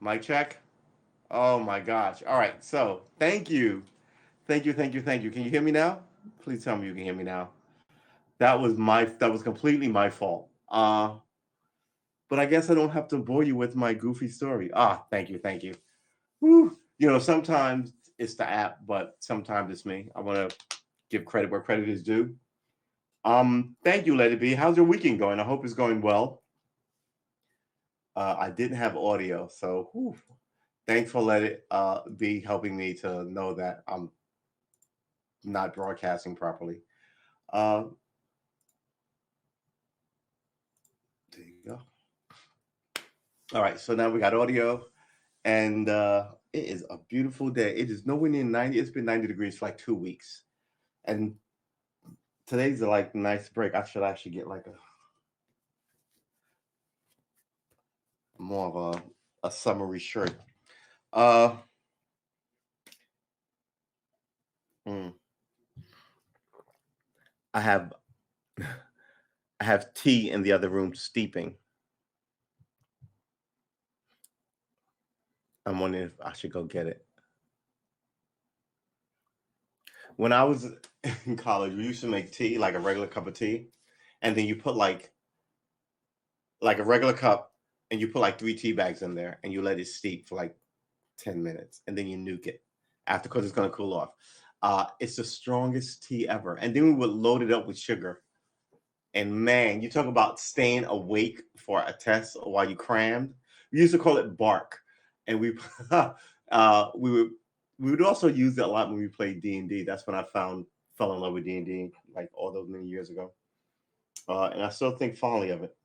Mic check. Oh my gosh. All right. So thank you. Thank you. Thank you. Thank you. Can you hear me now? Please tell me you can hear me now. That was completely my fault. But I guess I don't have to bore you with my goofy story. Thank you. Thank you. Whew. Sometimes it's the app, but sometimes it's me. I want to give credit where credit is due. Thank you, Let It Be. How's your weekend going? I hope it's going well. I didn't have audio, so thanks for Let It Be helping me to know that I'm not broadcasting properly. Uh, there you go. All right, so now we got audio, and it is a beautiful day. It is nowhere near 90. It's been 90 degrees for like 2 weeks, and today's a like nice break. I should actually get like a more of a summery shirt. Uh, mm, I have I have tea in the other room steeping. I'm wondering if I should go get it. When I was in college, we used to make tea, like a regular cup of tea, and then you put like a regular cup, and you put like three tea bags in there, and you let it steep for like 10 minutes, and then you nuke it after because it's gonna cool off. It's the strongest tea ever, and then we would load it up with sugar. And man, you talk about staying awake for a test while you crammed. We used to call it bark, and we would we would also use it a lot when we played D&D. That's when I found fell in love with D&D like all those many years ago, and I still think fondly of it.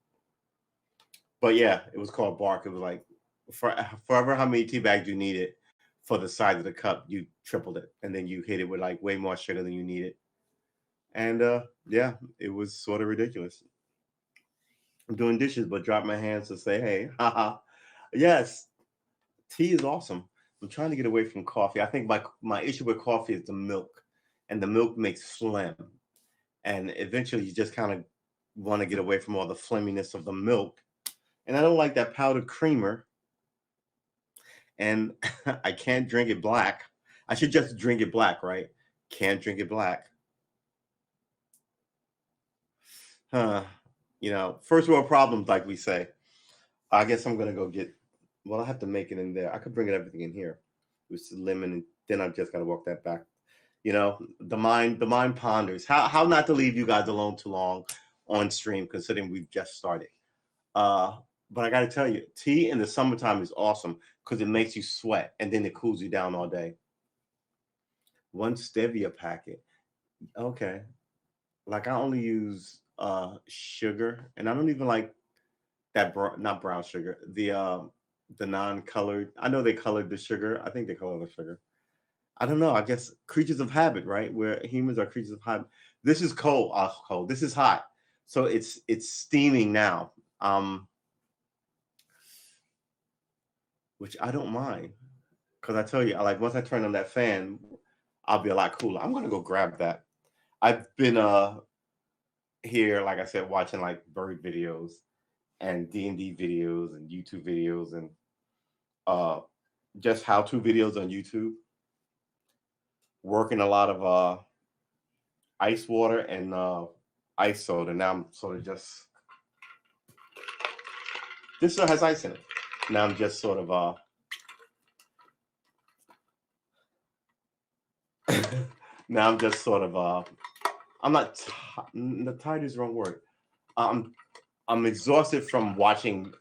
But yeah, it was called bark. It was like for forever how many tea bags you needed for the size of the cup, you tripled it, and then you hit it with like way more sugar than you needed. And yeah, it was sort of ridiculous. I'm doing dishes, but drop my hands to say, hey, haha. Yes, tea is awesome. I'm trying to get away from coffee. I think my issue with coffee is the milk, and the milk makes phlegm. And eventually, you just kind of want to get away from all the phlegminess of the milk. And I don't like that powdered creamer, and I can't drink it black. I should just drink it black, right? Can't drink it black. Huh. First world problems, like we say. I guess I'm gonna go get. Well, I have to make it in there. I could bring everything in here with lemon, and then I just gotta walk that back. The mind ponders. How not to leave you guys alone too long on stream, considering we've just started. Uh, but I gotta tell you, tea in the summertime is awesome because it makes you sweat and then it cools you down all day. One stevia packet. Okay. Like I only use sugar, and I don't even like that not brown sugar. The non-colored. I know they colored the sugar. I think they color the sugar. I don't know. I guess creatures of habit, right? Where humans are creatures of habit. This is cold. Cold. This is hot. So it's steaming now. Which I don't mind because I tell you, I like once I turn on that fan, I'll be a lot cooler. I'm gonna go grab that. I've been here, like I said, watching like bird videos and D&D videos and YouTube videos and uh just how-to videos on YouTube. Working a lot of ice water and ice soda. Now I'm sort of just this still has ice in it. Now I'm just sort of now I'm just sort of I'm not tired is the wrong word. I'm I'm exhausted from watching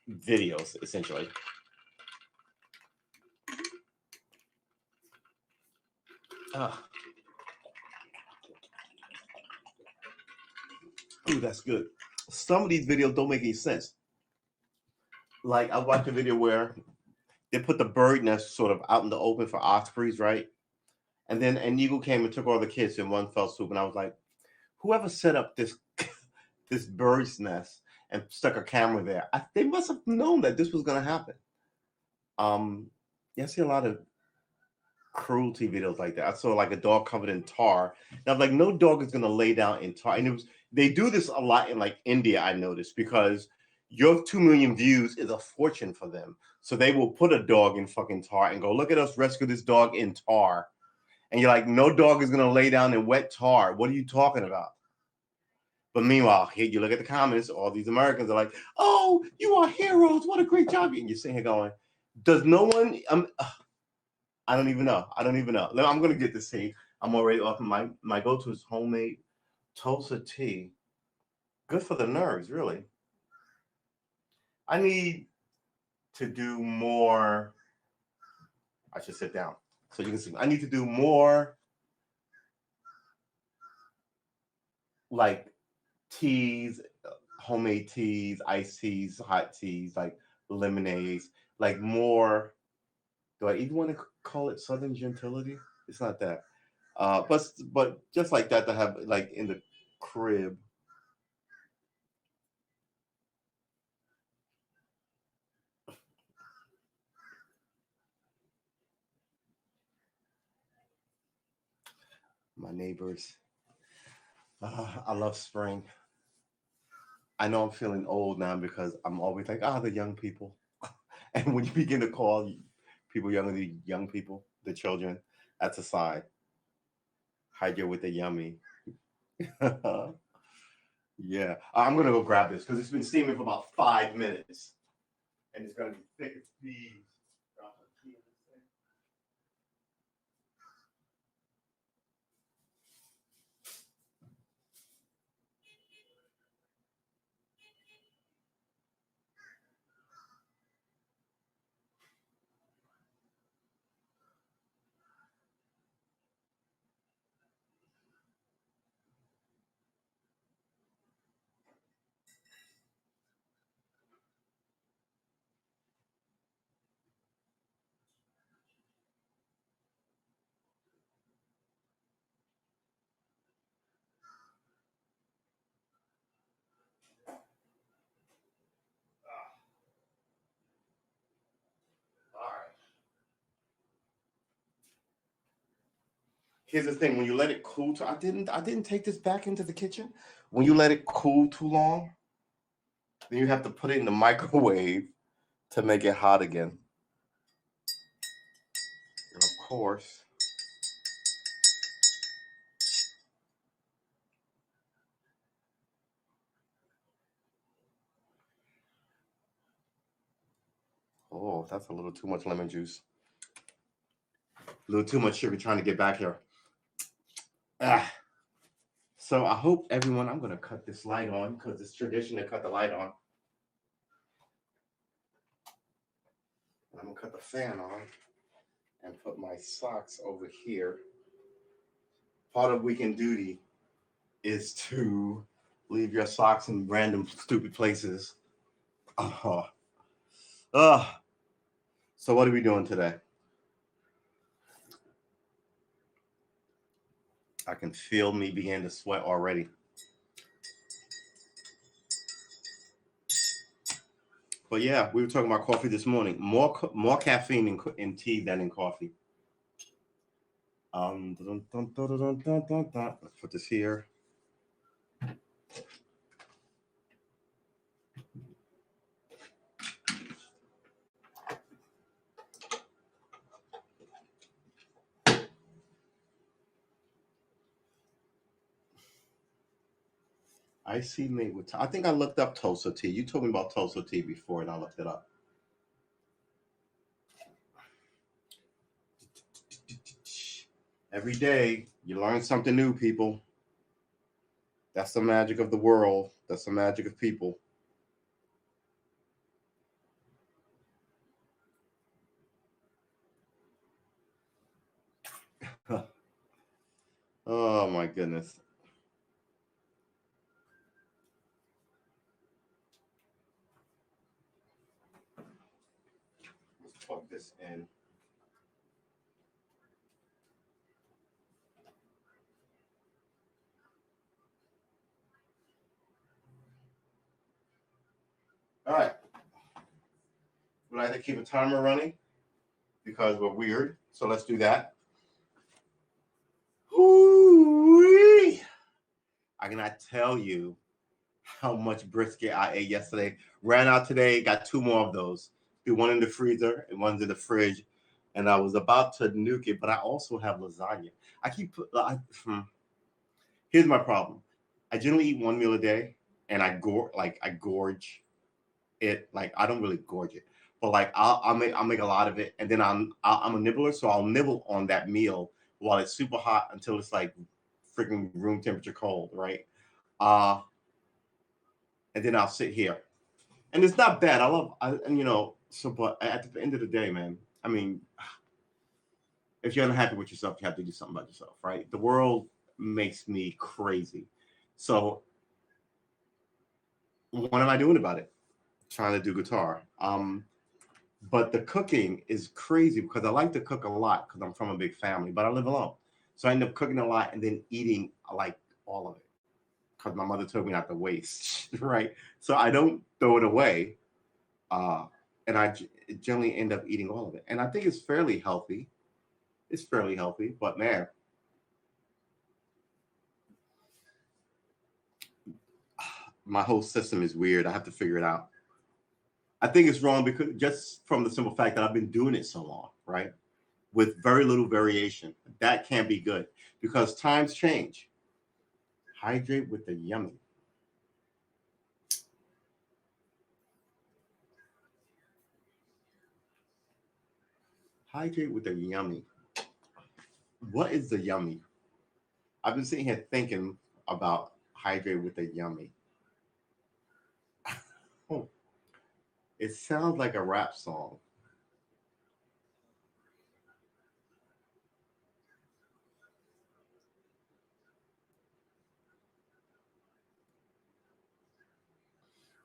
videos essentially. Uh, ooh, that's good. Some of these videos don't make any sense. Like I watched a video where they put the bird nest sort of out in the open for ospreys, right? And then an eagle came and took all the kids in one fell swoop, and I was like, whoever set up this this bird's nest and stuck a camera there, they must have known that this was going to happen. Yeah, I see a lot of cruelty videos like that. I saw like a dog covered in tar. And I was like, no dog is going to lay down in tar. And they do this a lot in like India. I noticed because your 2 million views is a fortune for them. So they will put a dog in fucking tar and go, look at us rescue this dog in tar. And you're like, no dog is going to lay down in wet tar. What are you talking about? But meanwhile, here you look at the comments, all these Americans are like, oh, you are heroes. What a great job. And you're sitting here going, does no one, I don't even know. I'm going to get this tea. I'm already off. My go-to is homemade Tulsa tea. Good for the nerves, really. I need to do more. I should sit down so you can see. I need to do more like teas, homemade teas, iced teas, hot teas, like lemonades, like more. Do I even want to call it Southern gentility? It's not that. But just like that to have like in the crib. My neighbors. I love spring. I know I'm feeling old now because I'm always like, the young people. And when you begin to call people younger than young people, the children, that's a sign. Hide you with the yummy. Yeah. I'm going to go grab this because it's been steaming for about 5 minutes. And it's going to be thick as thieves. All right. Here's the thing: when you let it cool, I didn't take this back into the kitchen. When you let it cool too long, then you have to put it in the microwave to make it hot again. And of course, oh, that's a little too much lemon juice. A little too much sugar trying to get back here. Ah. So I hope everyone. I'm gonna cut this light on because it's tradition to cut the light on. I'm gonna cut the fan on and put my socks over here. Part of weekend duty is to leave your socks in random stupid places. Uh, uh, so what are we doing today? I can feel me begin to sweat already. But yeah, we were talking about coffee this morning. More caffeine in tea than in coffee. Let's put this here. I see made with. I think I looked up Tulsa tea. You told me about Tulsa tea before, and I looked it up. Every day you learn something new, people. That's the magic of the world. That's the magic of people. Oh my goodness. Let's plug this in. All right. We like to keep a timer running because we're weird. So let's do that. Woo-wee. I cannot tell you how much brisket I ate yesterday. Ran out today, got two more of those. Threw one in the freezer and one's in the fridge. And I was about to nuke it, but I also have lasagna. I keep here's my problem. I generally eat one meal a day, and I gorge it. Like I don't really gorge it, but like I'll make a lot of it, and then I'm a nibbler, so I'll nibble on that meal while it's super hot until it's like freaking room temperature cold, right? Uh, and then I'll sit here, and it's not bad. And so, but at the end of the day, man, I mean, if you're unhappy with yourself, you have to do something about yourself, right? The world makes me crazy. So what am I doing about it? Trying to do guitar. But the cooking is crazy because I like to cook a lot because I'm from a big family, but I live alone. So I end up cooking a lot and then eating like all of it because my mother told me not to waste, right? So I don't throw it away. Uh, and generally end up eating all of it. And I think it's fairly healthy. It's fairly healthy, but man, my whole system is weird. I have to figure it out. I think it's wrong because just from the simple fact that I've been doing it so long, right? With very little variation. That can't be good because times change. Hydrate with the yummy. Hydrate with the yummy. What is the yummy? I've been sitting here thinking about hydrate with the yummy. Oh, it sounds like a rap song.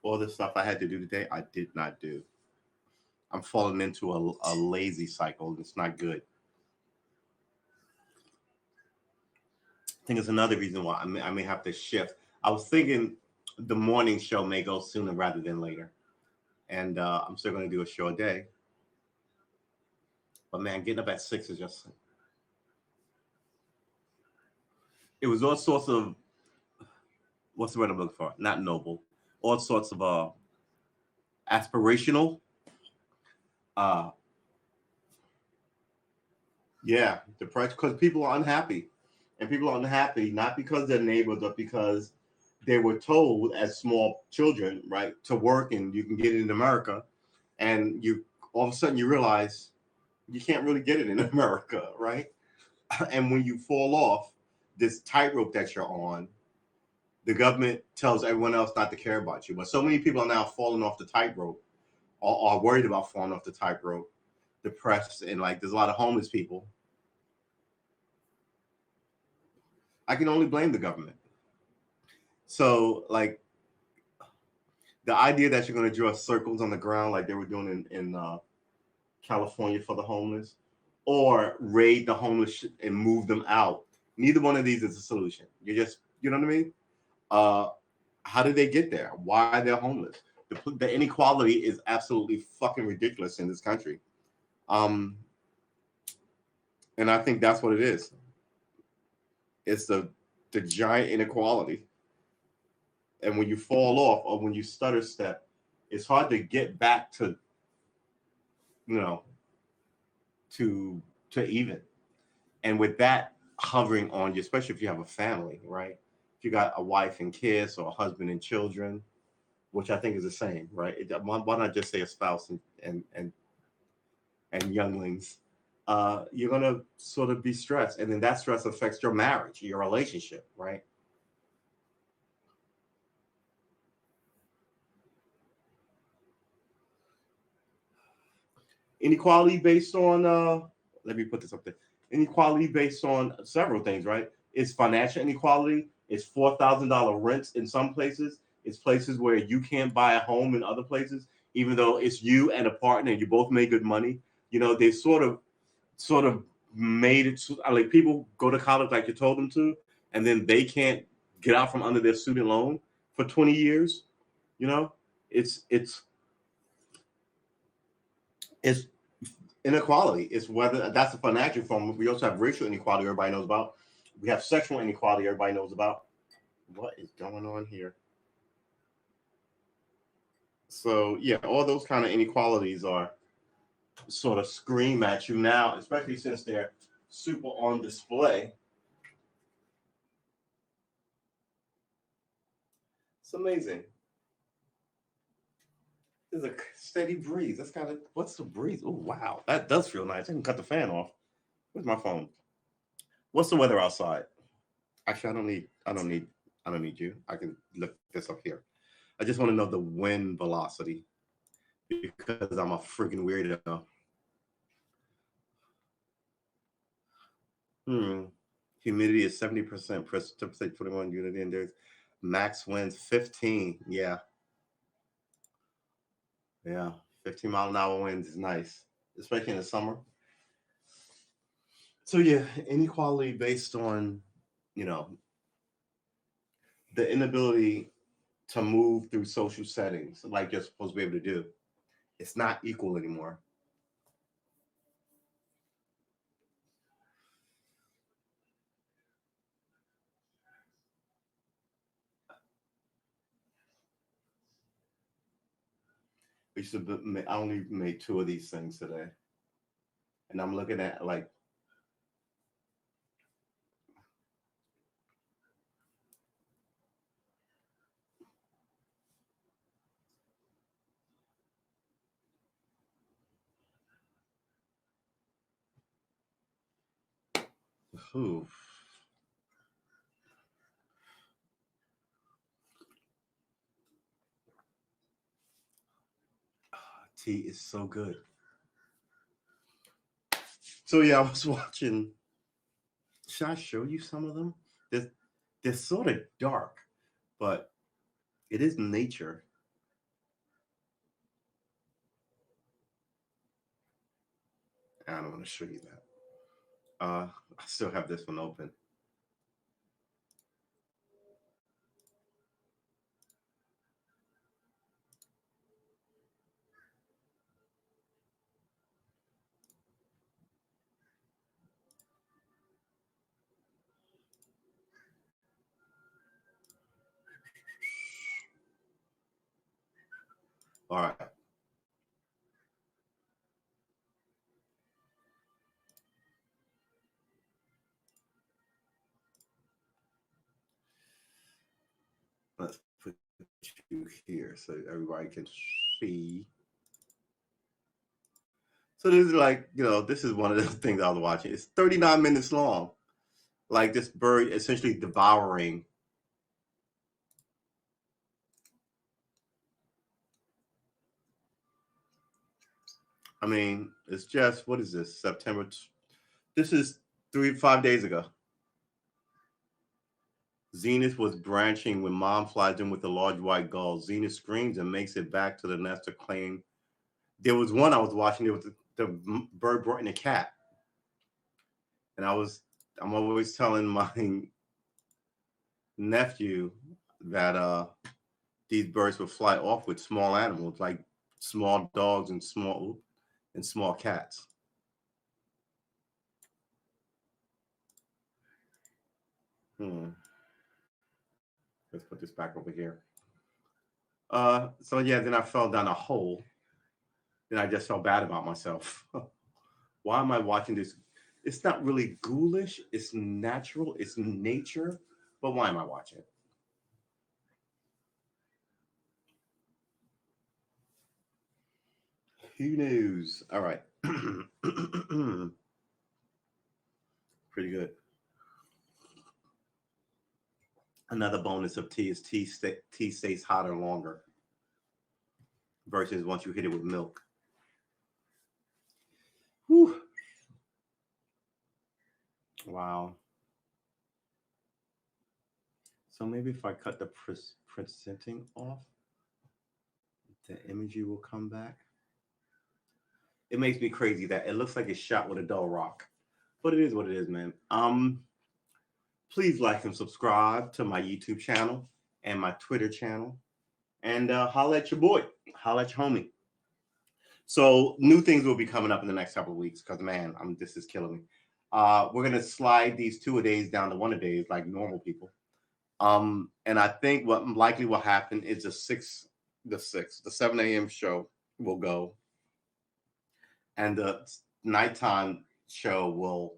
All the stuff I had to do today, I did not do. I'm falling into a lazy cycle, and it's not good. I think it's another reason why I may have to shift. I was thinking the morning show may go sooner rather than later, and I'm still going to do a show a day. But man, getting up at 6 is just. It was all sorts of what's the word I'm looking for? Not noble. All sorts of aspirational. Uh, yeah, depressed because people are unhappy, and people are unhappy not because they're neighbors, but because they were told as small children, right, to work and you can get it in America, and you all of a sudden you realize you can't really get it in America, right? And when you fall off this tightrope that you're on, the government tells everyone else not to care about you. But so many people are now falling off the tightrope, or are worried about falling off the tightrope, depressed, and like there's a lot of homeless people. I can only blame the government. So like the idea that you're going to draw circles on the ground like they were doing in California for the homeless, or raid the homeless and move them out. Neither one of these is a solution. You know what I mean? Uh, how did they get there? Why they're homeless? The inequality is absolutely fucking ridiculous in this country. Um, and I think that's what it is. It's the giant inequality. And when you fall off or when you stutter step, it's hard to get back to you know to even. And with that hovering on you, especially if you have a family, right? If you got a wife and kids or a husband and children, which I think is the same, right? Why not just say a spouse and younglings? You're gonna sort of be stressed, and then that stress affects your marriage, your relationship, right? Inequality based on let me put this up there. Inequality based on several things, right? It's financial inequality. It's $4,000 rents in some places. It's places where you can't buy a home in other places, even though it's you and a partner and you both make good money. They sort of made it to, like people go to college like you told them to, and then they can't get out from under their student loan for 20 years. You know, it's it's inequality. It's whether that's a financial form. We also have racial inequality everybody knows about. We have sexual inequality everybody knows about. What is going on here? So yeah, all those kind of inequalities are sort of scream at you now, especially since they're super on display. It's amazing. There's a steady breeze. That's kind of what's the breeze? Oh wow, that does feel nice. I can cut the fan off. Where's my phone? What's the weather outside? Actually, I don't need you. I can look this up here. I just want to know the wind velocity because I'm a freaking weirdo. Hmm. Humidity is 70%, precipitation 21, unity index, max winds 15. Yeah, yeah. 15-mile-an-hour winds is nice, especially in the summer. So yeah, inequality based on, you know, the inability to move through social settings like you're supposed to be able to do. It's not equal anymore. I only made two of these things today, and I'm looking at like, ooh, tea is so good. So yeah, I was watching. Should I show you some of them? They're sort of dark, but it is nature. I don't want to show you that. I still have this one open. All right. Let's put you here so everybody can see. So this is like, this is one of the things I was watching. It's 39 minutes long. Like this bird essentially devouring. I mean, it's just, what is this? September. This is 5 days ago. Zenith was branching when mom flies in with a large white gull. Zenith screams and makes it back to the nest to claim. There was one I was watching. There was the bird brought in a cat, and I'm always telling my nephew that these birds would fly off with small animals like small dogs and small cats. Hmm. Let's put this back over here. So yeah, then I fell down a hole. Then I just felt bad about myself. Why am I watching this? It's not really ghoulish. It's natural. It's nature. But why am I watching it? Who knows? All right. Pretty good. Another bonus of tea is tea stays hotter longer versus once you hit it with milk. Whew. Wow. So maybe if I cut the presenting off, the imagery will come back. It makes me crazy that it looks like it's shot with a dull rock, but it is what it is, man. Please like and subscribe to my YouTube channel and my Twitter channel, and holla at your boy, holla at your homie. So new things will be coming up in the next couple of weeks because man, this is killing me. We're gonna slide these 2-a-days down to 1-a-days like normal people. And I think what likely will happen is a the 6th. The 7 a.m. show will go, and the nighttime show will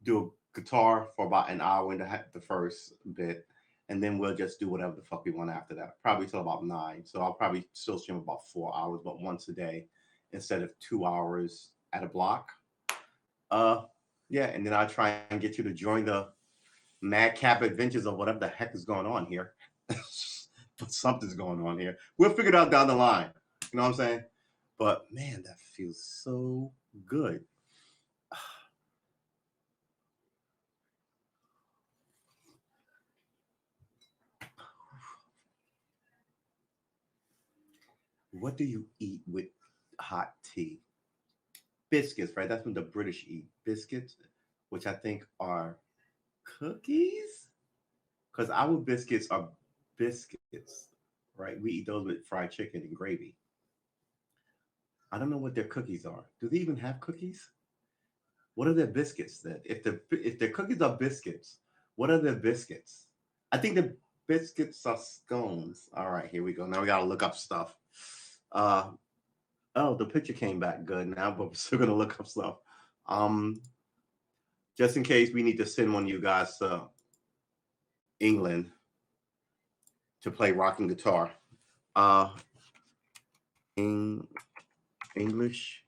do a guitar for about an hour in the first bit, and then we'll just do whatever the fuck we want after that. Probably till about 9. So I'll probably still stream about 4 hours, but once a day instead of 2 hours at a block. Uh, yeah, and then I'll try and get you to join the madcap adventures of whatever the heck is going on here. But something's going on here. We'll figure it out down the line. You know what I'm saying? But man, that feels so good. What do you eat with hot tea? Biscuits, right? That's what the British eat. Biscuits, which I think are cookies. Because our biscuits are biscuits, right? We eat those with fried chicken and gravy. I don't know what their cookies are. Do they even have cookies? What are their biscuits then? If their cookies are biscuits, what are their biscuits? I think the biscuits are scones. All right, here we go. Now we gotta look up stuff. Uh oh, the picture came back good now, but we're still gonna look up stuff. Um, just in case we need to send one of you guys to England to play rocking guitar. Uh, in English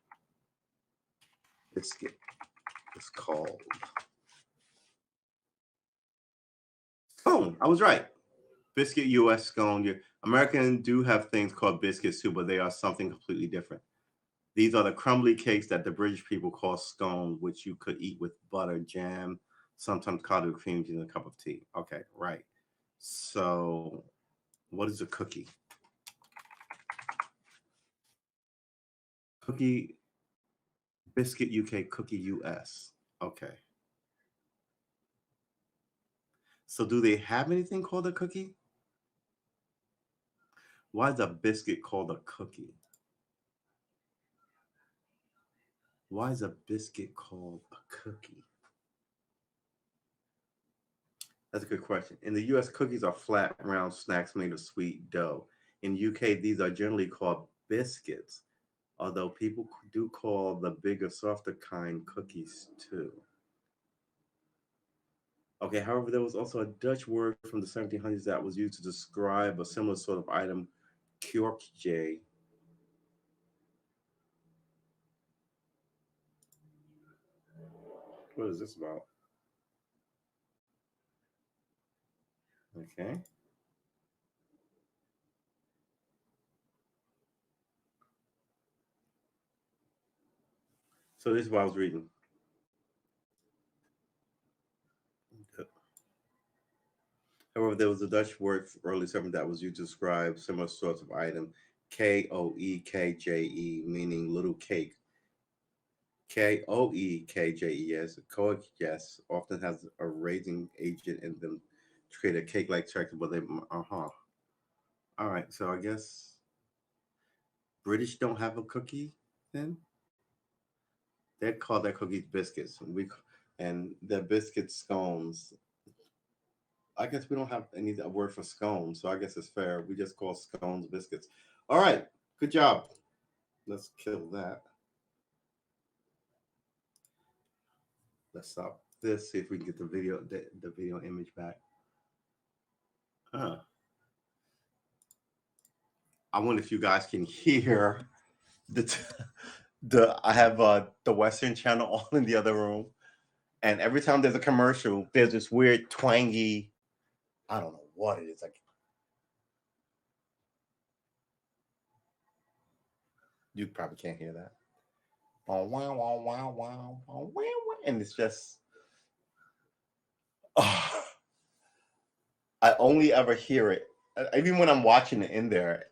biscuit is called scone. I was right. Biscuit US scone. American do have things called biscuits too, but they are something completely different. These are the crumbly cakes that the British people call scone, which you could eat with butter, jam, sometimes cottage cream in a cup of tea. Okay, right. So, what is a cookie? Cookie, biscuit UK, cookie US. Okay. So, do they have anything called a cookie? Why is a biscuit called a cookie? Why is a biscuit called a cookie? That's a good question. In the US, cookies are flat, round snacks made of sweet dough. In UK, these are generally called biscuits, although people do call the bigger, softer kind cookies too. Okay, however, there was also a Dutch word from the 1700s that was used to describe a similar sort of item, kjorkje. What is this about? Okay. So this is what I was reading. However, there was a Dutch word early 7 that was used to describe similar sorts of item, koekje, meaning little cake. Koekjes, coexist often has a raising agent in them to create a cake-like texture, but they, All right, so I guess British don't have a cookie then? They call their cookies biscuits. And the biscuit scones. I guess we don't have any a word for scones, so I guess it's fair. We just call scones biscuits. All right, good job. Let's kill that. Let's stop this. See if we can get the video image back. Huh. I wonder if you guys can hear the the I have the Western channel on in the other room, and every time there's a commercial, there's this weird twangy. I don't know what it is. Like you probably can't hear that. Wow, wow, wow, wow, wow, wow, wow, and it's just. Oh, I only ever hear it. Even when I'm watching it in there,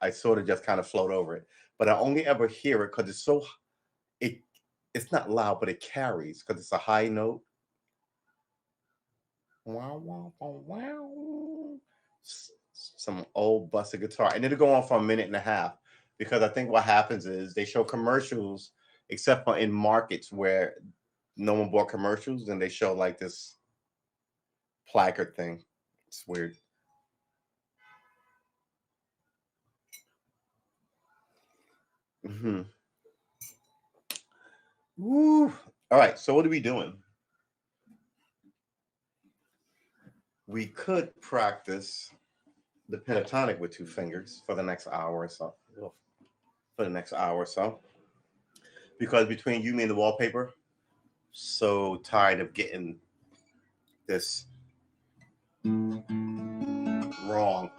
I sort of just kind of float over it. But I only ever hear it because it it's not loud, but it carries because it's a high note. Wow, wow, wow, wow. Some old busted guitar, and it'll go on for a minute and a half because I think what happens is they show commercials, except for in markets where no one bought commercials, and they show like this placard thing. It's weird. Mm-hmm. Woo. All right. So what are we doing? We could practice the pentatonic with two fingers for the next hour or so. For the next hour or so, because between you, me, and the wallpaper, so tired of getting this wrong.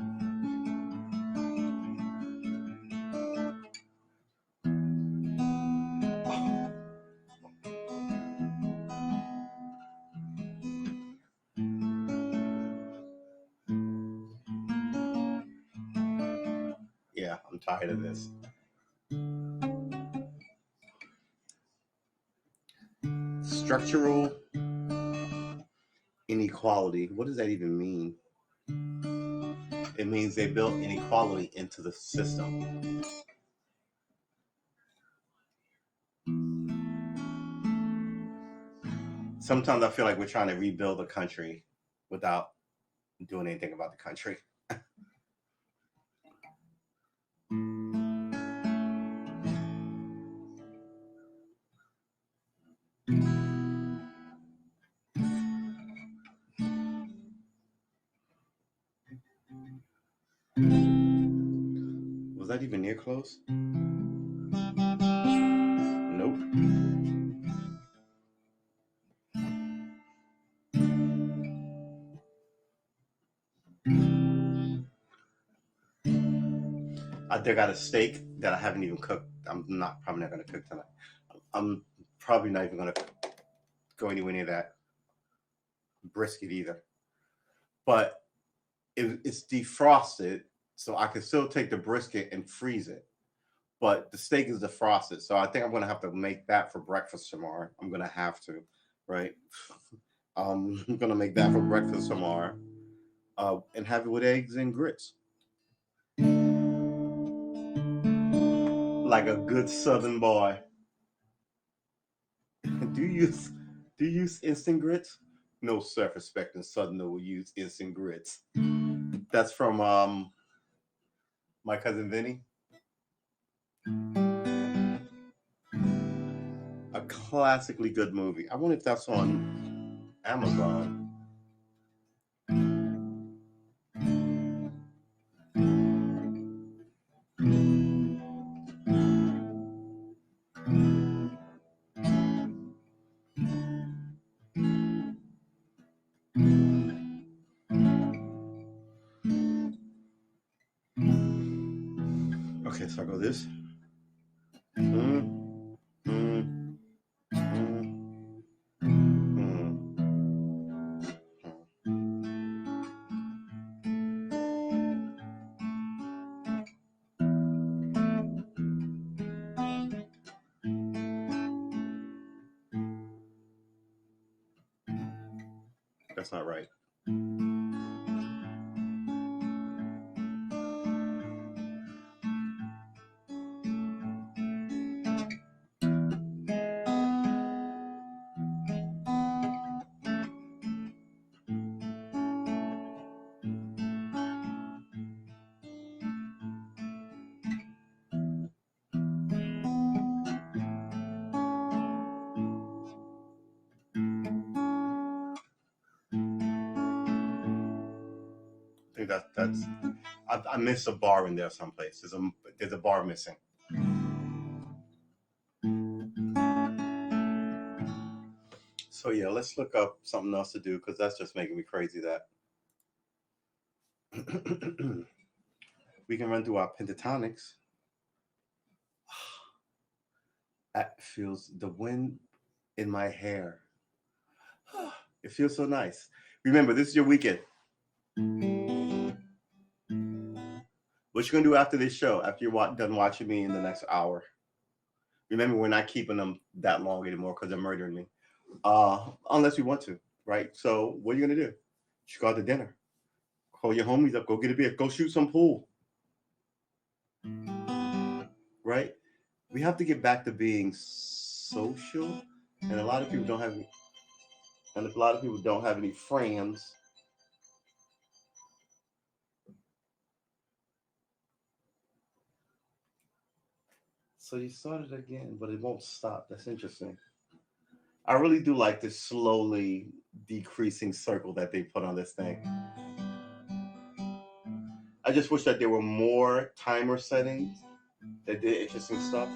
Yeah, I'm tired of this. Structural inequality. What does that even mean? It means they built inequality into the system. Sometimes I feel like we're trying to rebuild the country without doing anything about the country. Was that even near close? Nope. I got a steak that I haven't even cooked. Probably not gonna cook tonight. I'm probably not even gonna go anywhere near that brisket either. But it's defrosted, so I can still take the brisket and freeze it. But the steak is defrosted, so I think I'm gonna have to make that for breakfast tomorrow. I'm gonna have to, right? I'm gonna make that for breakfast tomorrow, and have it with eggs and grits, like a good Southern boy. do you use Do you use instant grits? No self-respecting Southerner will use instant grits. That's from my cousin Vinny. A classically good movie. I wonder if that's on Amazon. Okay, so I go this. Mm, mm, mm, mm. That's not right. I think that's. I missed a bar in there someplace. There's a bar missing. So yeah, let's look up something else to do because that's just making me crazy. That we can run through our pentatonics. That feels the wind in my hair. It feels so nice. Remember, this is your weekend. What you gonna do after this show? After you're done watching me in the next hour? Remember, we're not keeping them that long anymore because they're murdering me. Unless we want to, right? So, what are you gonna do? You go out to dinner. Call your homies up. Go get a beer. Go shoot some pool. Right? We have to get back to being social, and a lot of people don't have any. And a lot of people don't have any friends. So you started again, but it won't stop. That's interesting. I really do like this slowly decreasing circle that they put on this thing. I just wish that there were more timer settings that did interesting stuff.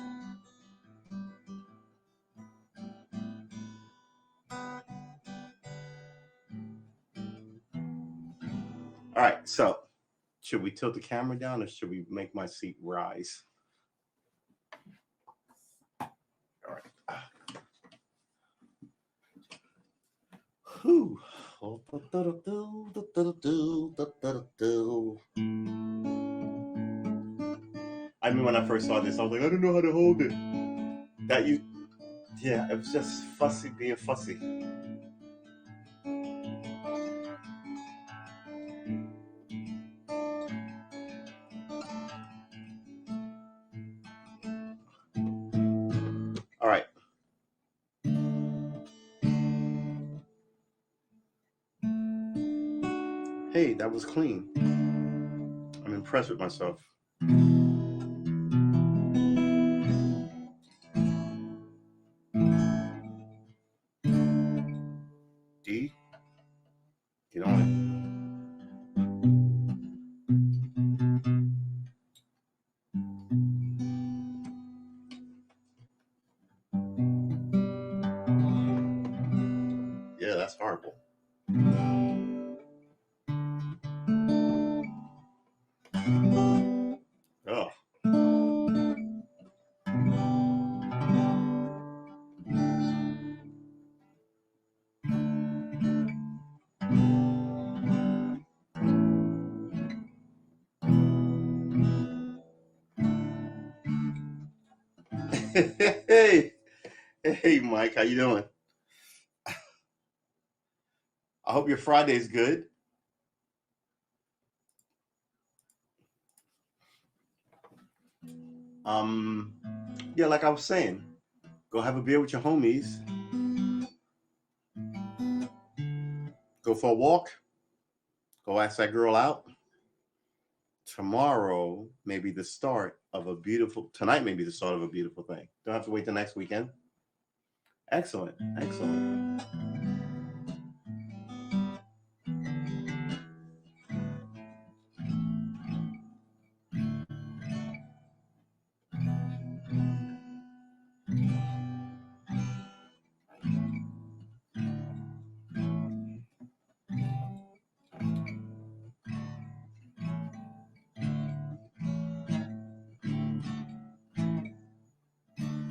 All right, so should we tilt the camera down or should we make my seat rise? All right. Whew. I mean, when I first saw this, I was like, I don't know how to hold it. That you, yeah, it was just fussy being fussy. All right. Hey, that was clean. I'm impressed with myself. D, get on it. Yeah, that's horrible. Oh. Hey, hey, Mike, how you doing? I hope your Friday's good. Um, yeah, like I was saying, go have a beer with your homies. Go for a walk. Go ask that girl out. Tomorrow may be the start of a beautiful. Tonight may be the start of a beautiful thing. Don't have to wait till next weekend. Excellent, excellent.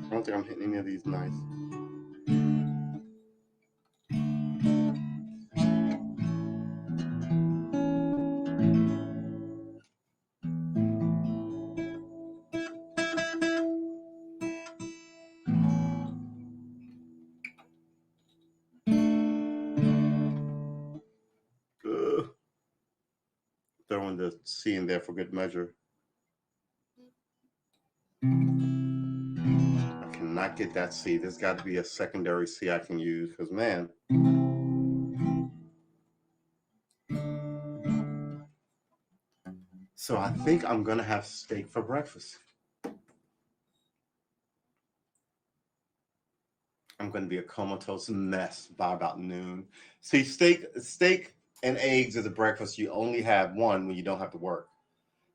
I don't think I'm hitting any of these nice. Ugh. Throwing the C in there for good measure. I cannot get that C. There's got to be a secondary C I can use because, man. So I think I'm going to have steak for breakfast. I'm going to be a comatose mess by about noon. See, steak and eggs as a breakfast, you only have one when you don't have to work,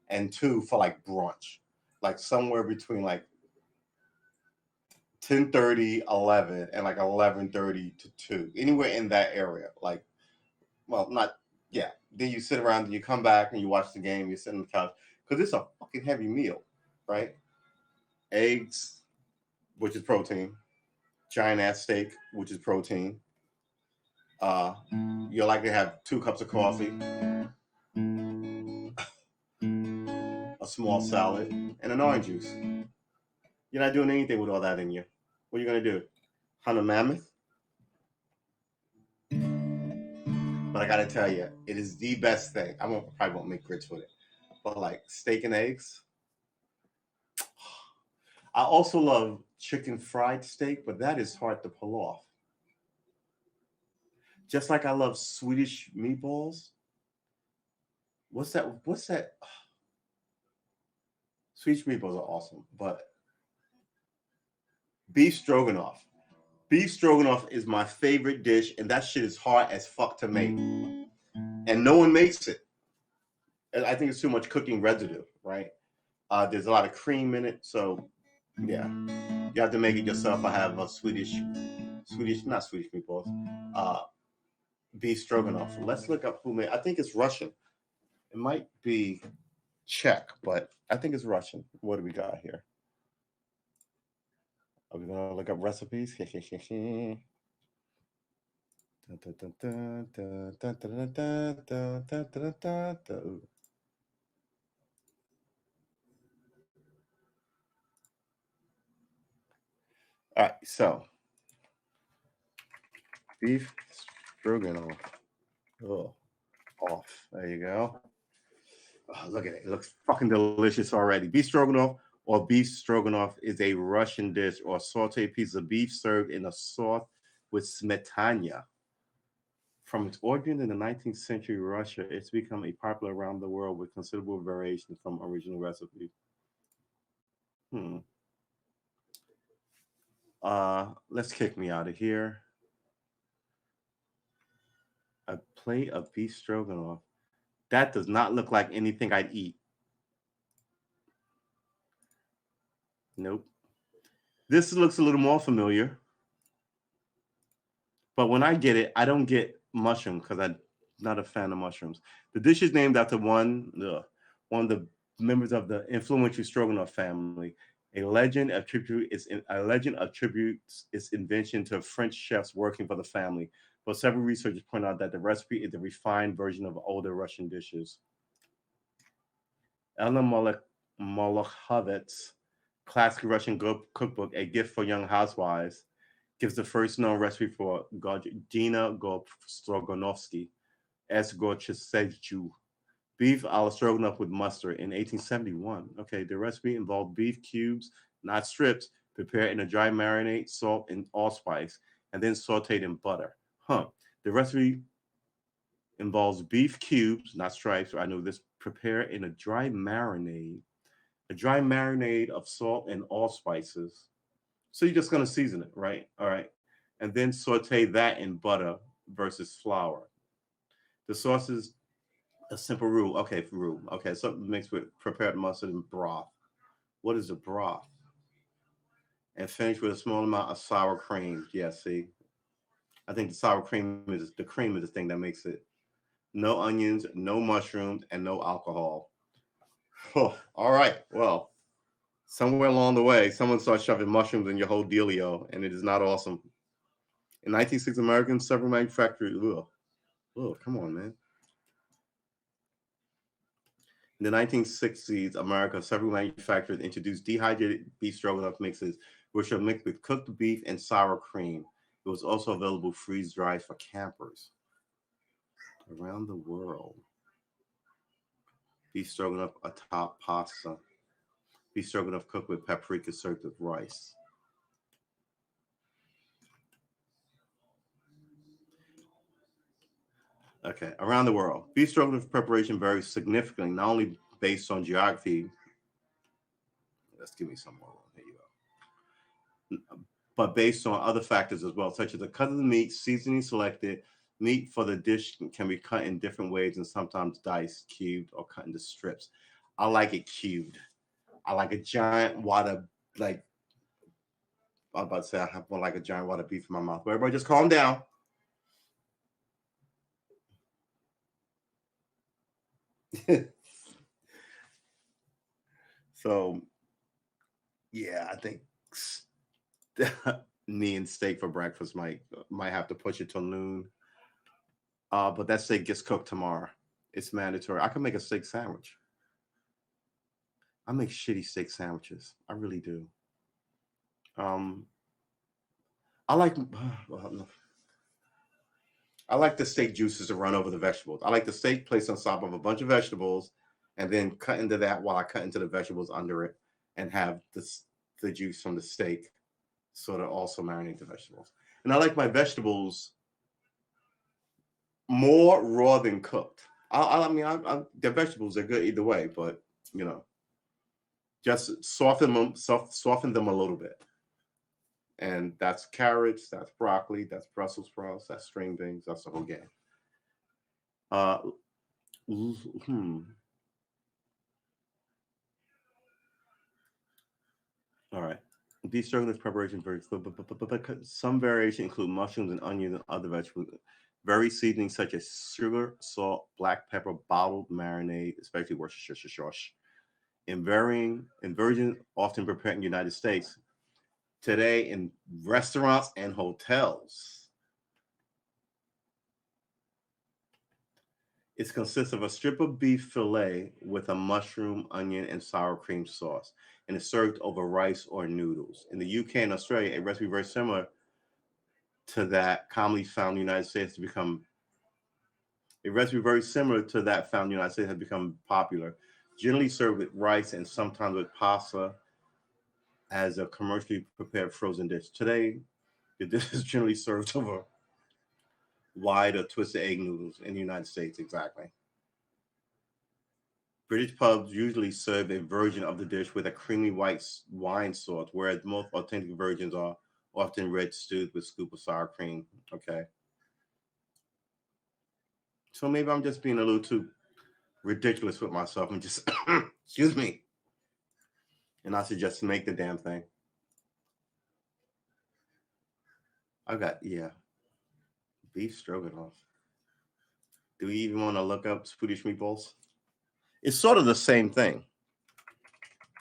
and two for like brunch, like somewhere between like 10:30, 11, and like 11:30 to 2, anywhere in that area. Like, well, not, yeah. Then you sit around and you come back and you watch the game, you sit on the couch, because it's a fucking heavy meal, right? Eggs, which is protein, giant ass steak, which is protein. Uh, you'll likely have 2 cups of coffee, a small salad, and an orange juice. You're not doing anything with all that in you. What are you gonna do? Hunt a mammoth? But I gotta tell you, it is the best thing. Probably won't make grits with it, but like steak and eggs. I also love chicken fried steak, but that is hard to pull off. Just like I love Swedish meatballs. What's that? What's that? Swedish meatballs are awesome, but Beef stroganoff. Beef stroganoff is my favorite dish, and that shit is hard as fuck to make. And no one makes it. I think it's too much cooking residue, right? There's a lot of cream in it, so yeah, you have to make it yourself. I have a not Swedish meatballs, uh, beef stroganoff. Let's look up who made. I think it's Russian. It might be Czech, but I think it's Russian. What do we got here? Are we gonna look up recipes? All right, so beef stroganoff. Oh, off. There you go. Oh, look at it. It looks fucking delicious already. Beef stroganoff or beef stroganoff is a Russian dish or sauteed piece of beef served in a sauce with smetana. From its origin in the 19th century Russia, it's become a popular around the world with considerable variations from original recipes. Hmm. Let's kick me out of here. A plate of beef stroganoff. That does not look like anything I'd eat. Nope. This looks a little more familiar, but when I get it, I don't get mushroom because I'm not a fan of mushrooms. The dish is named after one of the members of the influential Stroganoff family. A legend attributes its invention to French chefs working for the family, but several researchers point out that the recipe is a refined version of older Russian dishes. Elena Molokhovets' classic Russian cookbook, A Gift for Young Housewives, gives the first known recipe for Gina Stroganoffsky, S. Gorchesejju, beef a la stroganoff with mustard in 1871. Okay, the recipe involved beef cubes, not strips, prepared in a dry marinade, salt, and allspice, and then sauteed in butter. Huh. The recipe involves beef cubes, not stripes. I know this. Prepared in a dry marinade of salt and allspices. So you're just gonna season it, right? All right, and then saute that in butter versus flour. The sauce is a simple roux. Okay, roux. Okay, something mixed with prepared mustard and broth. What is a broth? And finished with a small amount of sour cream. Yeah, see, I think the cream is the thing that makes it. No onions, no mushrooms, and no alcohol. Oh, all right. Well, somewhere along the way, someone starts shoving mushrooms in your whole dealio, and it is not awesome. In 1960, Americans, several manufacturers. Ugh, come on, man. In the 1960s, America, several manufacturers introduced dehydrated beef stroganoff mixes, which are mixed with cooked beef and sour cream. It was also available freeze dried for campers around the world. Beef stroganoff atop pasta. Beef stroganoff cooked with paprika served with rice. Okay, around the world. Beef stroganoff preparation varies significantly, not only based on geography. Let's give me some more. Here you go. But based on other factors as well, such as the cut of the meat, seasoning selected. Meat for the dish can be cut in different ways and sometimes diced, cubed, or cut into strips. I like it cubed. I like a giant wad of, like, I was about to say I have one like a giant wad of beef in my mouth. But everybody just calm down. So yeah, I think me and steak for breakfast might have to push it till noon. But that steak gets cooked tomorrow. It's mandatory. I can make a steak sandwich. I make shitty steak sandwiches. I really do. Um, I like well, no. I like the steak juices to run over the vegetables. I like the steak placed on top of a bunch of vegetables, and then cut into that while I cut into the vegetables under it, and have the juice from the steak sort of also marinate the vegetables. And I like my vegetables more raw than cooked. I mean, the vegetables are good either way, but you know, just soften them a little bit. And that's carrots, that's broccoli, that's Brussels sprouts, that's string beans, that's the whole game. Uh, hmm. All right. These struggling preparation vary. Some variation include mushrooms and onions and other vegetables. Very seasonings such as sugar, salt, black pepper, bottled marinade, especially Worcestershire sauce. In versions often prepared in the United States. Today in restaurants and hotels. It consists of a strip of beef fillet with a mushroom, onion, and sour cream sauce, and is served over rice or noodles. In the UK and Australia, a recipe very similar to that commonly found in the United States to become a recipe very similar to that found in the United States has become popular. Generally served with rice and sometimes with pasta as a commercially prepared frozen dish. Today, the dish is generally served over wide or twisted egg noodles in the United States. Exactly. British pubs usually serve a version of the dish with a creamy white wine sauce, whereas most authentic versions are often red stewed with scoop of sour cream. Okay. So maybe I'm just being a little too ridiculous with myself and just, excuse me, and I should just make the damn thing. I got, yeah, beef stroganoff. Do we even want to look up Swedish meatballs? It's sort of the same thing.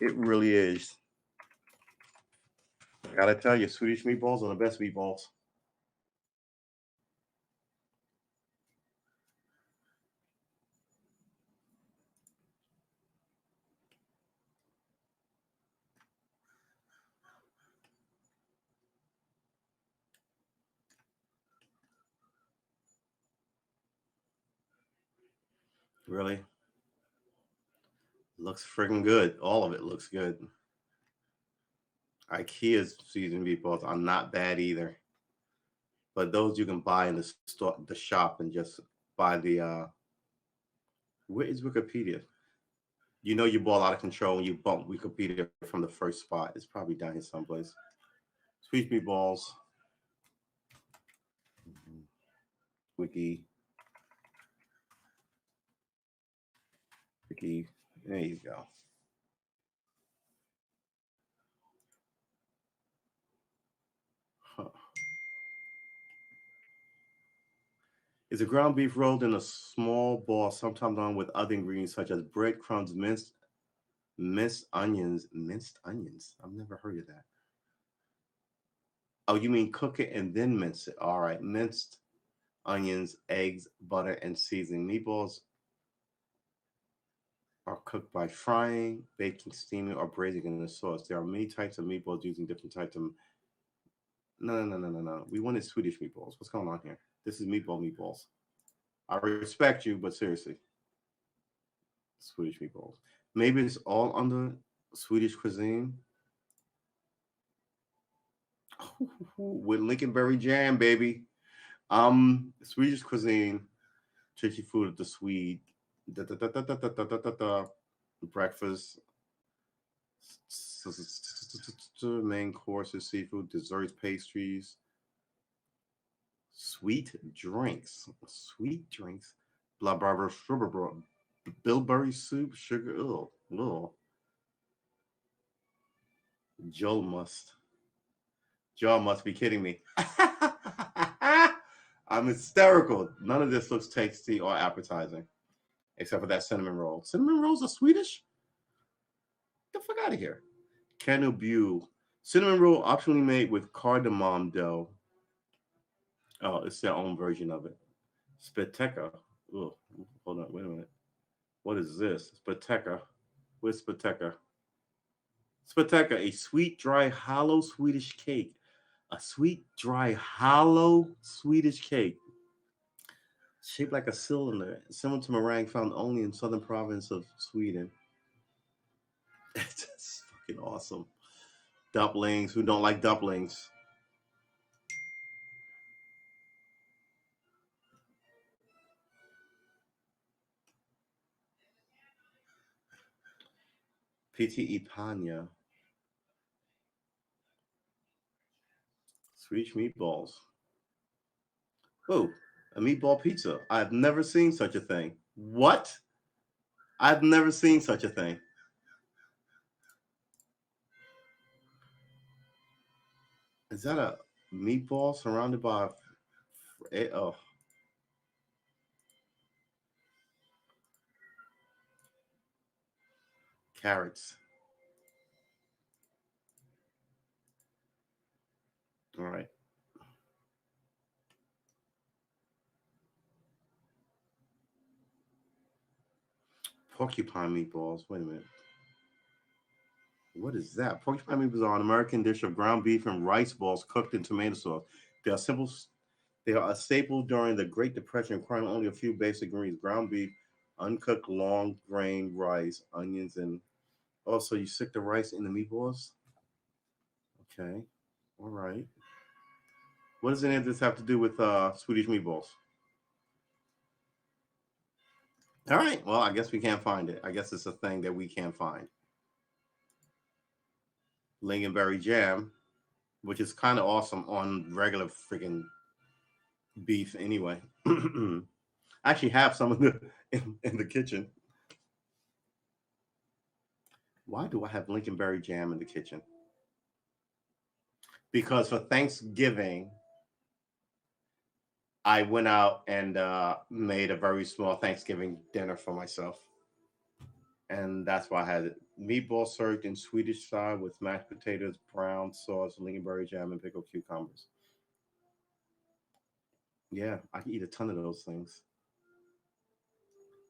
It really is. I gotta tell you, Swedish meatballs are the best meatballs. Really? Looks freaking good. All of it looks good. IKEA's seasoned meatballs are not bad either, but those you can buy in the store, the shop, and just buy the. Where is Wikipedia? You know you ball out of control when you bump Wikipedia from the first spot. It's probably down here someplace. Sweet meatballs, wiki, wiki. There you go. Huh. Is a ground beef rolled in a small ball, sometimes done with other ingredients such as breadcrumbs, minced onions. Minced onions. I've never heard of that. Oh, you mean cook it and then mince it? All right, minced onions, eggs, butter, and seasoning. Meatballs are cooked by frying, baking, steaming, or braising in the sauce. There are many types of meatballs using different types of. No, no, no, no, no, no. We wanted Swedish meatballs. What's going on here? This is meatballs. I respect you, but seriously, Swedish meatballs. Maybe it's all under Swedish cuisine with Lincolnberry jam, baby. Swedish cuisine, tricky food of the Swede. Da, da, da, da, da, da, da, da, da, da. Breakfast, main courses, seafood, desserts, pastries, sweet drinks, blah blah blah, blah, blah, bilberry soup, sugar. Ugh. Joel must, Joel must be kidding me. I'm hysterical. None of this looks tasty or appetizing, except for that cinnamon roll. Cinnamon rolls are Swedish? Get the fuck out of here. Canubule. Cinnamon roll optionally made with cardamom dough. Oh, it's their own version of it. Spiteka. Oh, hold on, wait a minute. What is this? Spiteka. What's Spiteka? Spiteka, a sweet, dry, hollow Swedish cake. A sweet, dry, hollow Swedish cake. Shaped like a cylinder, similar to meringue found only in southern province of Sweden. It's just fucking awesome. Dumplings. Who don't like dumplings? PT Ipanya. Swedish meatballs. Oh, a meatball pizza. I've never seen such a thing. What? I've never seen such a thing. Is that a meatball surrounded by oh, carrots? All right. Porcupine meatballs. Wait a minute. What is that? Porcupine meatballs are an American dish of ground beef and rice balls cooked in tomato sauce. They are simple. They are a staple during the Great Depression, requiring only a few basic ingredients: ground beef, uncooked long grain rice, onions, and also you stick the rice in the meatballs. Okay, all right. What does any of this have to do with Swedish meatballs? All right. Well, I guess we can't find it. I guess it's a thing that we can't find. Lingonberry jam, which is kind of awesome on regular freaking beef anyway. I actually have some of the in the kitchen. Why do I have Lincolnberry jam in the kitchen? Because for Thanksgiving, I went out and made a very small Thanksgiving dinner for myself. And that's why I had it. Meatball served in Swedish style with mashed potatoes, brown sauce, lingonberry jam, and pickled cucumbers. Yeah, I can eat a ton of those things.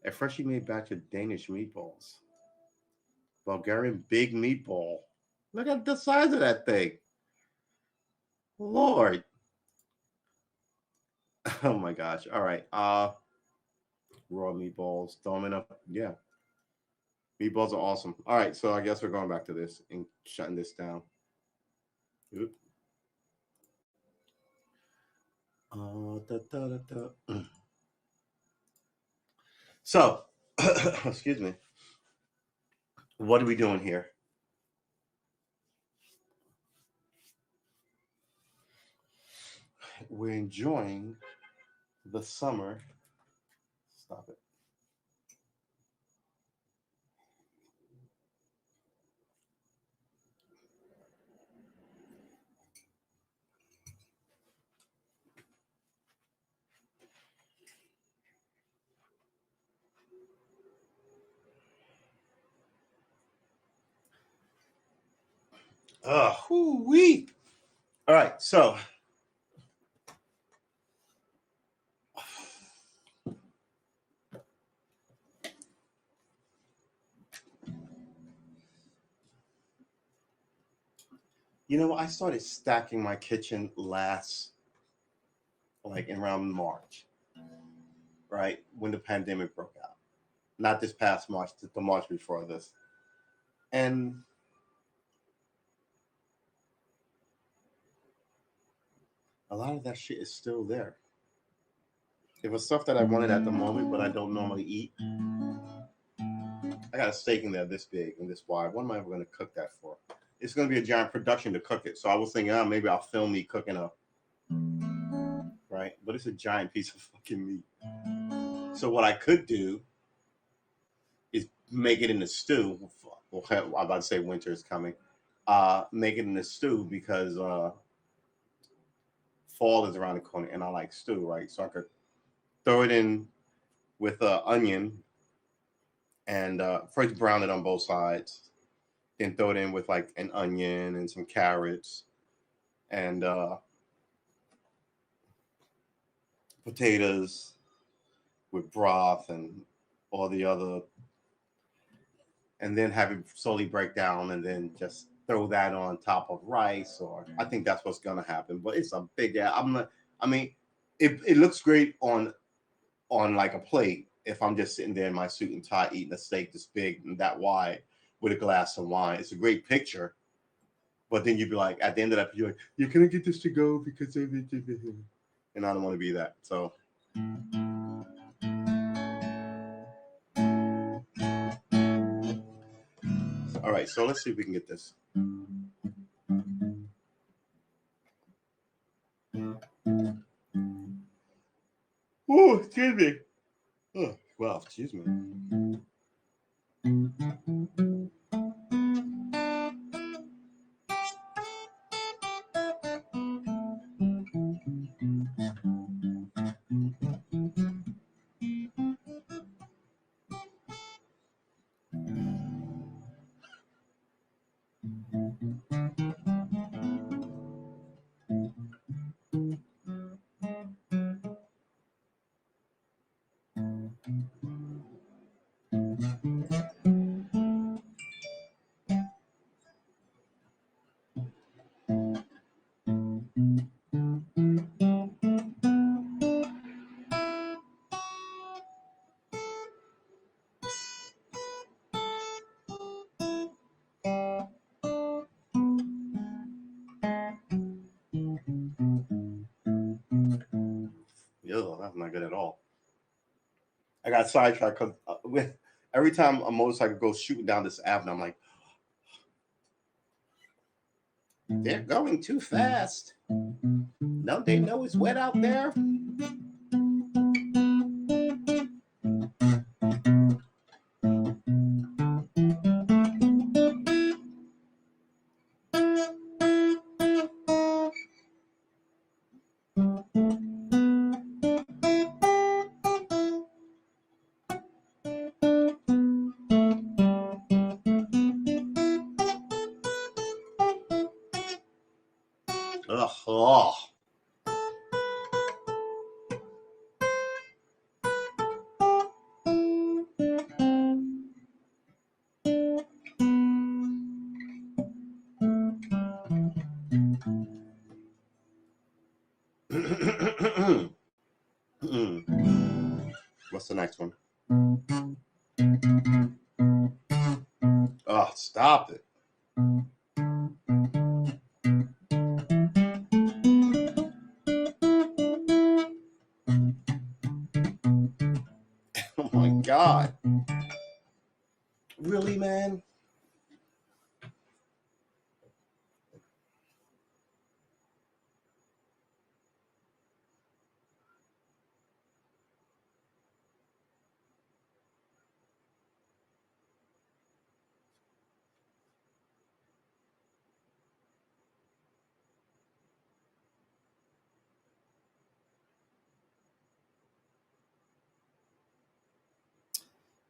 A freshly made batch of Danish meatballs. Bulgarian big meatball. Look at the size of that thing. Lord. Oh my gosh. All right. Raw meatballs. Throw them in up. Yeah. Meatballs are awesome. All right. So I guess we're going back to this and shutting this down. Oop. Da, da, da, da. So, excuse me. What are we doing here? We're enjoying the summer. Stop it. Wee. All right. So, I started stacking my kitchen like in around March, right? When the pandemic broke out. Not this past March, the March before this. And a lot of that shit is still there. It was stuff that I wanted at the moment, but I don't normally eat. I got a steak in there this big and this wide. What am I ever going to cook that for? It's going to be a giant production to cook it. So I was thinking, maybe I'll film me cooking right? But it's a giant piece of fucking meat. So what I could do is make it in a stew. Well, I'm about to say winter is coming. Make it in a stew because fall is around the corner and I like stew, right? So I could throw it in with onion and first brown it on both sides, then throw it in with like an onion and some carrots and potatoes with broth and all the other, and then have it slowly break down and then just throw that on top of rice. Or I think that's what's gonna happen. But it's a big. Yeah, I'm not. I mean, it looks great on like a plate if I'm just sitting there in my suit and tie eating a steak this big and that wide with a glass of wine. It's a great picture. But then you'd be like, at the end of that, you're like, you're gonna get this to go because of it. And I don't want to be that. So all right, so let's see if we can get this. Ooh, excuse me. Oh, well, excuse me. Yo, that's not good at all. I got sidetracked because with every time a motorcycle goes shooting down this avenue, I'm like, they're going too fast. Don't they know it's wet out there? Ugh. Oh. What's the next one? Oh, stop it. Oh my God. Really, man?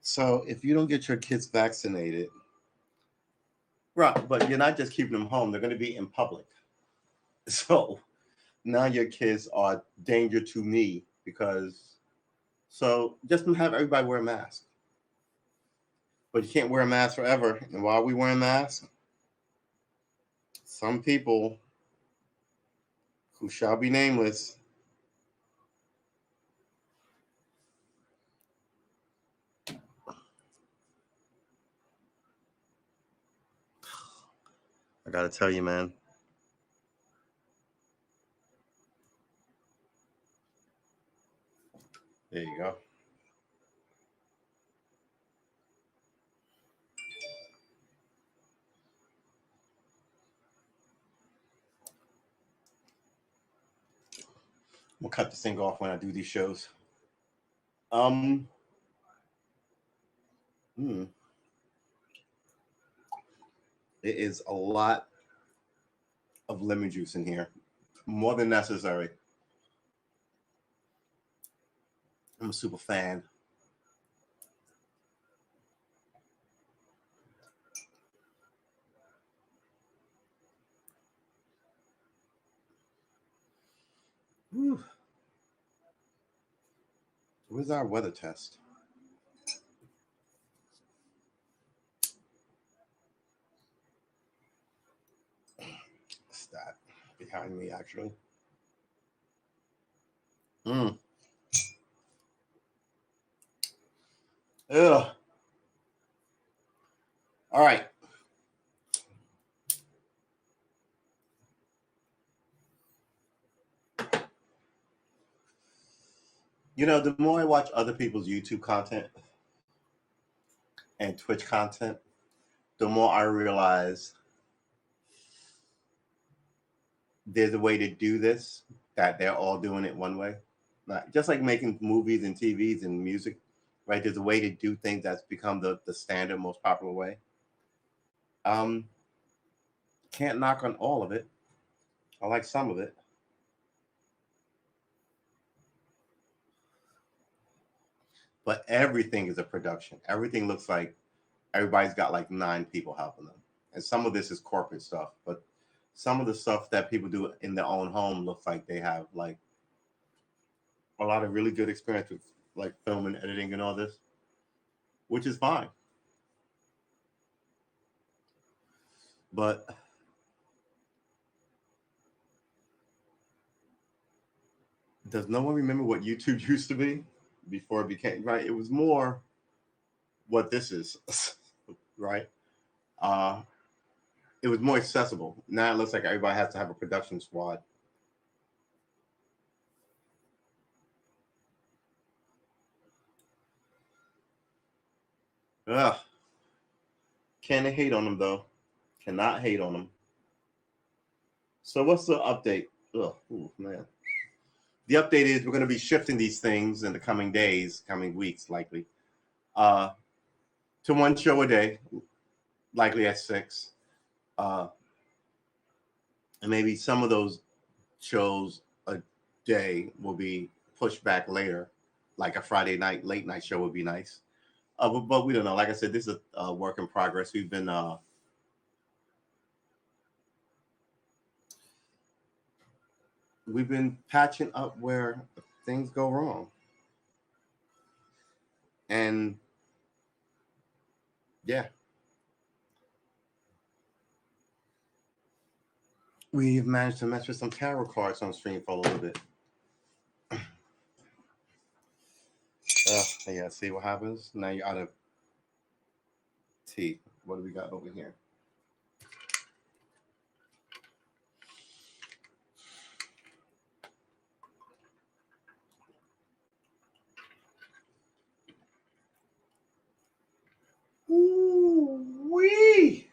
So if you don't get your kids vaccinated, right, but you're not just keeping them home, they're going to be in public. So now your kids are danger to me because, so just have everybody wear a mask. But you can't wear a mask forever. And while we wearing masks, some people who shall be nameless I gotta tell you, man. There you go. We'll cut this thing off when I do these shows. Um, hmm, it is a lot of lemon juice in here, more than necessary. I'm a super fan. Whew. Where's our weather test? It's that behind me, actually. Mm. Ugh. All right. You know, the more I watch other people's YouTube content and Twitch content, the more I realize there's a way to do this that they're all doing it one way. Just like making movies and TVs and music, right? There's a way to do things that's become the standard, most popular way. Um, can't knock on all of it. I like some of it, but everything is a production. Everything looks like everybody's got like 9 people helping them, and some of this is corporate stuff, but some of the stuff that people do in their own home looks like they have like a lot of really good experience with like film and editing and all this, which is fine. But does no one remember what YouTube used to be before it became right? It was more what this is, right? Uh, it was more accessible. Now it looks like everybody has to have a production squad. Ugh. Can't hate on them though. Cannot hate on them. So what's the update? Ugh, ooh, man. The update is we're going to be shifting these things in the coming days, coming weeks, likely, uh, to one show a day, likely at 6. Uh, and maybe some of those shows a day will be pushed back later, like a Friday night late night show would be nice. But we don't know. Like I said, this is a work in progress. We've been patching up where things go wrong, and yeah, we've managed to mess with some tarot cards on stream for a little bit. Yeah, see what happens. Now you're out of tea. What do we got over here? Ooh wee!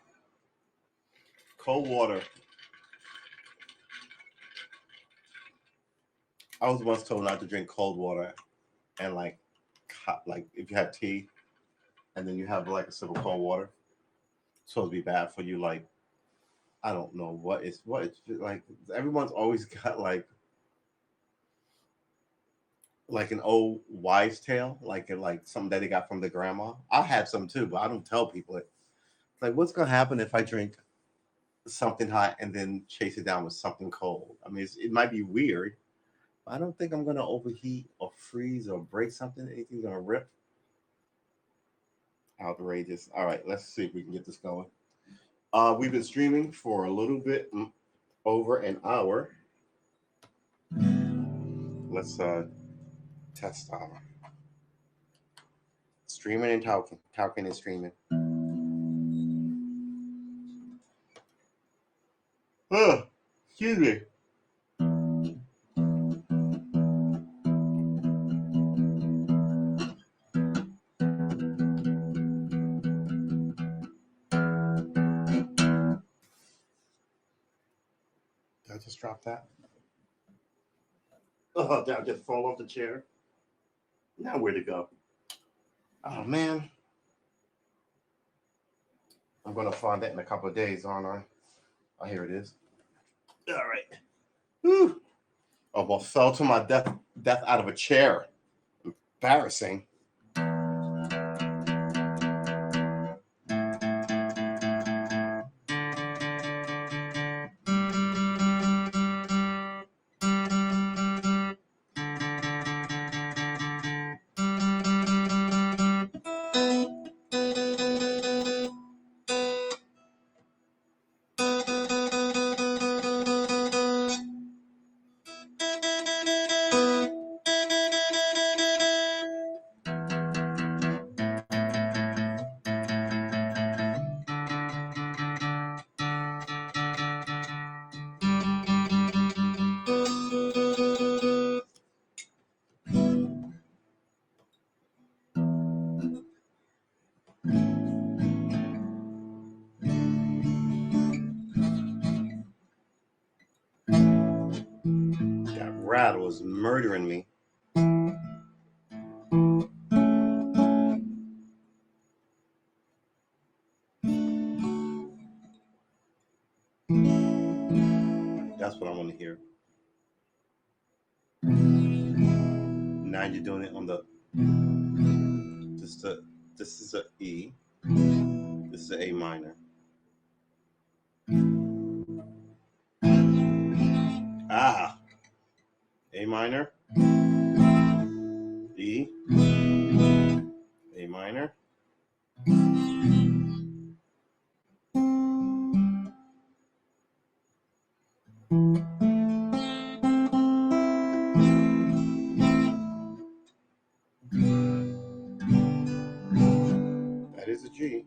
Cold water. I was once told not to drink cold water, and like if you have tea and then you have like a sip of cold water, it's supposed to be bad for you. Like I don't know what it's like. Everyone's always got like an old wives' tale, like something that they got from the grandma. I had some too, but I don't tell people it. Like, what's gonna happen if I drink something hot and then chase it down with something cold? I mean, it might be weird. But I don't think I'm gonna overheat or freeze or break something. Anything's gonna rip. Outrageous. All right, let's see if we can get this going. We've been streaming for a little bit over an hour. Let's test streaming and talking and streaming. Excuse me. Did I just drop that? Oh, did I just fall off the chair? Now where to go? Oh man, I'm gonna find that in a couple of days, aren't I? Oh, here it is. All right. Whew. Almost fell to my death out of a chair. Embarrassing. That rattle is murdering me. That's what I want to hear. Now you're doing it on the. This is a E. This is an A minor. Ah, A minor, E, A minor. That is a G.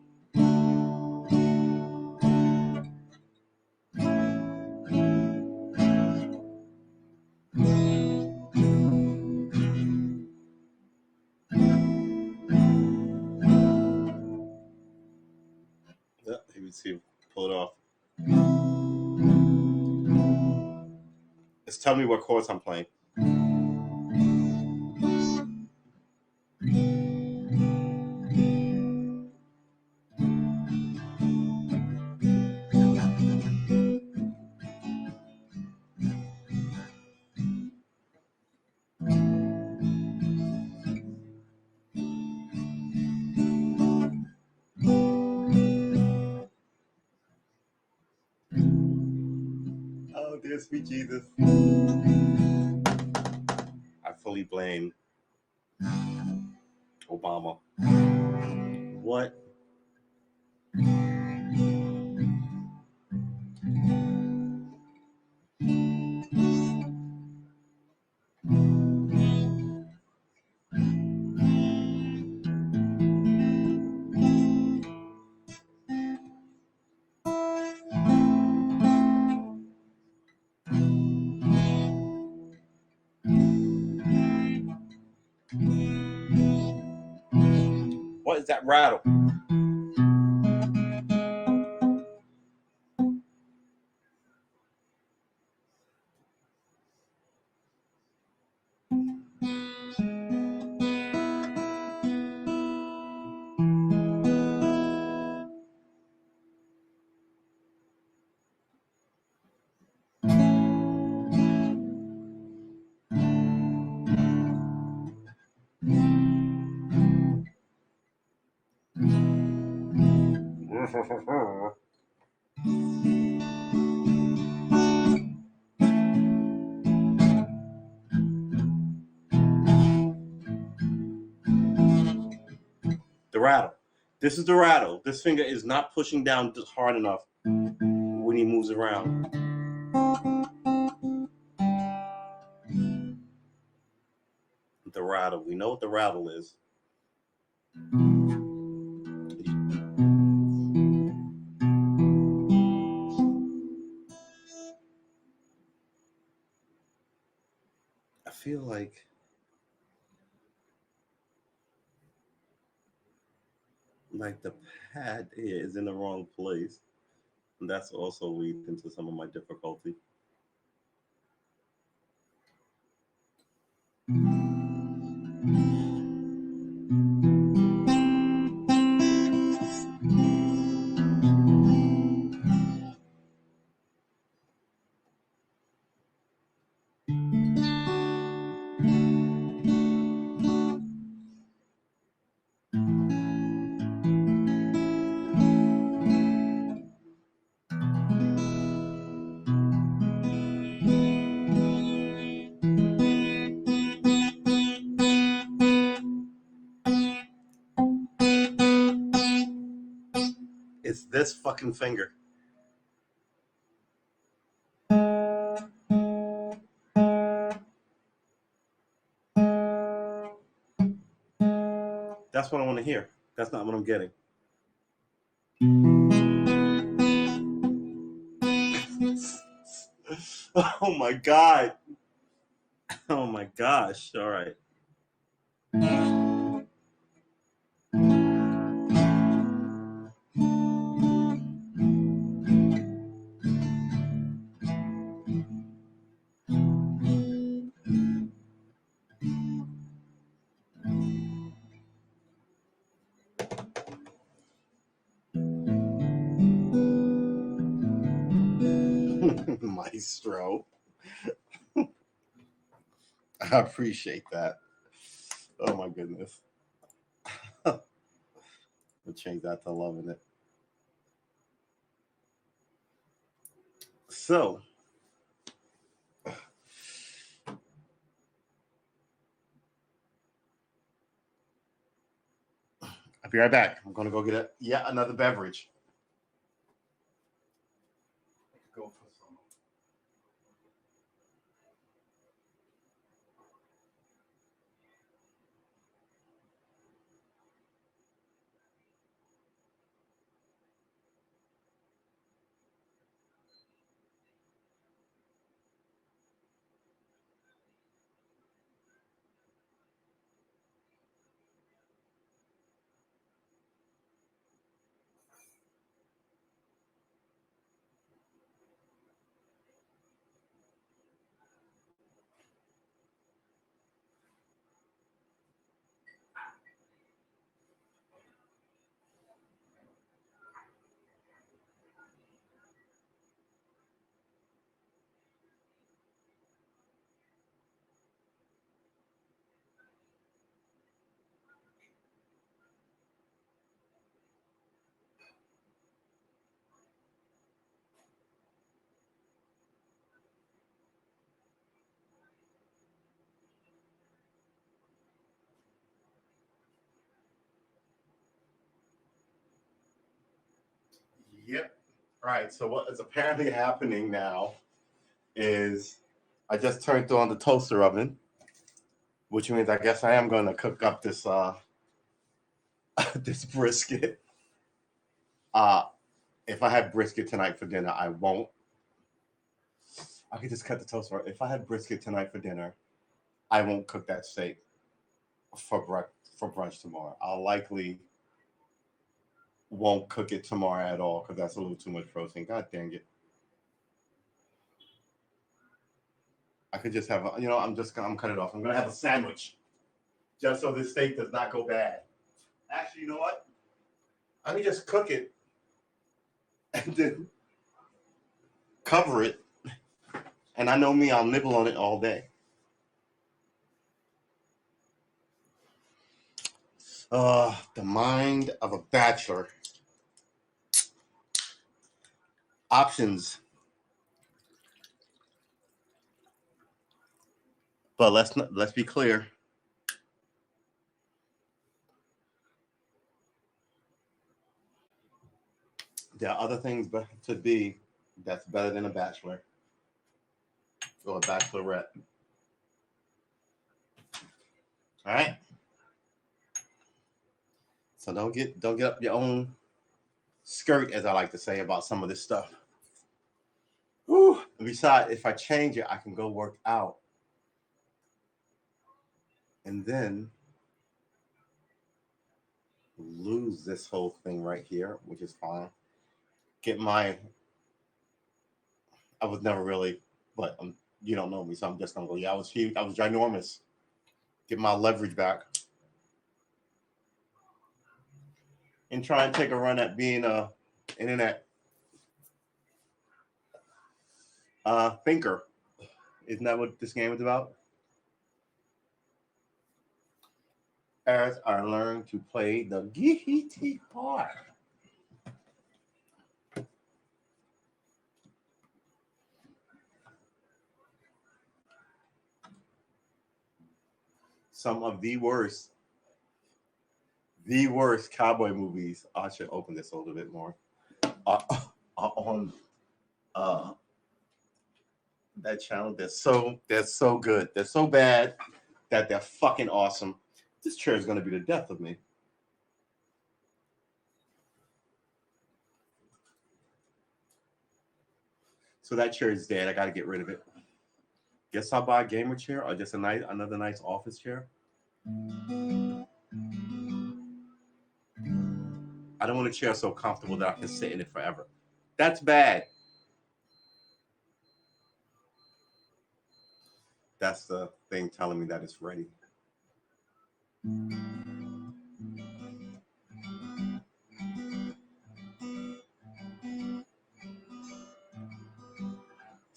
Yeah, you can see, pull it off. Just tell me what chords I'm playing. Oh, dear sweet Jesus. I fully blame Obama. What? What is that rattle? The rattle. This is the rattle. This finger is not pushing down hard enough when he moves around. The rattle. We know what the rattle is. I feel like the pad is in the wrong place. And that's also leads into some of my difficulty. It's this fucking finger. That's what I want to hear. That's not what I'm getting. Oh my God. Oh my gosh. All right. Maestro. I appreciate that. Oh my goodness. We'll change that to loving it. So, I'll be right back. I'm gonna go get yet another beverage. Go for some. Yep. All right. So what is apparently happening now is I just turned on the toaster oven, which means I guess I am going to cook up this this brisket. Uh, if I had brisket tonight for dinner, I won't. I could just cut the toaster. If I had brisket tonight for dinner, I won't cook that steak for brunch tomorrow. I'll likely won't cook it tomorrow at all because that's a little too much protein. God dang it! I could just have I'm cut it off. I'm gonna have a sandwich just so this steak does not go bad. Actually, you know what? I can just cook it and then cover it, and I know me, I'll nibble on it all day. The mind of a bachelor. Options, but let's be clear. There are other things to be that's better than a bachelor or a bachelorette. All right. So don't get up your own skirt, as I like to say about some of this stuff. Whew. Besides, if I change it, I can go work out, and then lose this whole thing right here, which is fine. Get my. I was never really, but you don't know me, so I'm just gonna go. Yeah, I was huge. I was ginormous. Get my leverage back, and try and take a run at being a internet thinker. Isn't that what this game is about? As I learn to play the guitar. Some of the worst cowboy movies. I should open this a little bit more. Are, are on uh, that channel. They're so good. They're so bad that they're fucking awesome. This chair is gonna be the death of me. So that chair is dead. I got to get rid of it. Guess I'll buy a gamer chair or just another nice office chair. I don't want a chair so comfortable that I can sit in it forever. That's bad. That's the thing telling me that it's ready.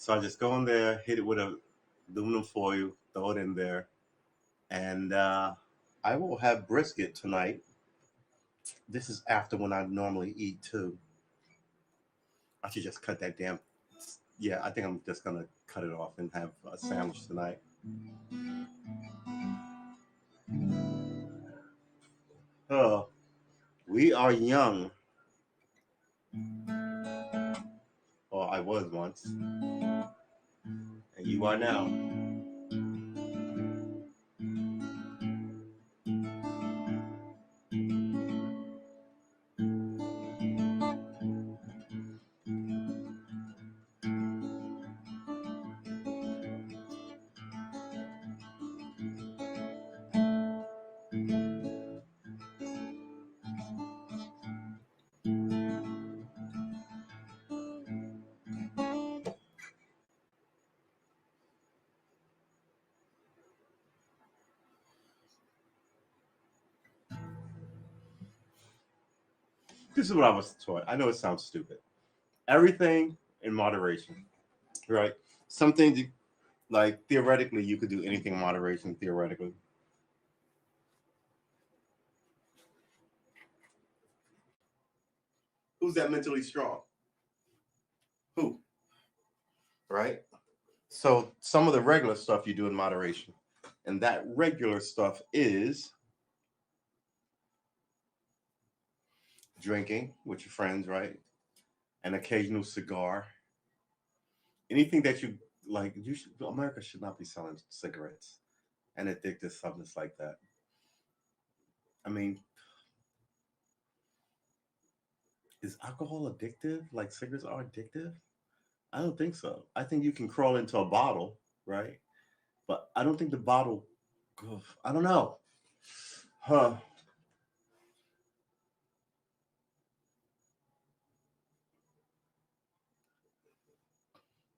So I just go in there, hit it with a aluminum foil, throw it in there, and I will have brisket tonight. This is after when I normally eat too. I should just cut that damn. Yeah, I think I'm just gonna cut it off and have a sandwich tonight. Oh, we are young, or I was once, and you are now. This is what I was taught. I know it sounds stupid. Everything in moderation, right? Something like theoretically, you could do anything in moderation. Theoretically, who's that mentally strong? Who? Right? So some of the regular stuff you do in moderation. And that regular stuff is drinking with your friends, right? An occasional cigar. Anything that you like, America should not be selling cigarettes and addictive substance like that. I mean, is alcohol addictive? Like cigarettes are addictive? I don't think so. I think you can crawl into a bottle, right? But I don't think the bottle. I don't know. Huh.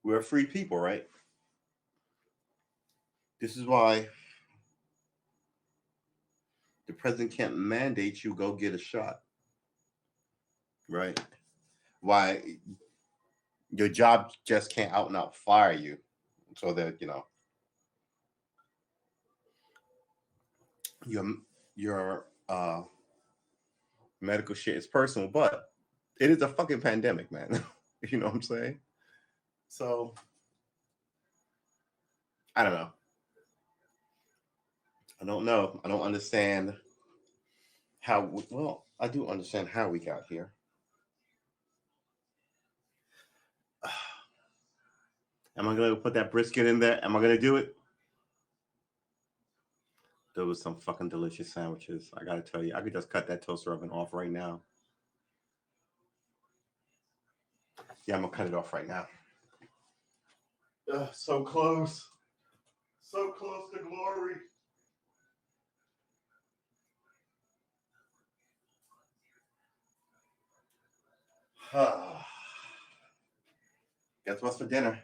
We're free people, right? This is why the president can't mandate you go get a shot, right? Why your job just can't out and out fire you, so that your your medical shit is personal, but it is a fucking pandemic, man. You know what I'm saying? So I don't know. I don't know. I don't understand how. Well, I do understand how we got here. Am I gonna put that brisket in there? Am I gonna do it? There was some fucking delicious sandwiches. I gotta tell you, I could just cut that toaster oven off right now. Yeah, I'm gonna cut it off right now. So close. So close to glory. Guess what's for dinner?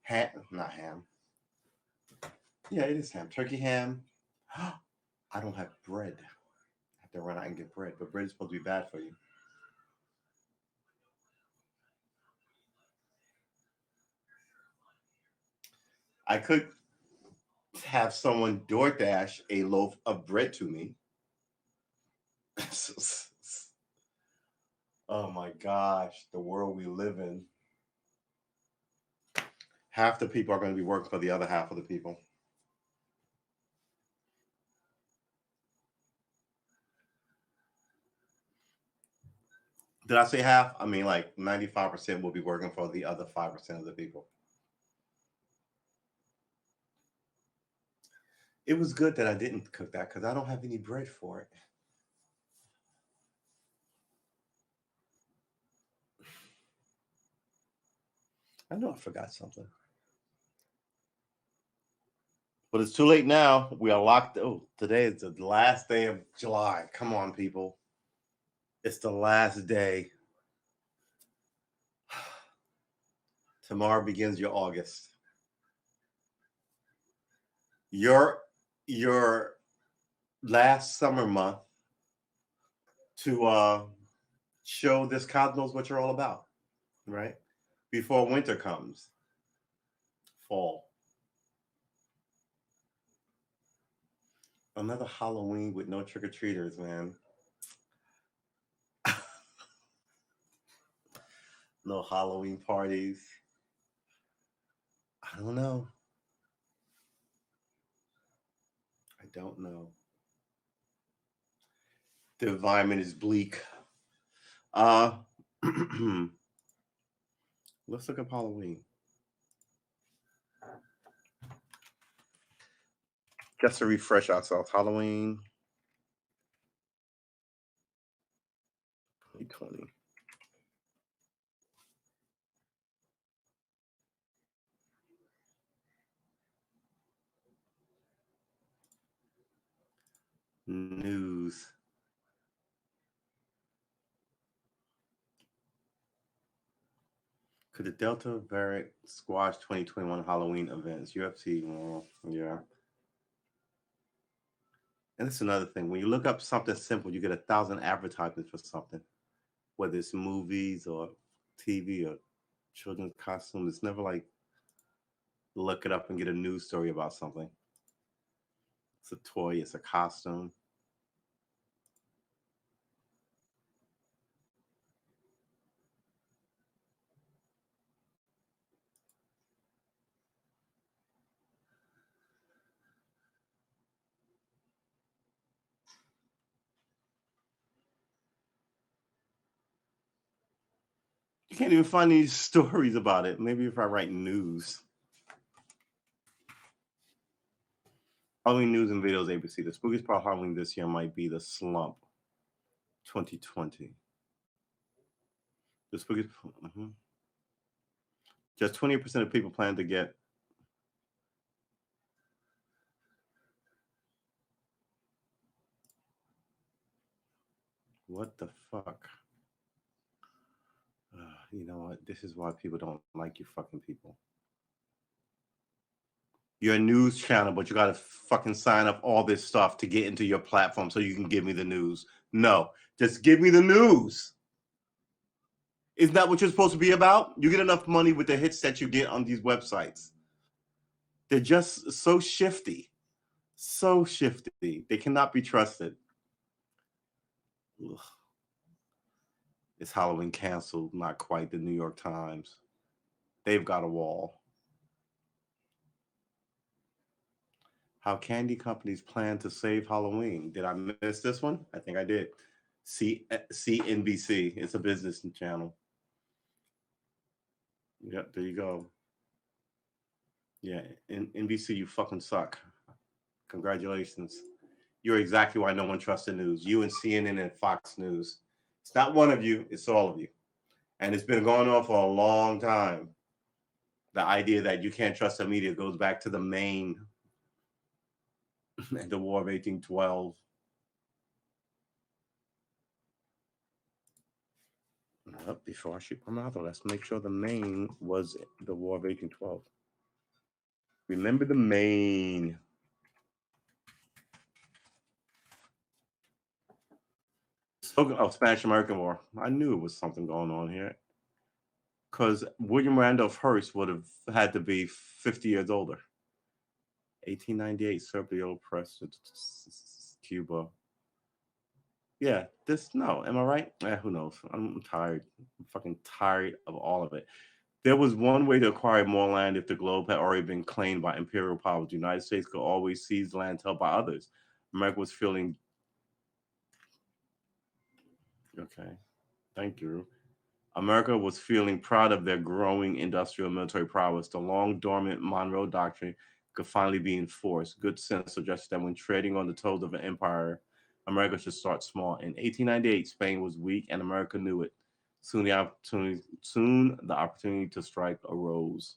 Ham, not ham. Yeah, it is ham. Turkey ham. I don't have bread. I have to run out and get bread, but bread is supposed to be bad for you. I could have someone DoorDash a loaf of bread to me. Oh my gosh, the world we live in. Half the people are going to be working for the other half of the people. Did I say half? I mean, like 95% will be working for the other 5% of the people. It was good that I didn't cook that because I don't have any bread for it. I know I forgot something. But it's too late now. We are locked. Oh, today is the last day of July. Come on, people. It's the last day. Tomorrow begins your August. Your last summer month to show this cosmos what you're all about. right? Before winter comes, fall. Another Halloween with no trick or treaters, man. No Halloween parties. I don't know. I don't know. The environment is bleak. Uh, let's look up Halloween. Just to refresh ourselves. Halloween 2020. News. Could the Delta variant squash 2021 Halloween events? UFC, well, yeah. And that's another thing. When you look up something simple, you get 1,000 advertisements for something, whether it's movies or TV or children's costumes. It's never like look it up and get a news story about something. It's a toy, it's a costume. You can't even find these stories about it. Maybe if I write news. Halloween news and videos ABC. The spookiest part of Halloween this year might be the slump 2020. The spookiest. Mhm. Just 20% of people plan to get. What the fuck? You know what? This is why people don't like you fucking people. You're a news channel, but you got to fucking sign up all this stuff to get into your platform so you can give me the news. No, just give me the news. Isn't that what you're supposed to be about? You get enough money with the hits that you get on these websites. They're just so shifty. So shifty. They cannot be trusted. Ugh. It's Halloween canceled, not quite the New York Times. They've got a wall. How candy companies plan to save Halloween. Did I miss this one? I think I did. CNBC. It's a business channel. Yep, there you go. Yeah, NBC, you fucking suck. Congratulations. You're exactly why no one trusts the news. You and CNN and Fox News. It's not one of you, it's all of you. And it's been going on for a long time. The idea that you can't trust the media goes back to the Maine and the War of 1812. Before I shoot my mouth, let's make sure the Maine was the War of 1812. Remember the Maine. Spoken of Spanish American War, I knew it was something going on here. Because William Randolph Hearst would have had to be 50 years older. 1898, Serbia oppressed Cuba. Yeah, this, no, am I right? Who knows? I'm tired. I'm fucking tired of all of it. There was one way to acquire more land if the globe had already been claimed by imperial powers. The United States could always seize land held by others. America was feeling, okay, thank you. America was feeling proud of their growing industrial military prowess. The long dormant Monroe Doctrine could finally be enforced. Good sense suggested that when trading on the toes of an empire, America should start small. In 1898, Spain was weak, and America knew it. Soon the opportunity to strike arose.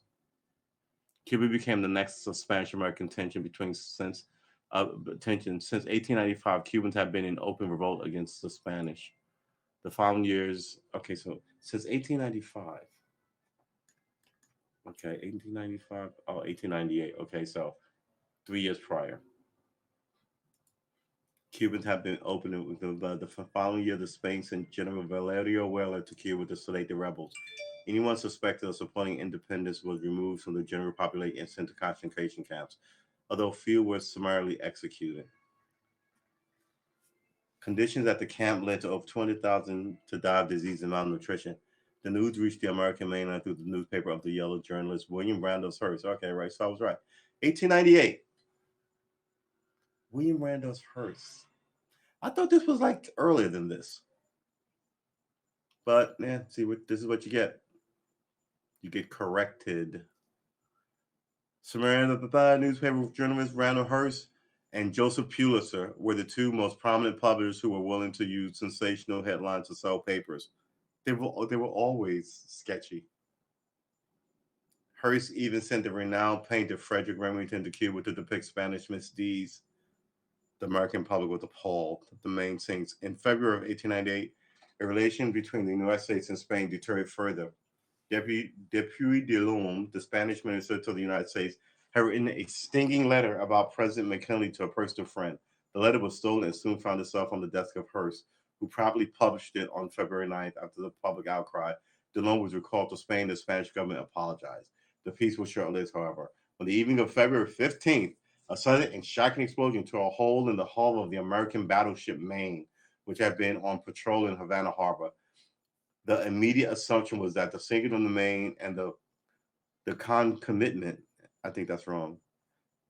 Cuba became the nexus of Spanish-American tension between since 1895. Cubans have been in open revolt against the Spanish. The following years, okay, so since 1895, okay, 1895, oh, 1898, okay, so 3 years prior. Cubans have been open. The following year, the Spain sent General Valerio Wheeler to Cuba to sedate the rebels. Anyone suspected of supporting independence was removed from the general population and sent to concentration camps, although few were summarily executed. Conditions at the camp led to over 200,000 to die of disease and malnutrition. The news reached the American mainland through the newspaper of the yellow journalist William Randolph Hearst. Okay, right, so I was right. 1898. William Randolph Hearst. I thought this was like earlier than this. But man, see what this is what you get. You get corrected. Samaritan the newspaper journalist Randall Hearst and Joseph Pulitzer were the two most prominent publishers who were willing to use sensational headlines to sell papers. They were always sketchy. Hearst even sent the renowned painter Frederick Remington to Cuba to depict Spanish misdeeds. The American public was appalled. The main things. In February of 1898, a relation between the United States and Spain deteriorated further. Deputy de Lome, the Spanish minister to the United States, had written a stinging letter about President McKinley to a personal friend. The letter was stolen and soon found itself on the desk of Hearst, who promptly published it on February 9th after the public outcry. De Lome was recalled to Spain. The Spanish government apologized. The peace was short-lived, however. On the evening of February 15th, a sudden and shocking explosion tore a hole in the hull of the American battleship Maine, which had been on patrol in Havana Harbor. The immediate assumption was that the sinking of the Maine and the concomitant, I think that's wrong,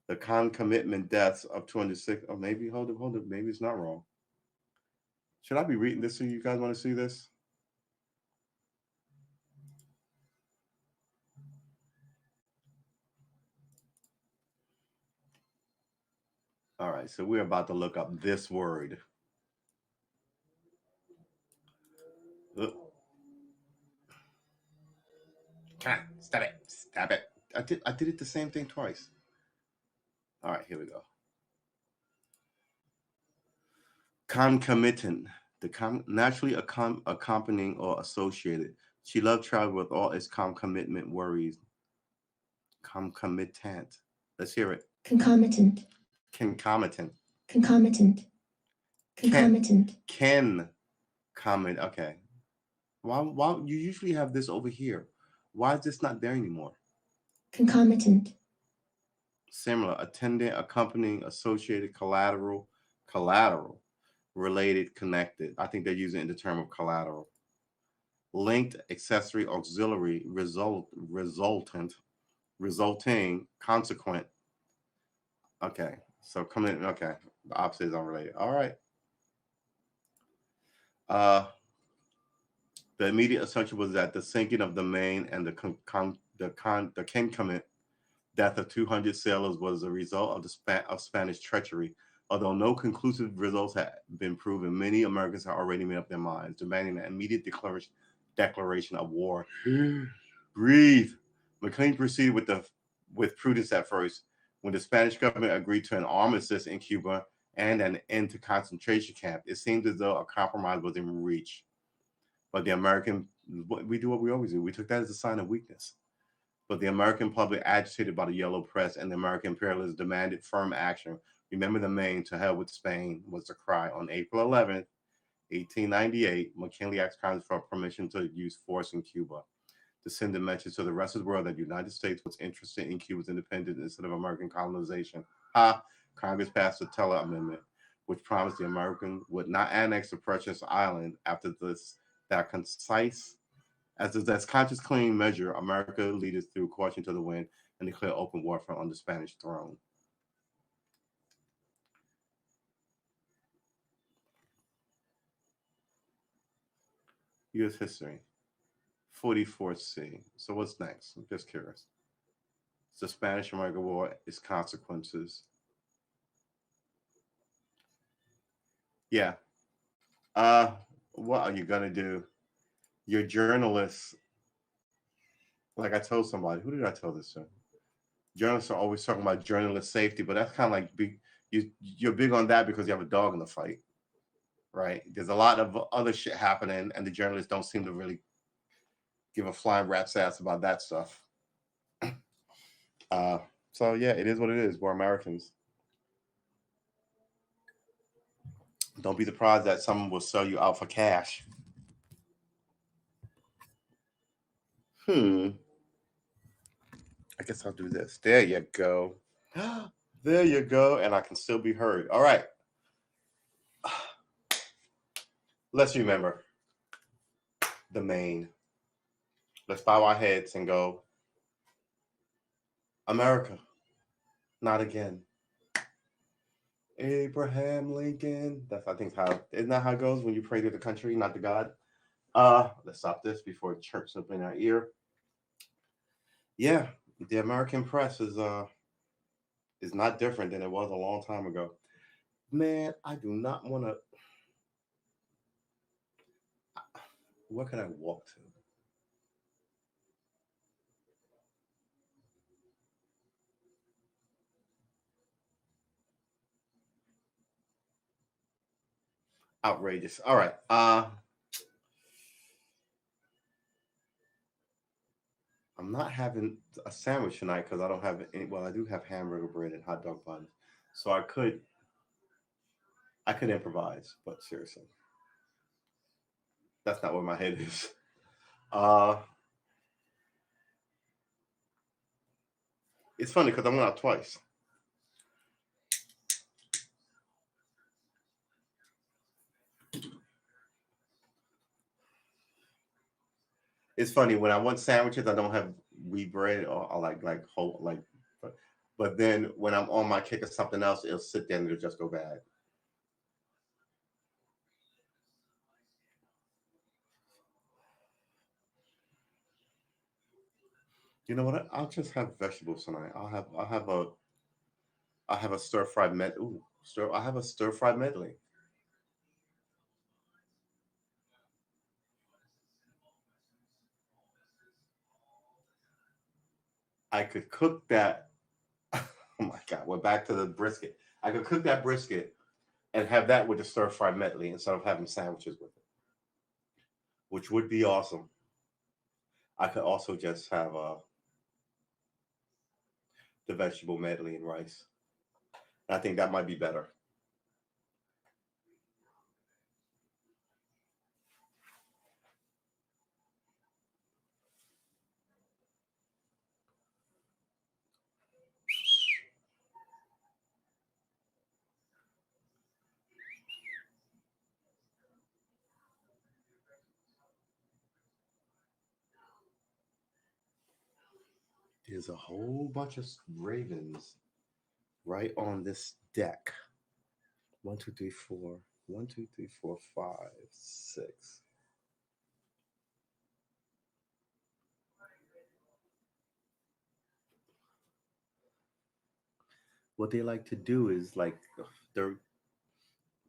the concomitant deaths of 206, oh, maybe, hold up, maybe it's not wrong. Should I be reading this so you guys want to see this? All right, so we're about to look up this word. Come on, stop it. Stop it. I did it the same thing twice. All right, here we go. Concomitant, naturally accompanying or associated. She loved travel with all its concomitant worries. Concomitant. Let's hear it. Concomitant. Concomitant. Concomitant. Concomitant. Can comment. Okay. Why you usually have this over here? Why is this not there anymore? Concomitant. Similar, attendant, accompanying, associated, collateral, related, connected. I think they're using it in the term of collateral. Linked, accessory, auxiliary, resulting, consequent. Okay, so coming. Okay, the opposite is unrelated. All right. The immediate assumption was that the sinking of the Maine and the concomitant death of 200 sailors was a result of Spanish treachery. Although no conclusive results had been proven, many Americans had already made up their minds, demanding an immediate declaration of war. Breathe. McLean proceeded with prudence at first. When the Spanish government agreed to an armistice in Cuba and an end to concentration camp, it seemed as though a compromise was in reach. But we do what we always do. We took that as a sign of weakness. But the American public, agitated by the yellow press and the American imperialists, demanded firm action. Remember the Maine, to hell with Spain, was the cry. On April 11th, 1898, McKinley asked Congress for permission to use force in Cuba, to send a message to the rest of the world that the United States was interested in Cuba's independence instead of American colonization. Congress passed the Teller Amendment, which promised the American would not annex the precious island after that concise, as conscious clean measure. America leaders threw caution to the wind and declared open warfare on the Spanish throne. U.S. history. 44th C. So what's next? I'm just curious. It's the Spanish-American War, its consequences. Yeah. What are you gonna do? Your journalists, like I told somebody, who did I tell this to? Journalists are always talking about journalist safety, but that's kind of like you're big on that because you have a dog in the fight, right? There's a lot of other shit happening, and the journalists don't seem to really give a flying rat's ass about that stuff. So yeah, it is what it is. We're Americans. Don't be surprised that someone will sell you out for cash. I guess I'll do this. There you go. There you go. And I can still be heard. All right. Let's remember the main. Let's bow our heads and go, America, not again. Abraham Lincoln. That's, I think, how, isn't that how it goes when you pray to the country, not to God? Let's stop this before it chirps up in our ear. Yeah, the American press is not different than it was a long time ago. Man, I do not want to. Where can I walk to? Outrageous. All right. I'm not having a sandwich tonight because I don't have any. Well, I do have hamburger bread and hot dog buns, so I could improvise. But seriously, that's not where my head is. Uh, it's funny because I went out twice. It's funny when I want sandwiches, I don't have wheat bread or like whole like. But then when I'm on my kick or something else, it'll sit there and it'll just go bad. You know what? I'll just have vegetables tonight. I'll have a stir fried med. Ooh, stir. I have a stir fried medley. I could cook that. Oh my god, we're back to the brisket. I could cook that brisket and have that with the stir fried medley instead of having sandwiches with it, which would be awesome. I could also just have the vegetable medley and rice. I think that might be better. There's a whole bunch of ravens right on this deck. One, two, three, four. One, two, three, four, five, six. What they like to do is like they're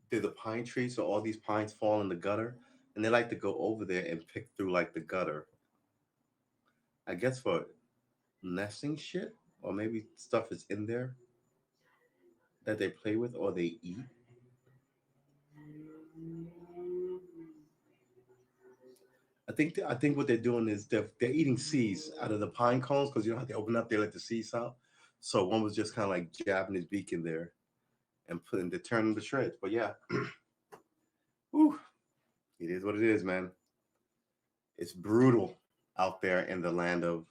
they're the pine trees, so all these pines fall in the gutter, and they like to go over there and pick through like the gutter. I guess for nesting shit, or maybe stuff is in there that they play with or they eat. I think what they're doing is they're eating seeds out of the pine cones because you know how they open up, they let the seeds out. So one was just kind of like jabbing his beak in there and putting the turn them to shreds. But yeah, whew, it is what it is, man. It's brutal out there in the land of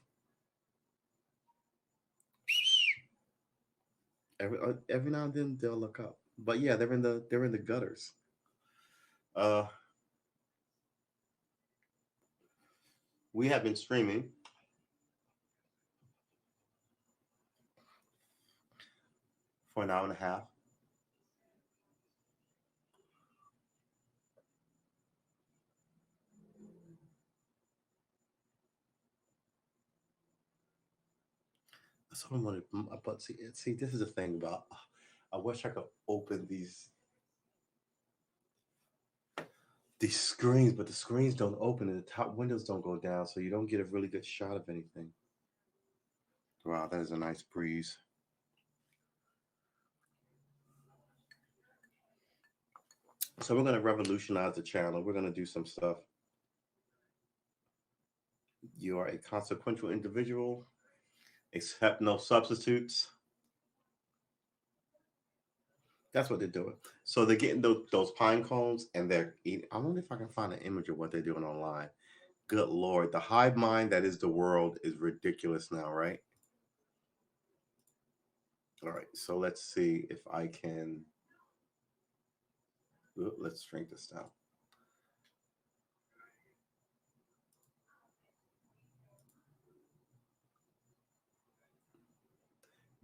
every now and then they'll look up. But yeah, they're in the gutters. Uh, we have been streaming for an hour and a half. So I'm gonna, but see, this is the thing about. I wish I could open these screens, but the screens don't open and the top windows don't go down, so you don't get a really good shot of anything. Wow, that is a nice breeze. So we're gonna revolutionize the channel. We're gonna do some stuff. You are a consequential individual. Accept no substitutes. That's what they're doing. So they're getting those pine cones and they're eating. I wonder if I can find an image of what they're doing online. Good Lord. The hive mind that is the world is ridiculous now, right? All right. So let's see if I can. Let's shrink this down.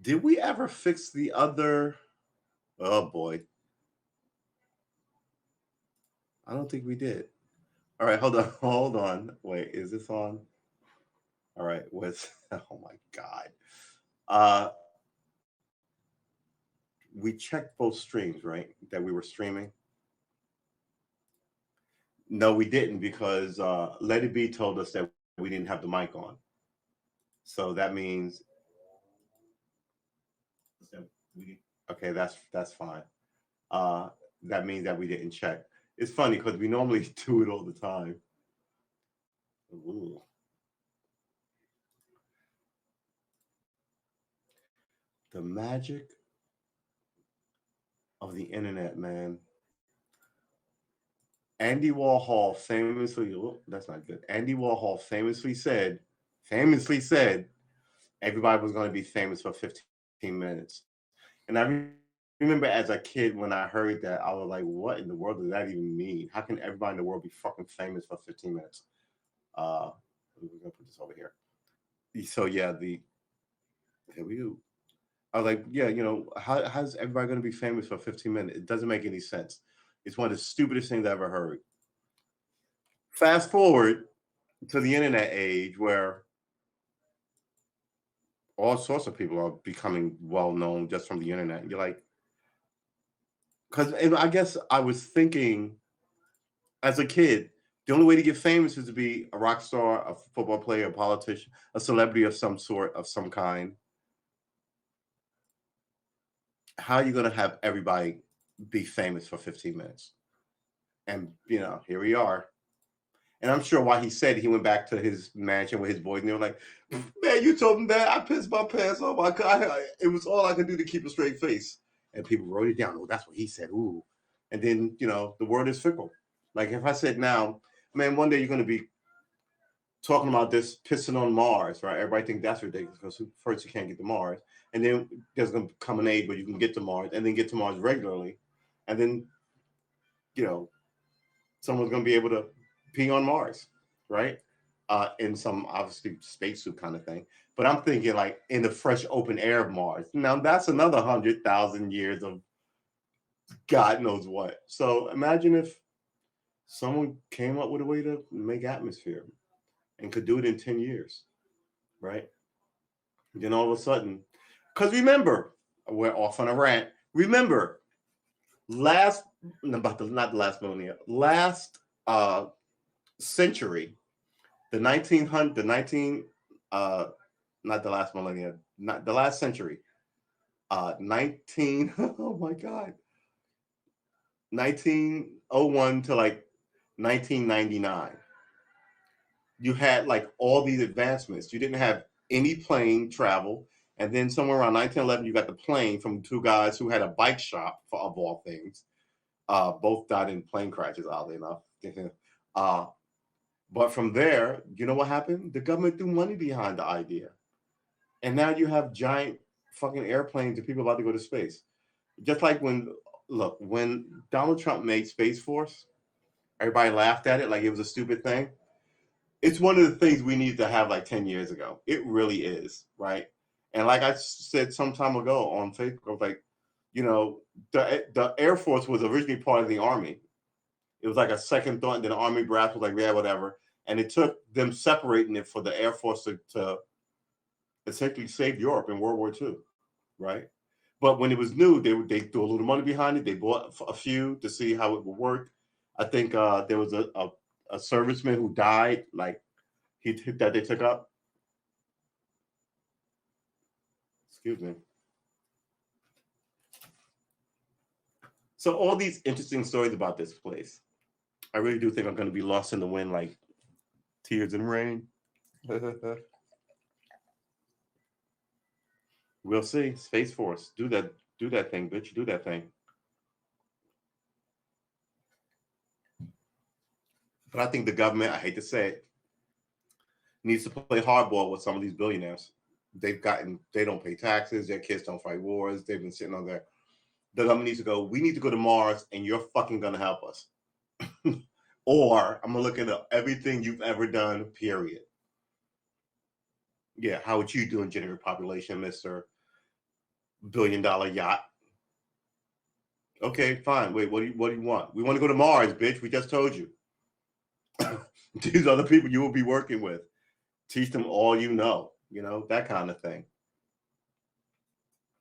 Did we ever fix the other? Oh boy. I don't think we did. All right, hold on, hold on. Wait, is this on? All right, what's oh my god. Uh we checked both streams, right? That we were streaming. No, we didn't because Let It Be told us that we didn't have the mic on. So that means okay, that's fine. Uh that means that we didn't check. It's funny because we normally do it all the time. Ooh. The magic of the internet, man. Andy Warhol famously, oh, that's not good. Andy Warhol famously said, everybody was going to be famous for 15 minutes. And I remember as a kid when I heard that, I was like, what in the world does that even mean? How can everybody in the world be fucking famous for 15 minutes? We're going to put this over here. So, yeah, here we go. I was like, yeah, how's everybody going to be famous for 15 minutes? It doesn't make any sense. It's one of the stupidest things I ever heard. Fast forward to the internet age where all sorts of people are becoming well known just from the internet. And you're like, because I guess I was thinking as a kid, the only way to get famous is to be a rock star, a football player, a politician, a celebrity of some sort, of some kind. How are you going to have everybody be famous for 15 minutes? And, here we are. And I'm sure why he said it, he went back to his mansion with his boys, and they were like, "Man, you told him that. I pissed my pants. Oh my god, it was all I could do to keep a straight face." And people wrote it down. Oh, that's what he said. Ooh, and then the word is fickle. Like if I said now, man, one day you're going to be talking about this pissing on Mars, right? Everybody think that's ridiculous because first you can't get to Mars, and then there's going to come an age where you can get to Mars, and then get to Mars regularly, and then you know someone's going to be able to pee on Mars, right? In some obviously spacesuit kind of thing. But I'm thinking like in the fresh open air of Mars. Now that's another 100,000 years of God knows what. So imagine if someone came up with a way to make atmosphere and could do it in 10 years, right? Then all of a sudden, because remember, we're off on a rant. Remember, not the last millennia, last century, the 1900, the 19, not the last millennia, not the last century, 19, oh my God, 1901 to like 1999. You had like all these advancements. You didn't have any plane travel. And then somewhere around 1911, you got the plane from two guys who had a bike shop, of all things. Both died in plane crashes, oddly enough. uh, But from there, you know what happened? The government threw money behind the idea. And now you have giant fucking airplanes and people about to go to space. Just like when Donald Trump made Space Force, everybody laughed at it like it was a stupid thing. It's one of the things we need to have like 10 years ago. It really is, right? And like I said some time ago on Facebook, I was like, the Air Force was originally part of the Army. It was like a second thought, and then the Army brass was like, yeah, whatever. And it took them separating it for the Air Force to essentially save Europe in World War II, right? But when it was new, they threw a little money behind it. They bought a few to see how it would work. I think there was a serviceman who died, like that they took up. Excuse me. So all these interesting stories about this place, I really do think I'm going to be lost in the wind like tears in rain. We'll see. Space Force, do that thing, bitch. Do that thing. But I think the government, I hate to say it, needs to play hardball with some of these billionaires. They don't pay taxes, their kids don't fight wars, they've been sitting on there. The government needs to go, we need to go to Mars and you're fucking gonna help us. Or I'm gonna look into everything you've ever done, period. Yeah, how would you do in general population, Mr. $1 billion yacht? Okay, fine. Wait, what do you want? We want to go to Mars, bitch. We just told you. These are the people you will be working with. Teach them all you know, that kind of thing.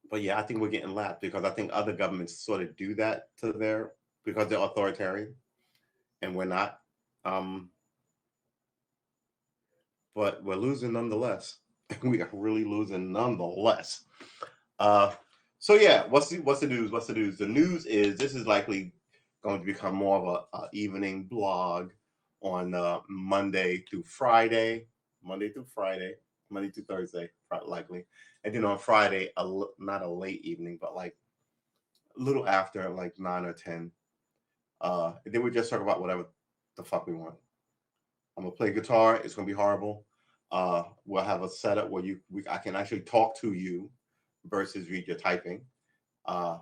But yeah, I think we're getting lapped because I think other governments sort of do that because they're authoritarian and we're not. But we're losing nonetheless. We are really losing nonetheless. So yeah, what's the news? What's the news? The news is this is likely going to become more of a evening blog on Monday through Thursday, Monday through Thursday, likely, and then on Friday, not a late evening, but like a little after, like 9 or 10. And then we just talk about whatever the fuck we want. I'm gonna play guitar. It's gonna be horrible. We'll have a setup where I can actually talk to you versus read your typing, and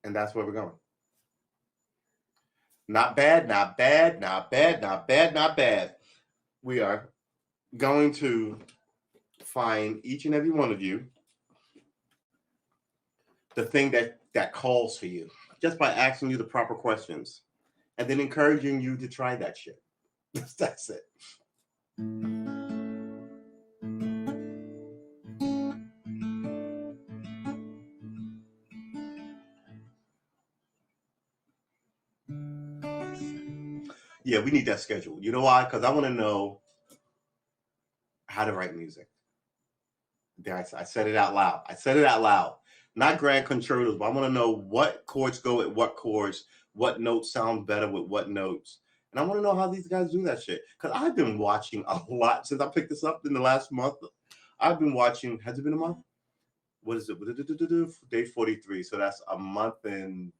that's where we're going. Not bad, not bad, not bad, not bad, not bad. We are going to find each and every one of you the thing that calls for you just by asking you the proper questions and then encouraging you to try that shit. That's it. Yeah, we need that schedule. You know why? Because I want to know how to write music. I said it out loud. I said it out loud. Not grand concertos, but I want to know what chords go at what chords, what notes sound better with what notes. And I want to know how these guys do that shit. Because I've been watching a lot since I picked this up in the last month. I've been watching, has it been a month? What is it? Day 43. So that's a month and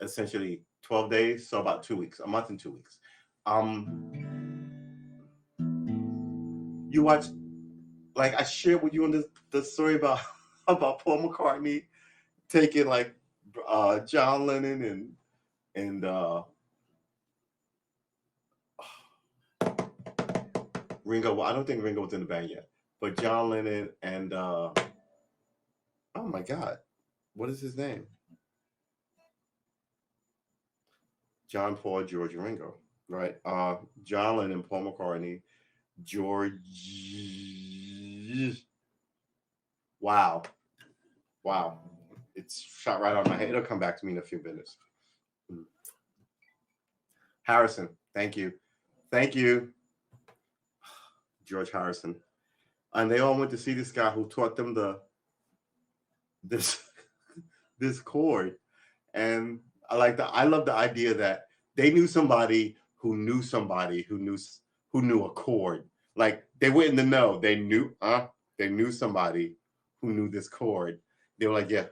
essentially 12 days. So about 2 weeks, a month and 2 weeks. You watch, like I shared with you on the story about Paul McCartney taking like John Lennon and Ringo. Well, I don't think Ringo was in the band yet, but John Lennon and oh my God, what is his name? John, Paul, George, Ringo, right? John Lennon, Paul McCartney, George. Wow. It's shot right on my head. It'll come back to me in a few minutes. Harrison, thank you. George Harrison. And they all went to see this guy who taught them this this chord. And I love the idea that they knew somebody who knew somebody who knew a chord. Like they went in the know. They knew somebody who knew this chord. They were like, yeah.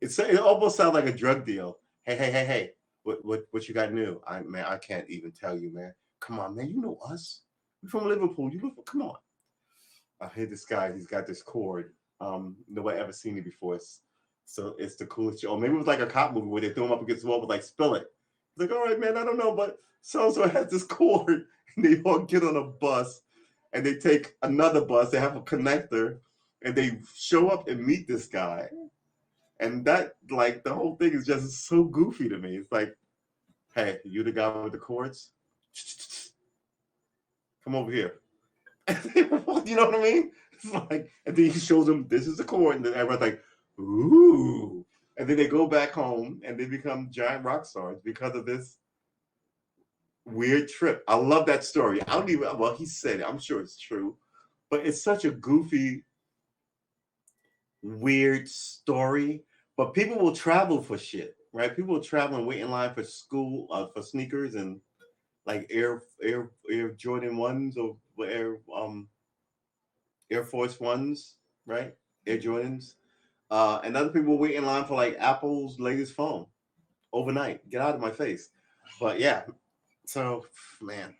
It almost sounds like a drug deal. Hey. What you got new? I can't even tell you, man. Come on, man. You know us. We're from Liverpool. Come on. I hear this guy. He's got this chord. Nobody ever seen it before. So it's the coolest shit. Or maybe it was like a cop movie where they threw him up against the wall, but like spill it. It's like, all right, man. I don't know, but so has this chord, and they all get on a bus, and they take another bus. They have a connector, and they show up and meet this guy. And that, like, the whole thing is just so goofy to me. It's like, hey, you the guy with the chords? Come over here. You know what I mean? It's like, and then he shows them this is the chord, and then everyone's like, ooh. And then they go back home and they become giant rock stars because of this weird trip. I love that story. He said it. I'm sure it's true. But it's such a goofy, weird story. But people will travel for shit, right? People will travel and wait in line for school, for sneakers and like Air Jordan 1s or Air Force 1s, right? Air Jordans. And other people wait in line for like Apple's latest phone overnight. Get out of my face. But yeah, so man,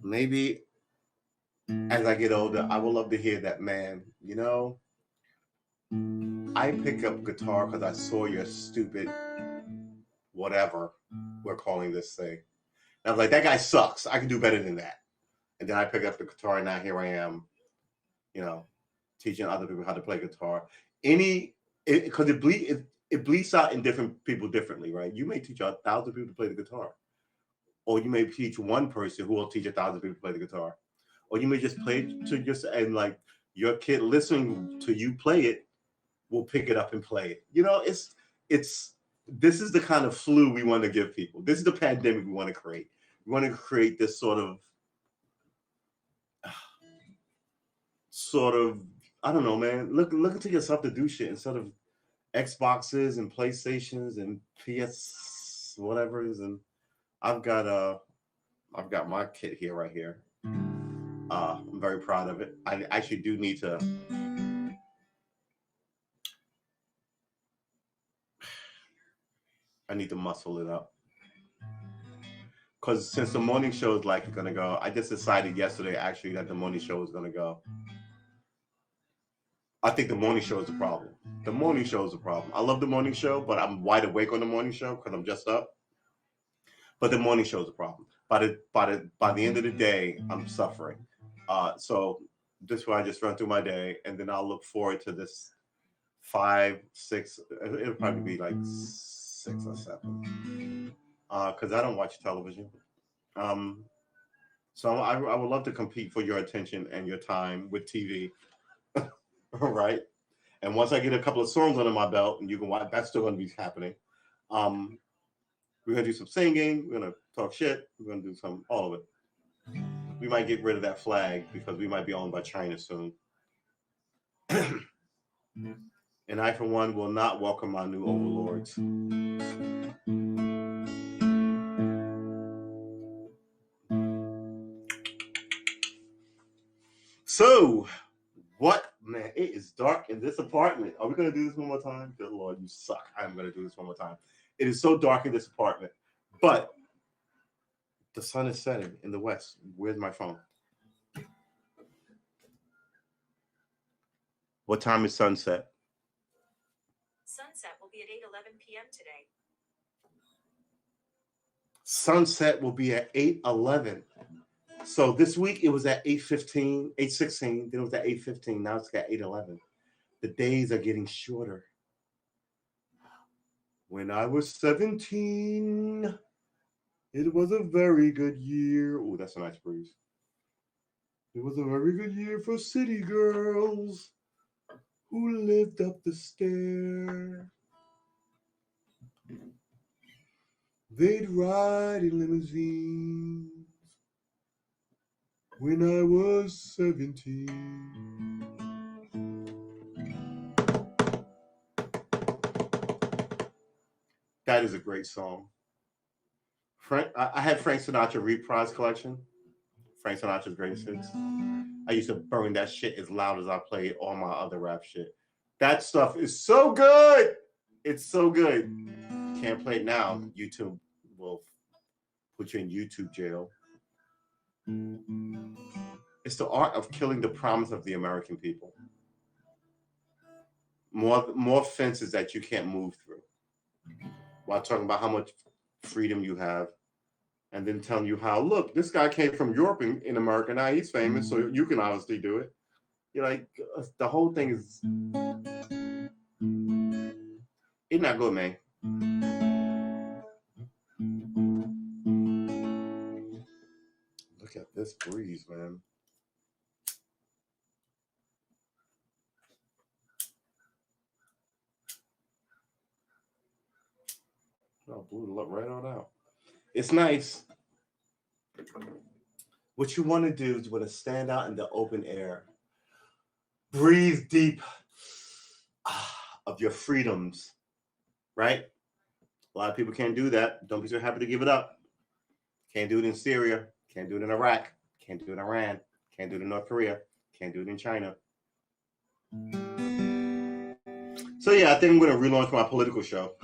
maybe as I get older, I would love to hear that, man. You know, I pick up guitar because I saw your stupid whatever we're calling this thing. And I was like, that guy sucks. I can do better than that. And then I picked up the guitar, and now here I am, you know, teaching other people how to play guitar. Because it bleeds out in different people differently, right? You may teach 1,000 people to play the guitar, or you may teach one person who will teach 1,000 people to play the guitar, or you may just play it to yourself, and like your kid listening to you play it will pick it up and play it. You know, it's this is the kind of flu we want to give people. This is the pandemic we want to create. We want to create this sort of I don't know, man. Look into yourself to do shit instead of Xboxes and PlayStations and PS whatever's. And I've got my kit here right here. I'm very proud of it. I actually do need to. I need to muscle it up. Because since the morning show is like gonna go, I just decided yesterday actually that the morning show is gonna go. I think the morning show is the problem. The morning show is the problem. I love the morning show, but I'm wide awake on the morning show because I'm just up. But the morning show is the problem. By the end of the day, I'm suffering. So this way I just run through my day, and then I'll look forward to this 5, 6. It'll probably be like 6 or 7. Because I don't watch television. So I would love to compete for your attention and your time with TV. Right? And once I get a couple of songs under my belt, and you can watch, that's still going to be happening. We're going to do some singing. We're going to talk shit. We're going to do all of it. We might get rid of that flag because we might be owned by China soon. And I, for one, will not welcome our new overlords. So, what, man, it is dark in this apartment. Are we going to do this one more time? Good Lord, you suck. I'm going to do this one more time. It is so dark in this apartment. But the sun is setting in the west. Where's my phone? What time is sunset? Sunset will be at 8:11 p.m. today. Sunset will be at 8:11. So this week it was at 8:15, 8:16. Then it was at 8:15. Now it's at 8:11. The days are getting shorter. When I was 17, it was a very good year. Oh, that's a nice breeze. It was a very good year for city girls who lived up the stair. They'd ride in limousines when I was 17. That is a great song. I had Frank Sinatra reprise collection. Frank Sinatra's greatest hits. I used to burn that shit as loud as I played all my other rap shit. That stuff is so good. It's so good. Can't play it now. YouTube will put you in YouTube jail. It's the art of killing the promise of the American people. More fences that you can't move through. While talking about how much freedom you have, and then telling you how, look, this guy came from Europe in America, now he's famous, so you can obviously do it. You're like, the whole thing is, it's not good, man. Look at this breeze, man. Oh, blew it right on out. It's nice. What you want to do is you want to stand out in the open air. Breathe deep of your freedoms, right? A lot of people can't do that. Don't be so happy to give it up. Can't do it in Syria. Can't do it in Iraq. Can't do it in Iran. Can't do it in North Korea. Can't do it in China. So yeah, I think I'm going to relaunch my political show.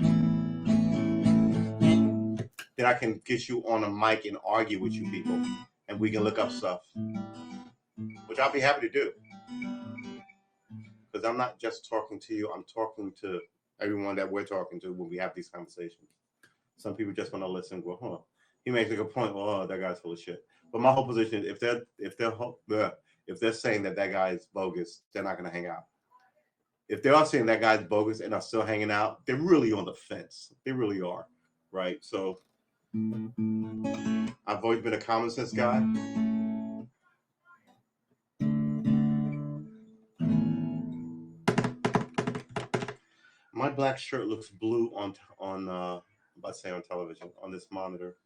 Then I can get you on a mic and argue with you people and we can look up stuff, which I'll be happy to do. Because I'm not just talking to you, I'm talking to everyone that we're talking to when we have these conversations. Some people just want to listen and go, huh. He makes a good point. Well, oh, that guy's full of shit. But my whole position is if they're saying that guy is bogus, they're not going to hang out. If they are saying that guy's bogus and are still hanging out, they're really on the fence. They really are, right? So I've always been a common sense guy. My black shirt looks blue on let's say on television on this monitor.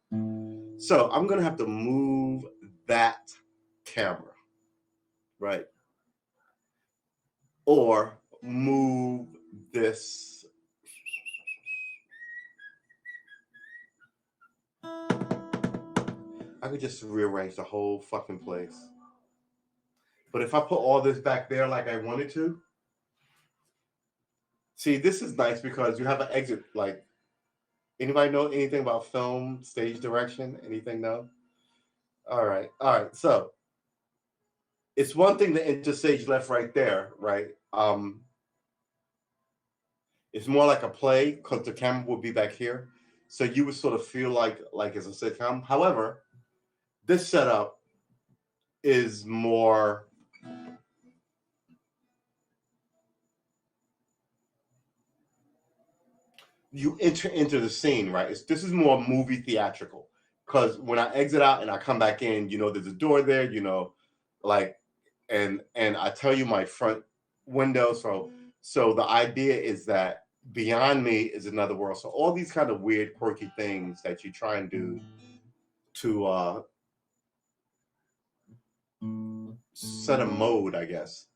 So I'm gonna have to move that camera, right? Or move this. I could just rearrange the whole fucking place. But if I put all this back there like I wanted to, see, this is nice because you have an exit. Like, anybody know anything about film, stage direction? Anything know? All right. So it's one thing to enter stage left right there, right? It's more like a play because the camera would be back here. So you would sort of feel like it's a sitcom. However, this setup is more you enter into the scene, right? This is more movie theatrical because when I exit out and I come back in, there's a door there, like, and I tell you my front window. So the idea is that beyond me is another world. So all these kind of weird, quirky things that you try and do to set a mode, I guess,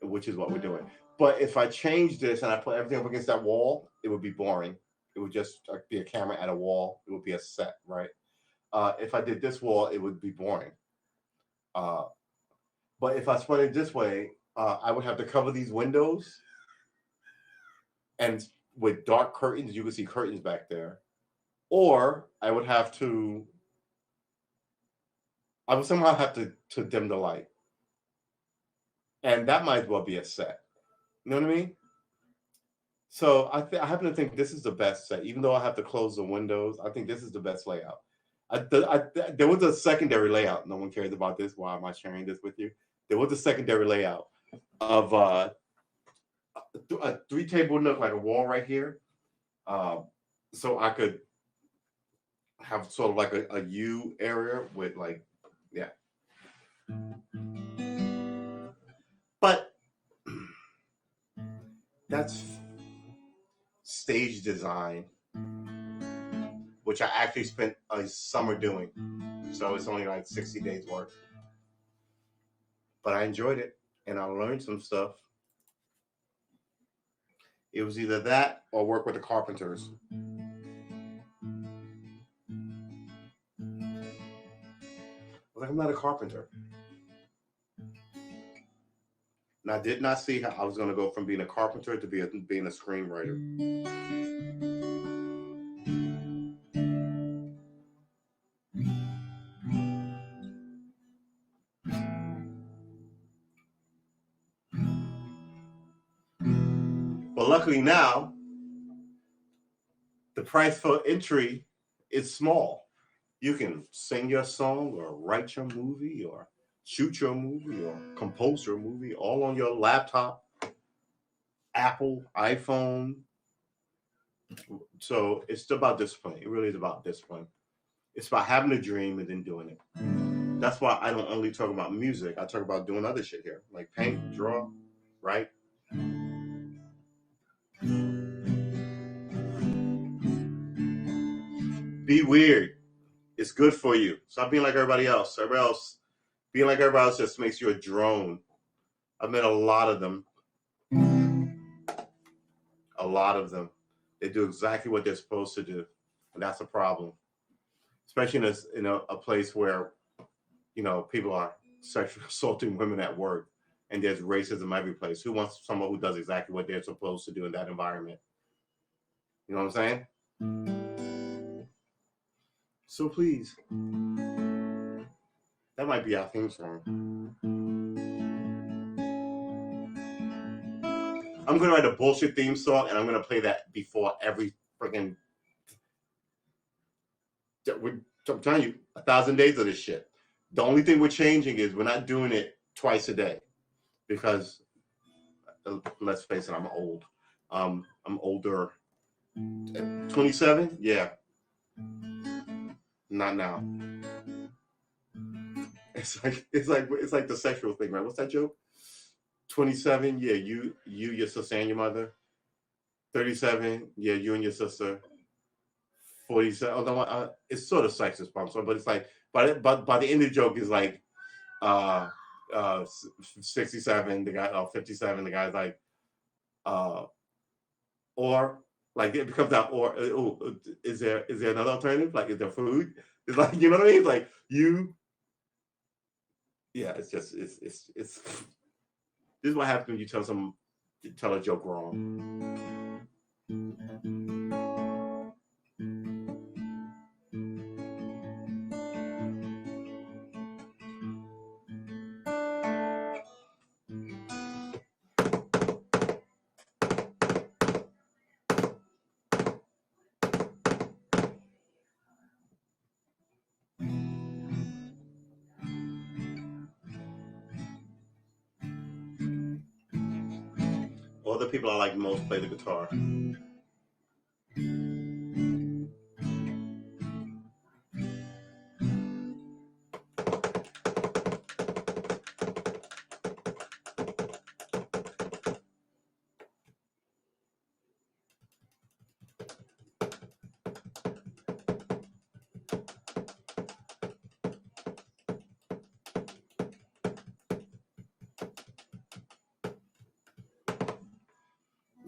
which is what we're doing. But if I change this and I put everything up against that wall, it would be boring. It would just be a camera at a wall. It would be a set, right? If I did this wall, it would be boring. But if I spun it this way, I would have to cover these windows, and with dark curtains, you can see curtains back there. Or I would somehow have to dim the light, and that might as well be a set. You know what I mean? So I happen to think this is the best set, even though I have to close the windows. I think this is the best layout. There was a secondary layout. No one cares about this. Why am I sharing this with you? There was a secondary layout of a 3-table nook, like a wall right here. So I could have sort of like a U area with like, yeah. But that's stage design, which I actually spent a summer doing. So it's only like 60 days work. But I enjoyed it and I learned some stuff. It was either that or work with the carpenters. I was like, I'm not a carpenter. And I did not see how I was going to go from being a carpenter to being a screenwriter. But luckily now, the price for entry is small. You can sing your song or write your movie or shoot your movie or compose your movie all on your laptop, Apple, iPhone. So it's about discipline. It really is about discipline. It's about having a dream and then doing it. That's why I don't only talk about music. I talk about doing other shit here, like paint, draw, write. Be weird. It's good for you. Stop being like everybody else. Being like everybody else just makes you a drone. I've met a lot of them. A lot of them. They do exactly what they're supposed to do. And that's a problem. Especially in a place where, people are sexually assaulting women at work and there's racism every place. Who wants someone who does exactly what they're supposed to do in that environment? You know what I'm saying? So please, That might be our theme song. I'm gonna write a bullshit theme song, and I'm gonna play that before every freaking. I'm telling you, 1,000 days of this shit. The only thing we're changing is we're not doing it twice a day, because let's face it, I'm old. I'm older. 27? Yeah. Not now. It's like the sexual thing, right? What's that joke? 27, yeah, you, your sister and your mother. 37, yeah, you and your sister. 47, although it's sort of sexist, but it's like, but by the end of the joke is like, 67, the guy, 57, the guy's like, or like it becomes that, or is there another alternative? Like, is there food? It's like, you know what I mean? It's like you, yeah. It's just it's this is what happens when you tell a joke wrong. All the people I like most play the guitar.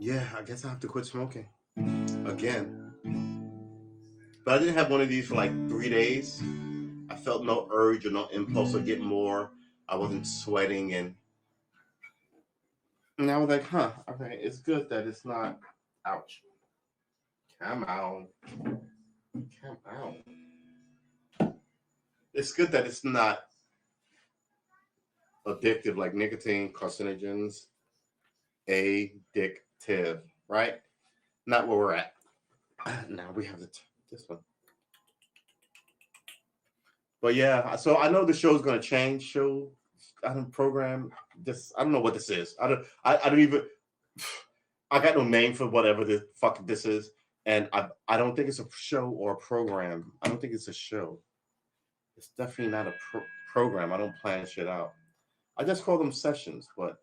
Yeah, I guess I have to quit smoking again. But I didn't have one of these for like 3 days. I felt no urge or no impulse to get more. I wasn't sweating, and I was like, huh, okay, it's good that it's not. Ouch. Come on. Come on. It's good that it's not addictive like nicotine, carcinogens, addictive, right? Not where we're at. Now we have this one. But yeah, so I know the show's gonna change. I don't program this. I don't know what this is. I don't even. I got no name for whatever the fuck this is, and I don't think it's a show or a program. I don't think it's a show. It's definitely not a program. I don't plan shit out. I just call them sessions, but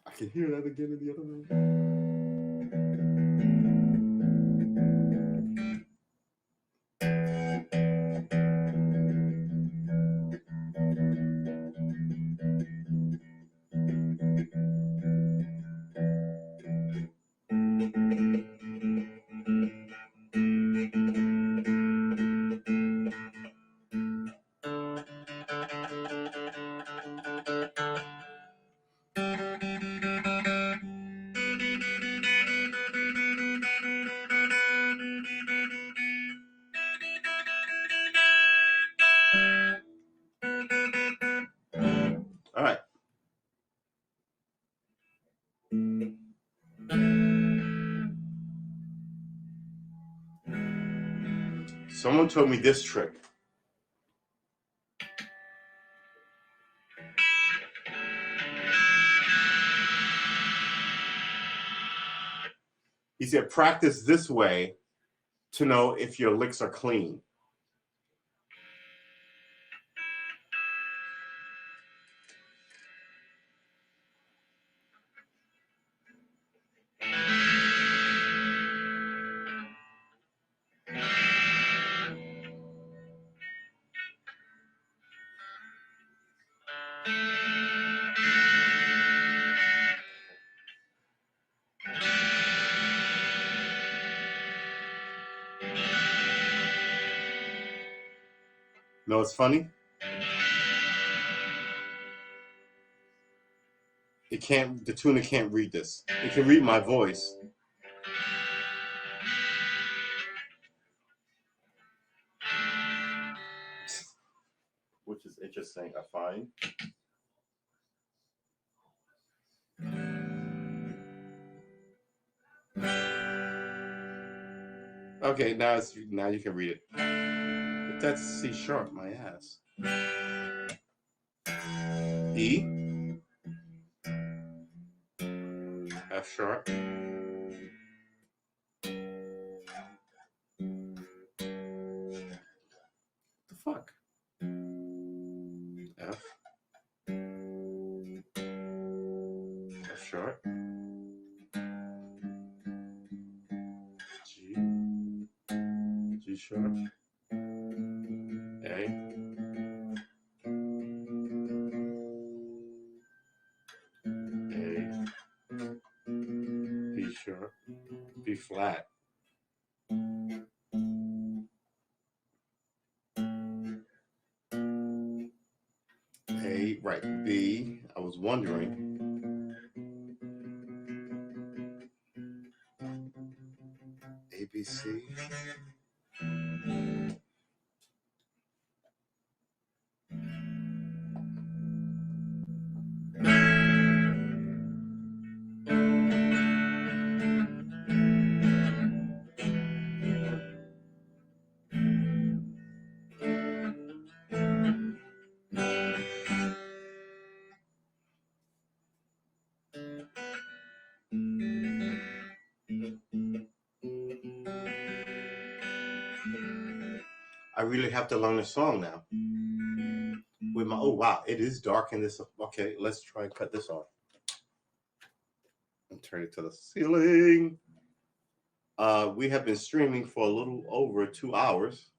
I can hear that again in the other room. All right. Someone told me this trick. He said, practice this way to know if your licks are clean. No, it's funny. The tuner can't read this. It can read my voice. which is interesting, I find. Okay, now you can read it. But that's C sharp, my ass. E, F sharp, the fuck? F, F sharp, G, G sharp, A, B sharp, B flat, A, right, B, I was wondering. A, B, C. I really have to learn a song now. With my, oh wow, it is dark in this. Okay, let's try and cut this off and turn it to the ceiling. We have been streaming for a little over 2 hours.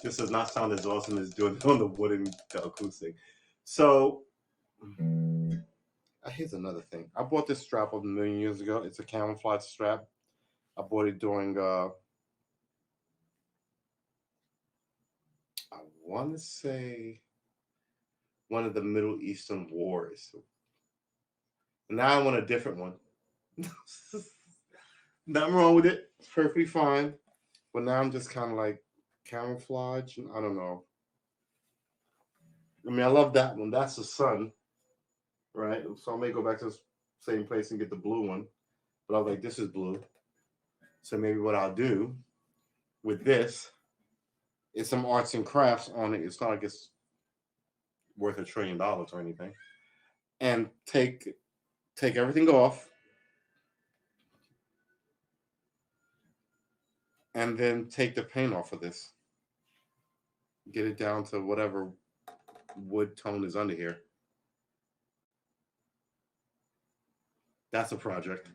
This does not sound as awesome as doing it on the wooden acoustic. So here's another thing. I bought this strap a million years ago. It's a camouflage strap. I bought it during I want to say one of the Middle Eastern wars. Now I want a different one. Nothing wrong with it. It's perfectly fine. But now I'm just kind of like camouflage. I don't know. I mean, I love that one. That's the sun, right? So I may go back to the same place and get the blue one. But I was like, this is blue. So maybe what I'll do with this is some arts and crafts on it. It's not like it's worth $1 trillion or anything. And take everything off. And then take the paint off of this. Get it down to whatever wood tone is under here. That's a project.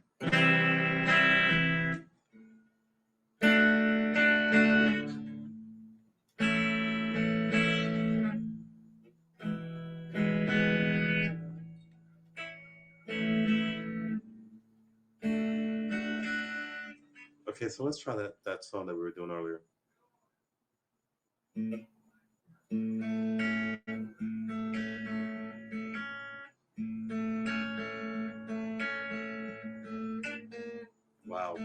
Okay, so let's try that song that we were doing earlier. Wow.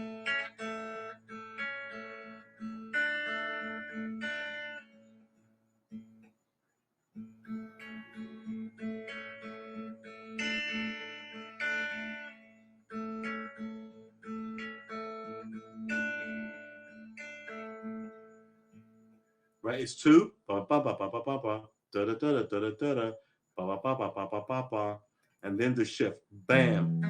Right, it's two. Ba ba ba ba ba ba ba. Da da da da da da da. Ba ba ba ba ba ba ba ba. And then the shift. Bam.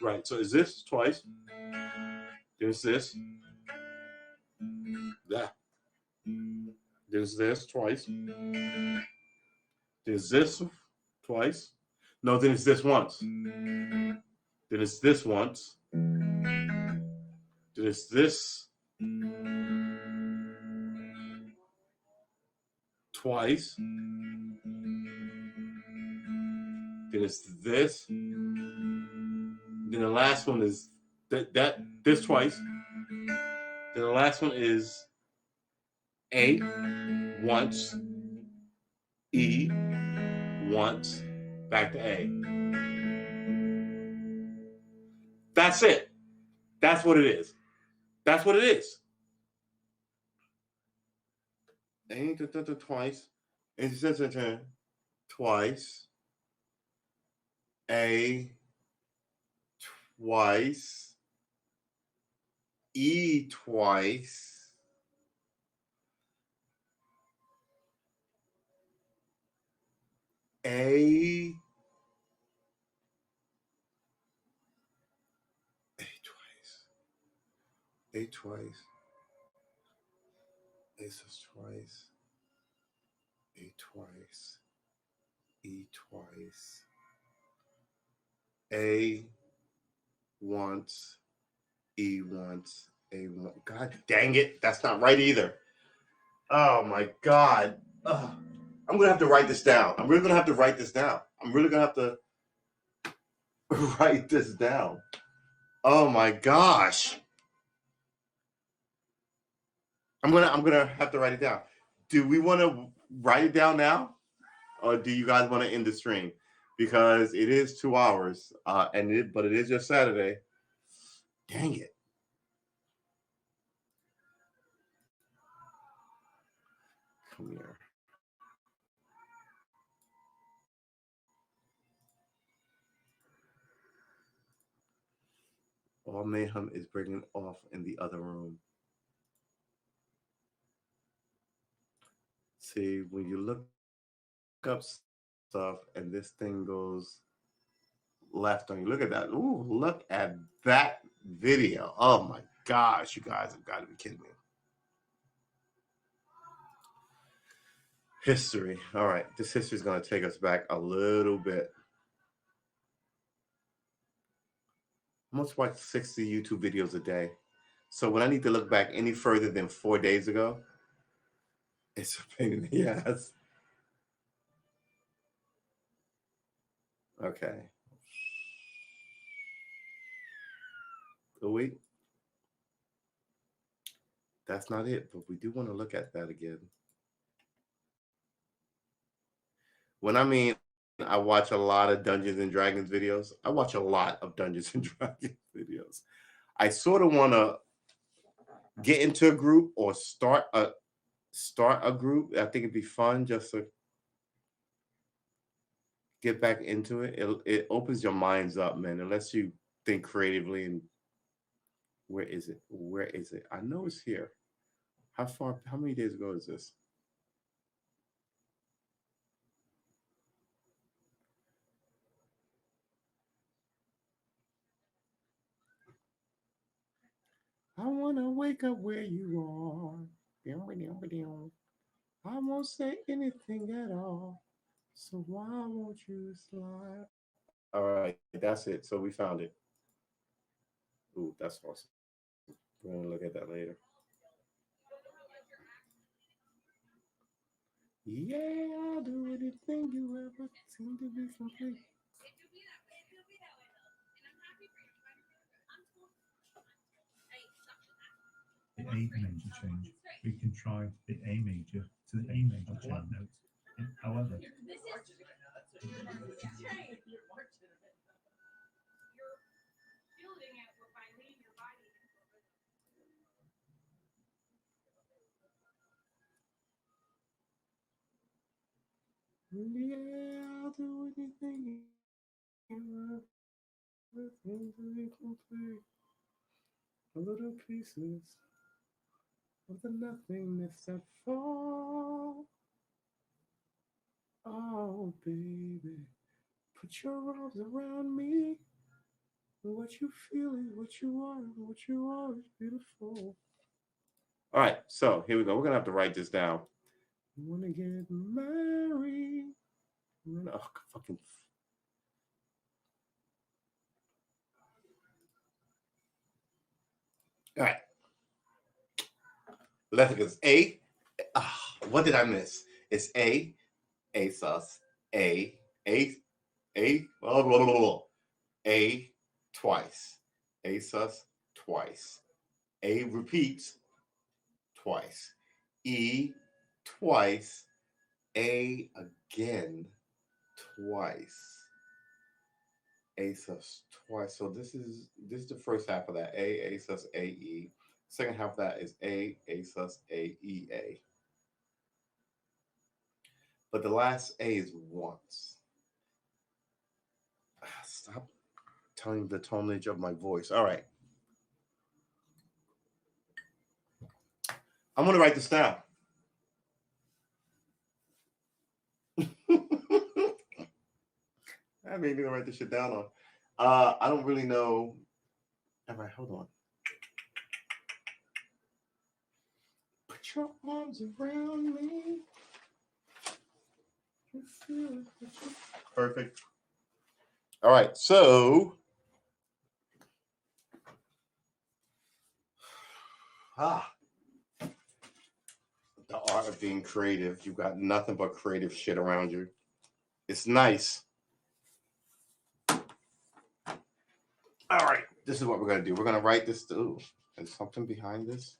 Right, so is this twice? Then it's this. That. There's this twice. There's this twice. No, then it's this once. Then it's this once. Then it's this. twice. Then it's this. Then the last one is this twice. Then the last one is A once, E once, back to A. That's it. That's what it is. That's what it is. A twice. It's twice. A twice. E twice. A twice. A twice. A twice. A twice. E twice. A once. E once. A once. God dang it. That's not right either. Oh my God. Ugh. I'm going to have to write this down. I'm really going to have to write this down. I'm really going to have to write this down. Oh my gosh. I'm gonna have to write it down. Do we want to write it down now? Or do you guys want to end the stream? Because it is 2 hours. But it is just Saturday. Dang it. Come here. All mayhem is breaking off in the other room. See, when you look up stuff and this thing goes left on you, look at that. Ooh, look at that video. Oh my gosh, you guys have got to be kidding me. History. All right, this history is going to take us back a little bit. I must watch 60 YouTube videos a day. So when I need to look back any further than 4 days ago, it's a pain in the ass. Okay. Oh, wait. That's not it, but we do want to look at that again. When I mean I watch a lot of Dungeons and Dragons videos, I watch a lot of Dungeons and Dragons videos. I sort of want to get into a group or start a group. I think it'd be fun just to get back into it. It opens your minds up, man. It lets you think creatively. And where is it? Where is it? I know it's here. How many days ago is this? I want to wake up where you are. I won't say anything at all. So why won't you slide? All right, that's it. So we found it. Ooh, that's awesome. We're going to look at that later. Yeah, I'll do anything you ever seem to be complete. The A major change. We can try the A major to the A major chain note. However, Yeah, I'll do anything ever seem to be complete. A little pieces of the nothingness that fall. Oh, baby, put your arms around me. What you feel is what you are, and what you are is beautiful. All right, so here we go. We're gonna have to write this down. You wanna get married? Oh, fucking. All right. Let's go. A. What did I miss? It's A sus, A, blah, blah, blah, blah. A twice, A sus twice, A repeats twice, E twice, A again twice, A sus twice. So this is the first half of that. A sus, A, E. Second half of that is A sus, A, E, A. But the last A is once. Stop telling the tonage of my voice. All right. I'm going to write this down. I may need to write this shit down on. I don't really know. All right, hold on. Put your arms around me. Perfect. All right, so the art of being creative. You got nothing but creative shit around you. It's nice. All right, this is what we're gonna do. We're gonna write this. Ooh, there's something behind this.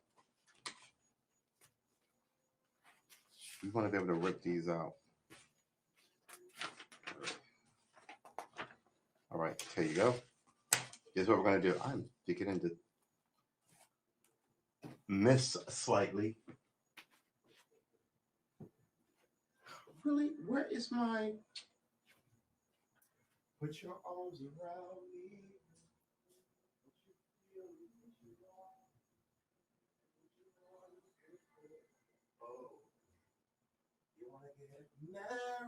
You want to be able to rip these out. All right, here you go. Here's what we're gonna do. I'm beginning to miss slightly. Really? Where is my? Put your arms around me. Oh, you want to get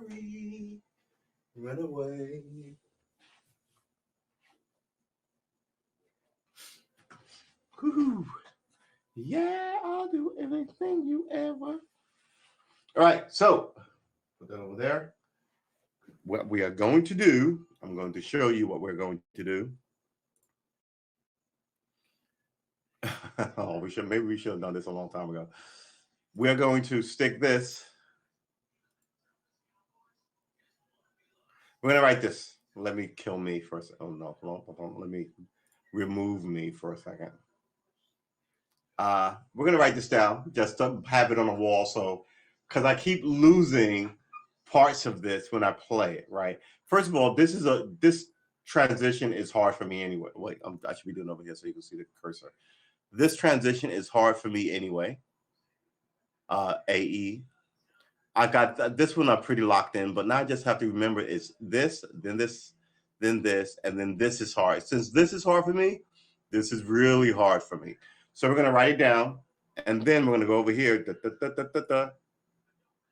married? Run away. Whew. Yeah, I'll do anything you ever. All right, so put that over there. What we are going to do, I'm going to show you what we're going to do. Oh, maybe we should have done this a long time ago. We're going to stick this. We're going to write this. Let me kill me for a second. Oh, no, hold on. Let me remove me for a second. We're going to write this down just to have it on the wall. So, because I keep losing parts of this when I play it, right? First of all, this transition is hard for me anyway. Wait, I should be doing it over here so you can see the cursor. This transition is hard for me anyway. AE. I got this one. I'm pretty locked in, but now I just have to remember it's this, then this, then this, and then this is hard. Since this is hard for me, this is really hard for me. So we're gonna write it down, and then we're gonna go over here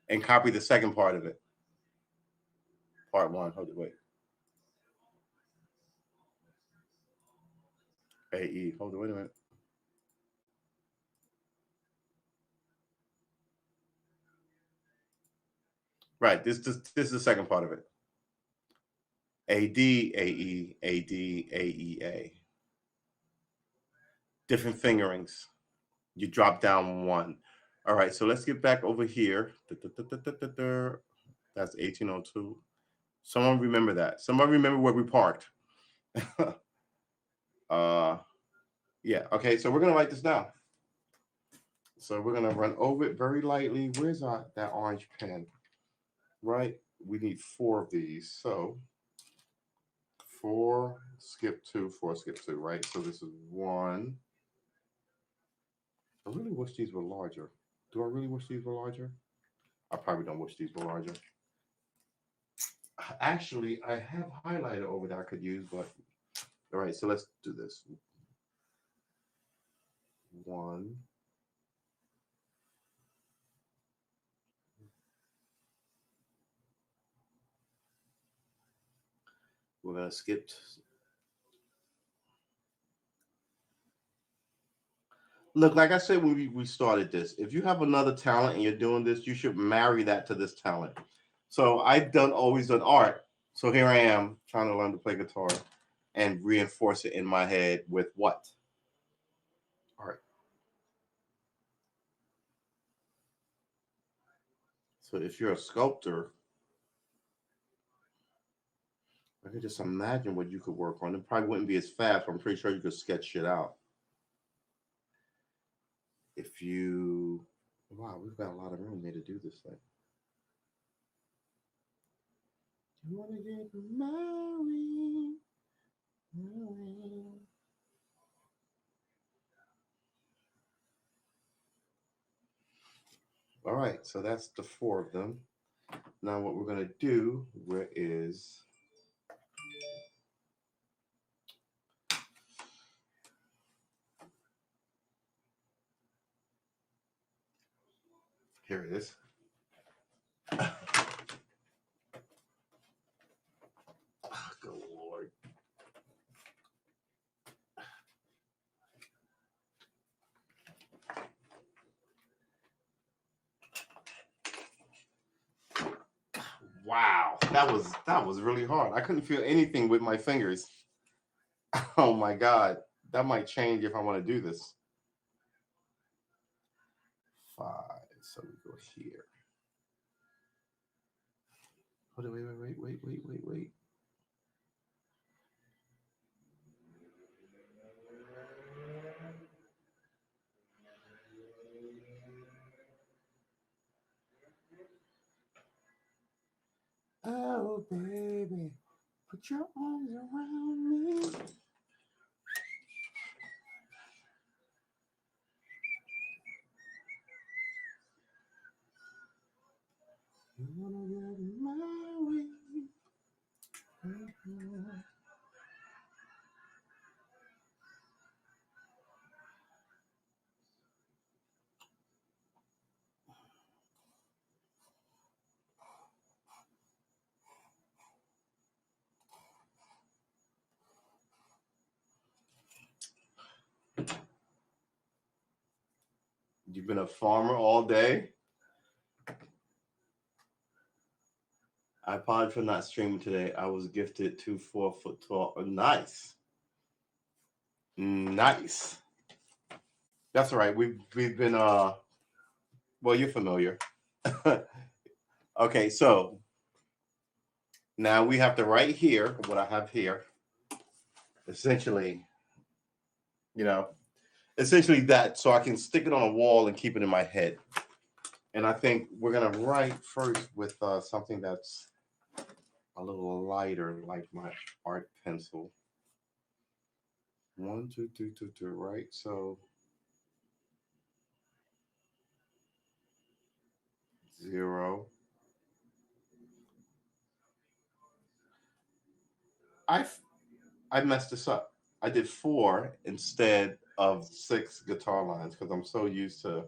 and copy the second part of it. Part one. Hold it. Wait. AE. Hold it. Wait a minute. Right. This is the second part of it. AD, AE, AD, AEA. Different fingerings. You drop down one. All right, so let's get back over here. That's 1802. Someone remember that. Someone remember where we parked. Yeah, okay, so we're gonna write this down. So we're gonna run over it very lightly. Where's that orange pen? Right, we need 4 of these. So 4, skip 2, 4, skip 2, right? So this is 1. I really wish these were larger. Do I really wish these were larger? I probably don't wish these were larger. Actually, I have highlighter over there I could use, but all right, so let's do this. 1. We're gonna skip. Look, like I said when we started this, if you have another talent and you're doing this, you should marry that to this talent. So I've always done art. So here I am trying to learn to play guitar and reinforce it in my head with what? Art. So if you're a sculptor, I could just imagine what you could work on. It probably wouldn't be as fast, but I'm pretty sure you could sketch shit out. If you, wow, we've got a lot of room here to do this thing. You wanna get married? All right, so that's the 4 of them. Now what we're gonna do is here it is. Oh, good Lord. Wow, that was really hard. I couldn't feel anything with my fingers. Oh my God, that might change if I want to do this. 5, so we go here. Hold on, wait. Oh, baby, put your arms around me. You wanna get married? You've been a farmer all day. I apologize for not streaming today. I was gifted 2 4-foot tall. Nice. That's all right. We've been well, you're familiar. Okay, so now we have to write here what I have here. Essentially, essentially that, so I can stick it on a wall and keep it in my head. And I think we're gonna write first with something that's a little lighter, like my art pencil. 1 2 3 2 2, right? So 0. I messed this up. I did 4 instead of 6 guitar lines because I'm so used to.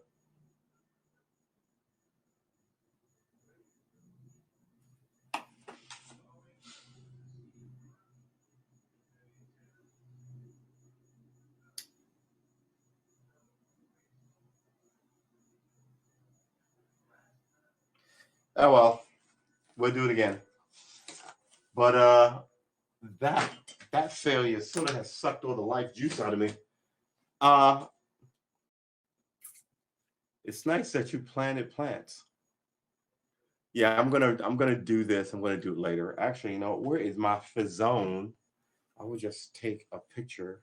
Oh well, we'll do it again. But that failure sort of has sucked all the life juice out of me. It's nice that you planted plants. Yeah, I'm gonna do this. I'm gonna do it later. Actually, where is my Fizzone? I will just take a picture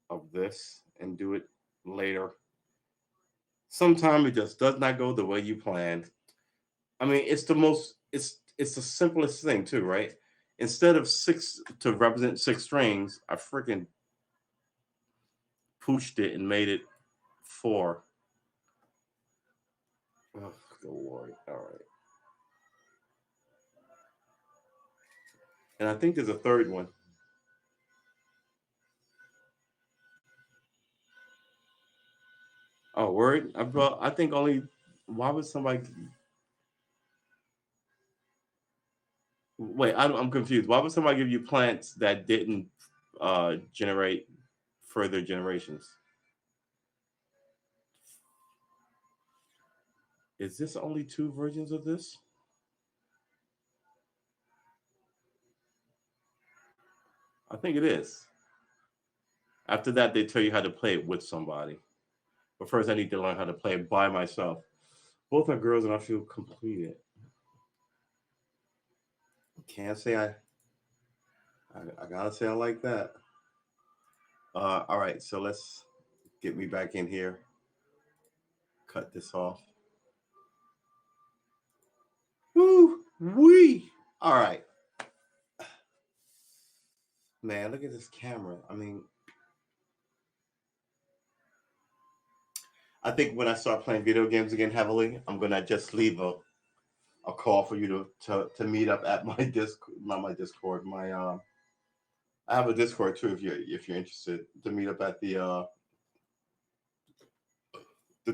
of this and do it later. Sometimes it just does not go the way you planned. I mean, it's the simplest thing too, right? Instead of 6 to represent 6 strings, I freaking pooched it and made it 4. Oh, good Lord. All right. And I think there's a third one. Oh, word? I think only. Why would somebody? Wait, I'm confused. Why would somebody give you plants that didn't generate further generations? Is this only 2 versions of this? I think it is. After that, they tell you how to play it with somebody. But first, I need to learn how to play it by myself. Both are girls, and I feel completed. Can't say I gotta say I like that. All right, so let's get me back in here. Cut this off. Woo wee! All right, man. Look at this camera. I mean, I think when I start playing video games again heavily, I'm gonna just leave a call for you to meet up at my not my Discord, my I have a Discord too if you're interested to meet up at the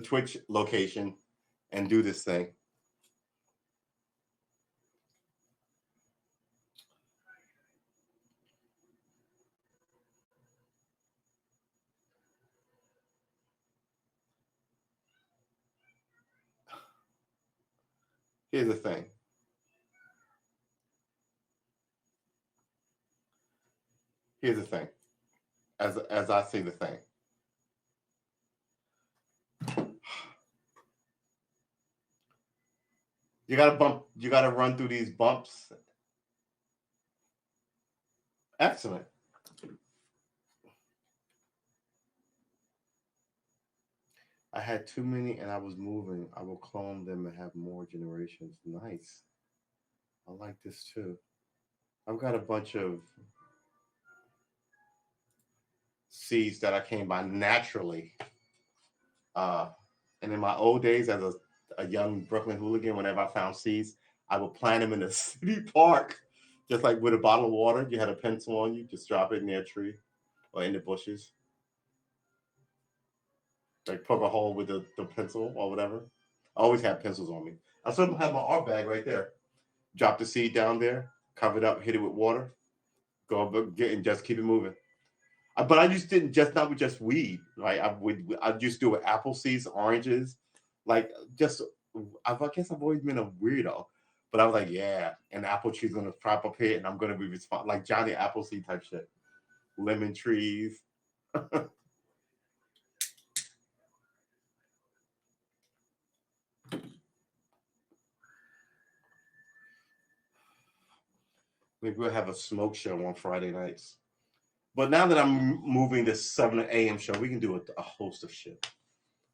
Twitch location and do this thing. Here's the thing. Here's the thing. As I see the thing. You gotta run through these bumps. Excellent. I had too many and I was moving. I will clone them and have more generations. Nice. I like this too. I've got a bunch of seeds that I came by naturally. Uh, and in my old days as a young Brooklyn hooligan, whenever I found seeds, I would plant them in a city park. Just like with a bottle of water, you had a pencil on you, just drop it near a tree or in the bushes. Like poke a hole with the pencil or whatever. I always have pencils on me. I still have my art bag right there. Drop the seed down there, cover it up, hit it with water, go up, get and just keep it moving. But I just didn't just not with just weed. Right, I just do it with apple seeds, oranges, like just. I guess I've always been a weirdo, but I was like, yeah, an apple tree's gonna prop up here, and I'm gonna be responsible, like Johnny Appleseed type shit. Lemon trees. Maybe we'll have a smoke show on Friday nights. But now that I'm moving this 7 a.m. show, we can do a host of shit,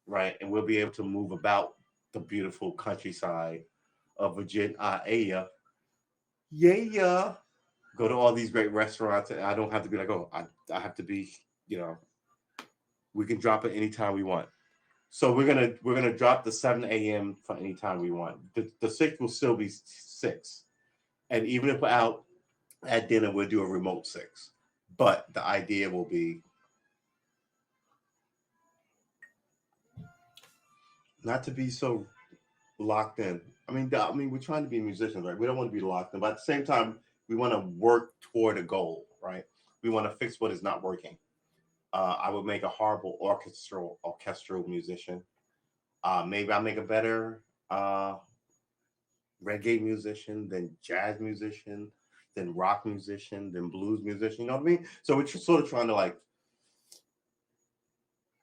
right? And we'll be able to move about the beautiful countryside of Virginia. Yeah. Go to all these great restaurants, and I don't have to be like, oh, I have to be, you know, we can drop it anytime we want. So we're gonna drop the 7 a.m. for anytime we want. The 6 will still be 6. And even if we're out at dinner, we'll do a remote 6. But the idea will be not to be so locked in. I mean, we're trying to be musicians, right? We don't want to be locked in, but at the same time, we want to work toward a goal, right? We want to fix what is not working. I would make a horrible orchestral musician. Maybe I'll make a better reggae musician than jazz musician, than rock musician, than blues musician. You know what I mean? So we're just sort of trying to like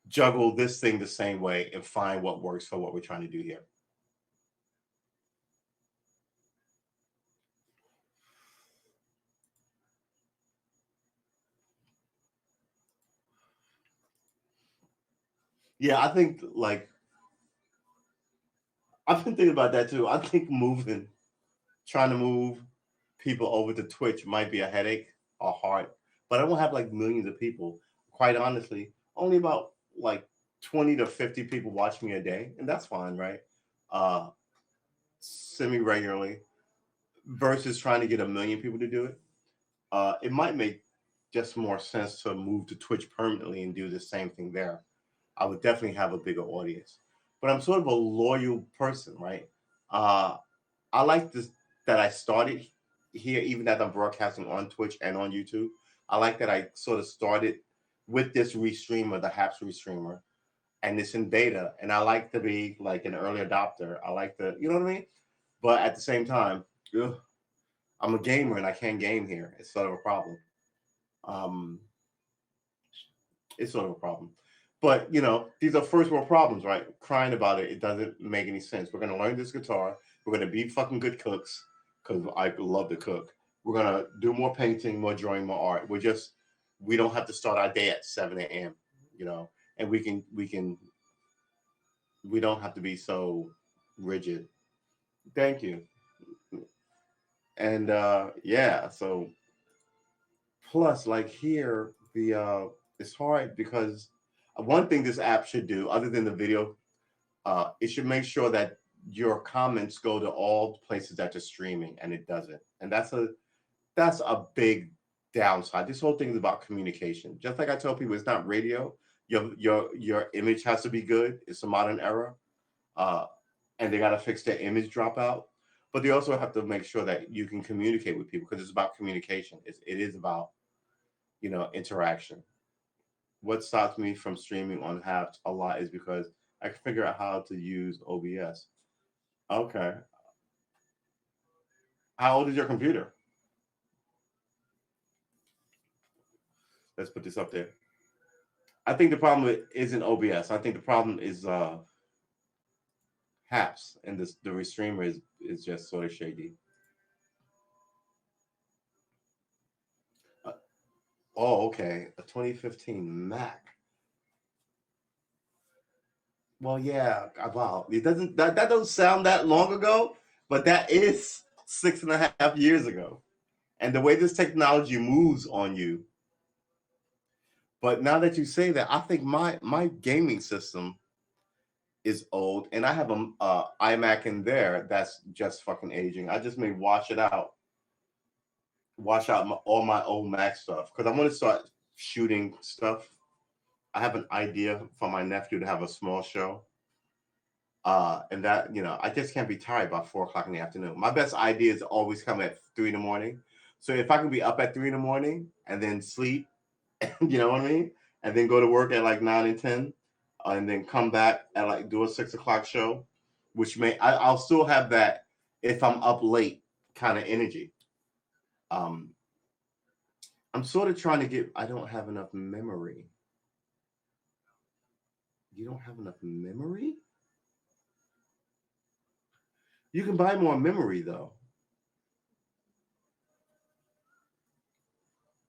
juggle this thing the same way and find what works for what we're trying to do here. Yeah, I think like I've been thinking about that too. I think trying to move people over to Twitch might be a headache or hard, but I don't have like millions of people. Quite honestly, only about like 20 to 50 people watch me a day, and that's fine, right? Uh, Semi regularly versus trying to get a million people to do it. It might make just more sense to move to Twitch permanently and do the same thing there. I would definitely have a bigger audience. But I'm sort of a loyal person, right? Uh, I like this that I started here, even as I'm broadcasting on Twitch and on YouTube. I like that I sort of started with this restreamer, the Haps restreamer, and it's in beta. And I like to be like an early adopter. I like to, you know what I mean? But at the same time, ugh, I'm a gamer and I can't game here. It's sort of a problem. Um, it's sort of a problem. But these are first world problems, right? Crying about it, it doesn't make any sense. We're gonna learn this guitar. We're gonna be fucking good cooks because I love to cook. We're gonna do more painting, more drawing, more art. We don't have to start our day at 7 a.m. And we don't have to be so rigid. Thank you. And yeah, so plus like here it's hard because one thing this app should do, other than the video, it should make sure that your comments go to all places that you're streaming, and it doesn't. And that's a big downside. This whole thing is about communication. Just like I tell people, it's not radio. Your image has to be good. It's a modern era, uh, and they got to fix their image dropout. But they also have to make sure that you can communicate with people because it's about communication. It is about interaction. What stops me from streaming on apps a lot is because I can figure out how to use OBS. Okay. How old is your computer? Let's put this up there. I think the problem isn't OBS. I think the problem is apps, and the restreamer is just sort of shady. Uh, oh, okay. A 2015 Mac. Well, yeah. Wow. It doesn't that doesn't sound that long ago, but that is 6.5 years ago. And the way this technology moves on you. But now that you say that, I think my gaming system is old, and I have a iMac in there that's just fucking aging. I just may wash out all my old Mac stuff because I want to start shooting stuff. I have an idea for my nephew to have a small show, and that I just can't be tired by 4 o'clock in the afternoon. My best ideas always come at 3 in the morning. So if I can be up at 3 in the morning and then sleep, you know what I mean, and then go to work at like 9 and 10, and then come back at like do a 6 o'clock show, which I'll still have that if I'm up late kind of energy. Um, I'm sort of trying to get. I don't have enough memory. You don't have enough memory? You can buy more memory though,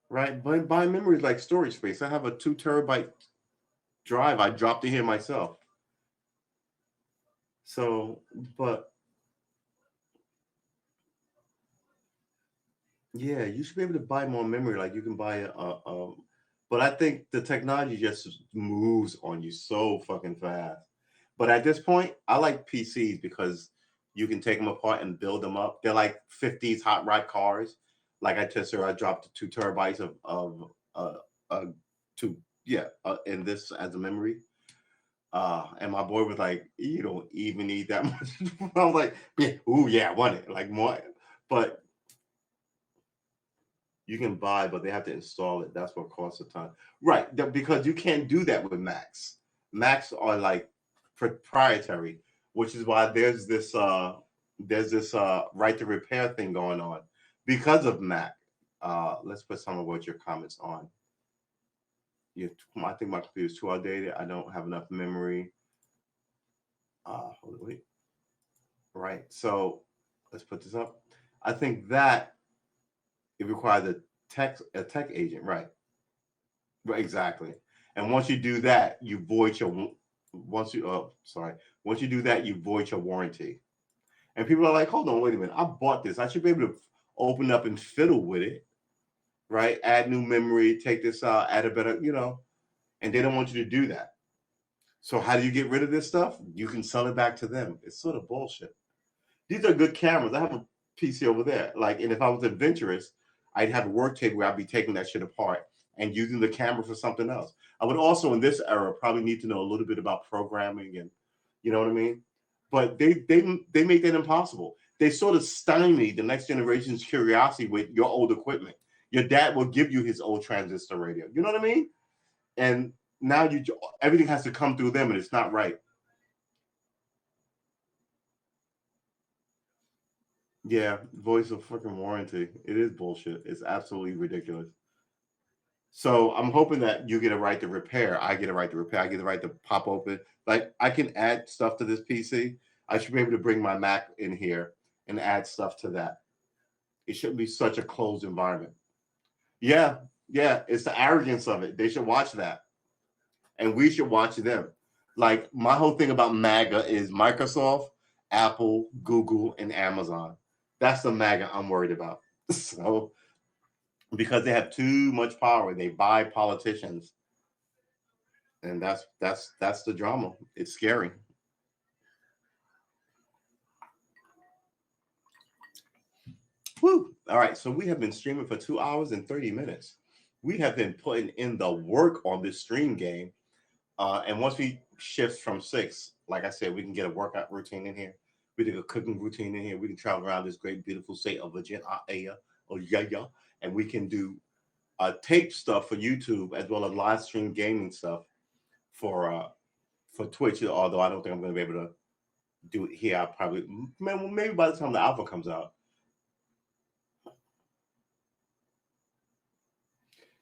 right? But buy memory is like storage space. I have a 2 terabyte drive. I dropped it here myself. So, but yeah, you should be able to buy more memory. Like you can buy but I think the technology just moves on you so fucking fast. But at this point, I like PCs because you can take them apart and build them up. They're like 50s hot rod cars. Like I tested, I dropped 2 terabytes of uh two in this as a memory. And my boy was like, "You don't even need that much." I was like, "Yeah, ooh, yeah, I want it like more." But you can buy, but they have to install it. That's what costs a ton. Right. Because you can't do that with Macs. Macs are like proprietary, which is why there's this right to repair thing going on because of Mac. Let's put some of what your comments on. I think my computer is too outdated. I don't have enough memory. Hold on, wait. Right. So let's put this up. I think that it requires a tech agent, right? Right, exactly. And once you do that, you void your once you sorry. Once you do that, you void your warranty. And people are like, hold on, wait a minute. I bought this. I should be able to open up and fiddle with it, right? Add new memory, take this out, add a better, and they don't want you to do that. So how do you get rid of this stuff? You can sell it back to them. It's sort of bullshit. These are good cameras. I have a PC over there. Like, and if I was adventurous, I'd have a work table where I'd be taking that shit apart and using the camera for something else. I would also, in this era, probably need to know a little bit about programming and, you know what I mean. But they make that impossible. They sort of stymie the next generation's curiosity with your old equipment. Your dad will give you his old transistor radio. You know what I mean? And now everything has to come through them, and it's not right. Yeah, voice of fucking warranty. It is bullshit. It's absolutely ridiculous. So I'm hoping that you get a right to repair. I get a right to repair. I get the right to pop open. Like I can add stuff to this PC. I should be able to bring my Mac in here and add stuff to that. It shouldn't be such a closed environment. Yeah, yeah. It's the arrogance of it. They should watch that. And we should watch them. Like my whole thing about MAGA is Microsoft, Apple, Google, and Amazon. That's the MAGA I'm worried about. So because they have too much power, they buy politicians, and that's the drama. It's scary. Woo! All right, so we have been streaming for 2 hours and 30 minutes. We have been putting in the work on this stream game. And once we shift from 6, like I said, we can get a workout routine in here. We can get a cooking routine in here. We can travel around this great, beautiful state of Virginia, or yeah, and we can do tape stuff for YouTube as well as live stream gaming stuff for Twitch. Although I don't think I'm going to be able to do it here. I'll probably maybe by the time the alpha comes out.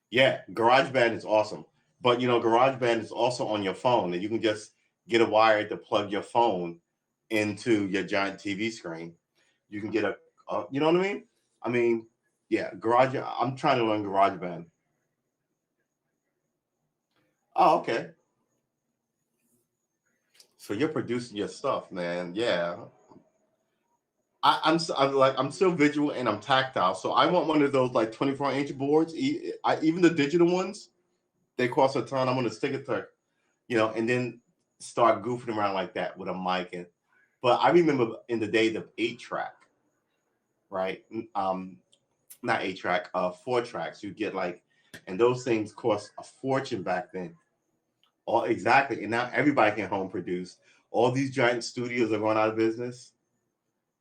Yeah, GarageBand is awesome. But GarageBand is also on your phone, and you can just get a wire to plug your phone into your giant TV screen. You can get you know what I mean? I mean, yeah, I'm trying to learn GarageBand. Oh, okay. So you're producing your stuff, man. Yeah. I'm still visual and I'm tactile. So I want one of those like 24-inch boards. Even the digital ones, they cost a ton. I'm gonna stick it to and then start goofing around like that with a mic. But I remember in the days of 8-track, right? Not 8-track, 4 tracks. You get and those things cost a fortune back then. All exactly, and now everybody can home produce. All these giant studios are going out of business,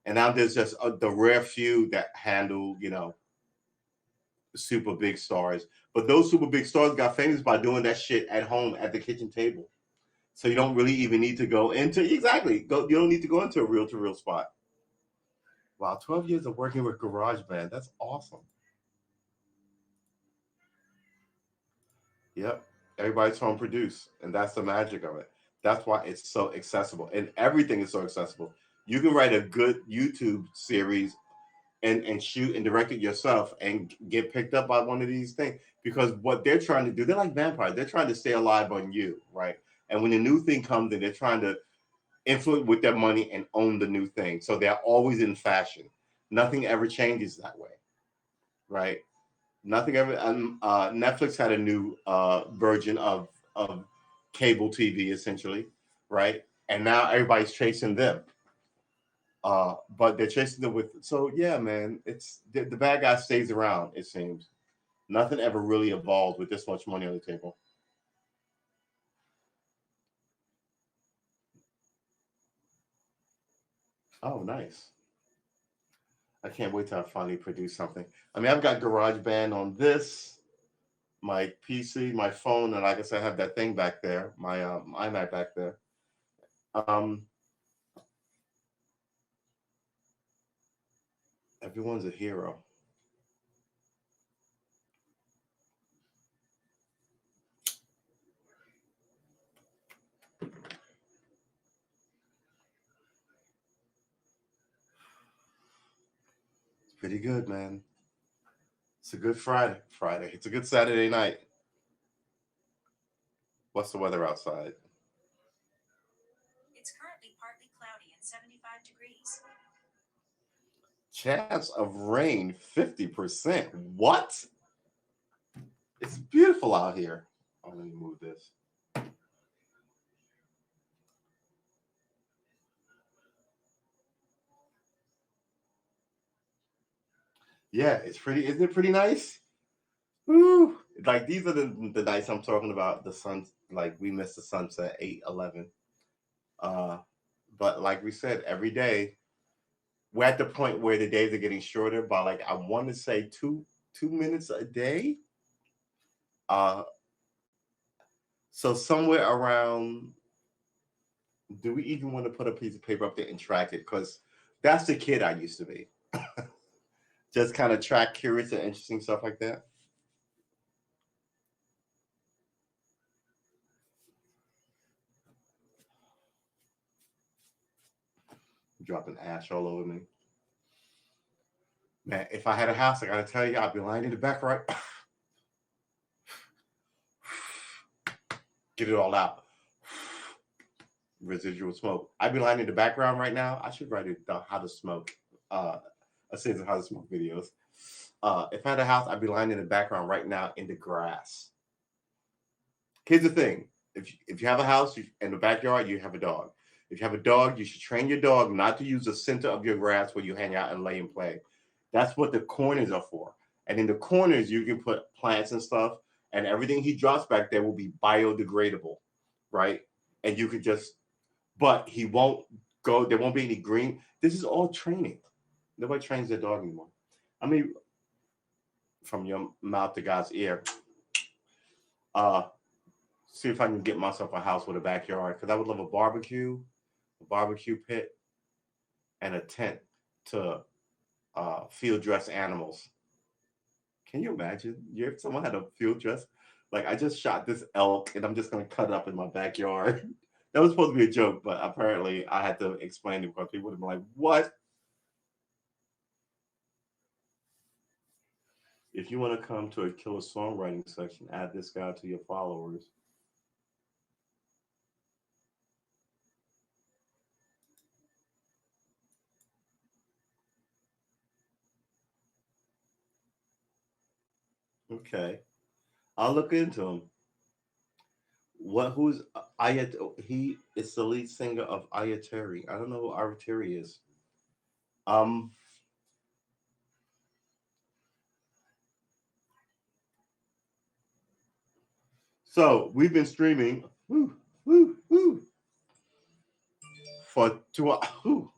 and now there's just the rare few that handle, super big stars. But those super big stars got famous by doing that shit at home at the kitchen table. So you don't really even need to go into You don't need to go into a reel-to-reel spot. Wow, 12 years of working with GarageBand. That's awesome. Yep. Everybody's home produce, and that's the magic of it. That's why it's so accessible, and everything is so accessible. You can write a good YouTube series and shoot and direct it yourself and get picked up by one of these things, because what they're trying to do, they're like vampires. They're trying to stay alive on you, right? And when the new thing comes in, they're trying to influence with their money and own the new thing. So they're always in fashion. Nothing ever changes that way, right? Nothing ever. Netflix had a new version of cable TV, essentially, right? And now everybody's chasing them. But they're chasing them with. So yeah, man, it's the bad guy stays around. It seems nothing ever really evolved with this much money on the table. Oh, nice. I can't wait till I finally produce something. I mean, I've got GarageBand on this, my PC, my phone, and like I said, I have that thing back there, my iMac back there. Um, Everyone's a hero. It's pretty good, man. It's a good Friday. It's a good Saturday night. What's the weather outside? It's currently partly cloudy and 75 degrees. Chance of rain 50%. What? It's beautiful out here. Oh, let me move this. Yeah, it's pretty. Isn't it pretty nice? Woo! Like these are the nights I'm talking about. The sun, like we missed the sunset 8:11. Uh, but like we said, every day we're at the point where the days are getting shorter by I want to say 2 minutes a day. Uh, so somewhere around. Do we even want to put a piece of paper up there and track it? Because that's the kid I used to be. Just kind of track curious and interesting stuff like that. dropping ash all over me. Man, if I had a house, I gotta tell you, I'd be lying in the back right. Get it all out. Residual smoke. I'd be lying in the background right now. I should write it down how to smoke. A series of how to smoke videos. If I had a house, I'd be lying in the background right now in the grass. Here's the thing: if you have a house in the backyard, you have a dog. If you have a dog, you should train your dog not to use the center of your grass where you hang out and lay and play. That's what the corners are for. And in the corners, you can put plants and stuff, and everything he drops back there will be biodegradable, right? And you could just, but he won't go. There won't be any green. This is all training. Nobody trains their dog anymore. I mean, from your mouth to God's ear. See if I can get myself a house with a backyard, because I would love a barbecue pit, and a tent to field dress animals. Can you imagine? If someone had a field dress, like I just shot this elk and I'm just gonna cut it up in my backyard. That was supposed to be a joke, but apparently I had to explain it because people would have been like, "What?" If you want to come to a killer songwriting section, add this guy to your followers. Okay, I'll look into him. Who's Ayat? He is the lead singer of Ayateri. I don't know who Ayateri is. Um, so we've been streaming for 2 hours.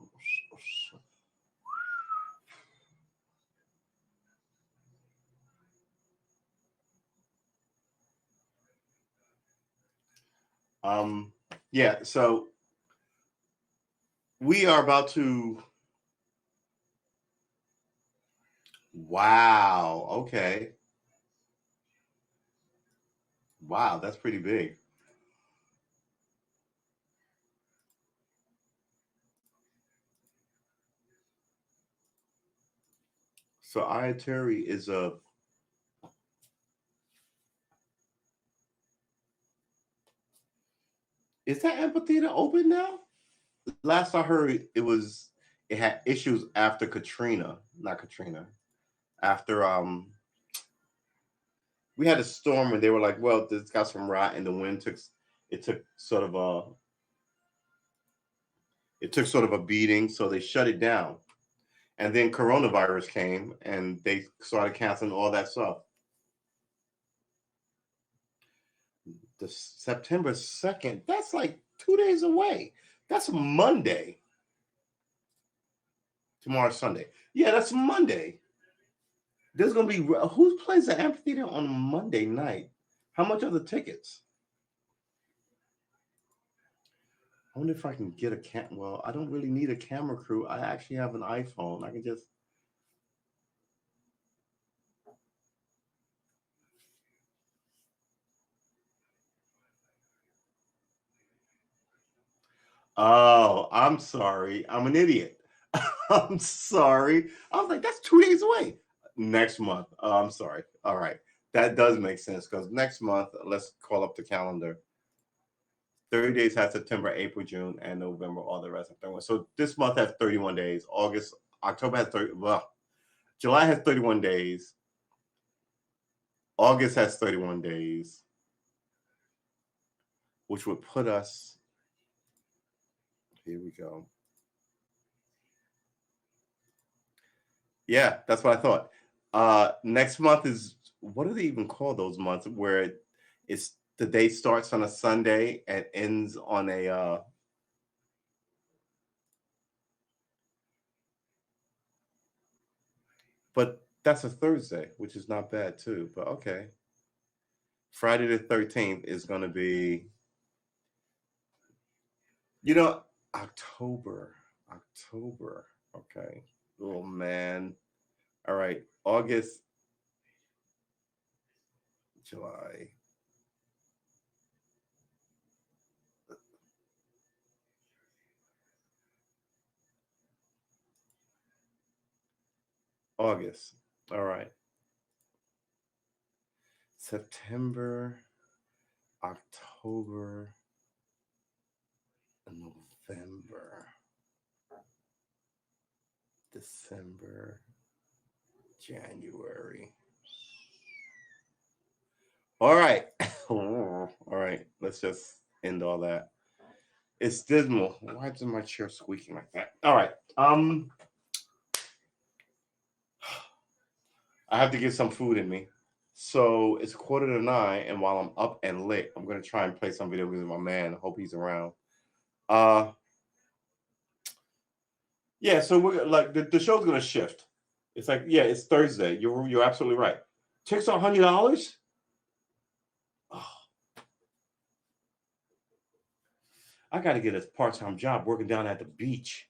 Um, yeah, so we are about to. Wow. Okay. Wow, that's pretty big. So Ayateri is a. Is that amphitheater open now? Last I heard, it had issues after Katrina, not Katrina. After we had a storm and they were like, well, this got some rot and the wind took sort of a beating, so they shut it down. And then coronavirus came and they started canceling all that stuff. The September 2nd, that's like 2 days away. That's Monday. Tomorrow's Sunday. Yeah, that's Monday. There's gonna be who plays the amphitheater on Monday night? How much are the tickets? I wonder if I can get a well, I don't really need a camera crew. I actually have an iPhone. I can just. Oh, I'm sorry. I'm an idiot. I'm sorry. I was like, that's 2 days away. Next month. Oh, I'm sorry. All right. That does make sense because next month, let's call up the calendar. 30 days has September, April, June, and November, all the rest of 31. So this month has 31 days. October has 30. Well, July has 31 days. August has 31 days, which would put us. Here we go. Yeah, that's what I thought. Next month is, what do they even call those months where it's the day starts on a Sunday and ends on a but that's a Thursday, which is not bad too. But okay. Friday the 13th is gonna be, you know, October. October. Okay. Oh man. All right. August, July. August. All right. September, October, November, December, January. All right. All right. Let's just end all that. It's dismal. Why is my chair squeaking like that? All right. I have to get some food in me. So it's 8:45, and while I'm up and lit, I'm gonna try and play some video games with my man. Hope he's around. Uh yeah, so we're like the show's gonna shift. It's like, yeah, it's Thursday. You're absolutely right. Chicks are $100? Oh, I gotta get a part-time job working down at the beach.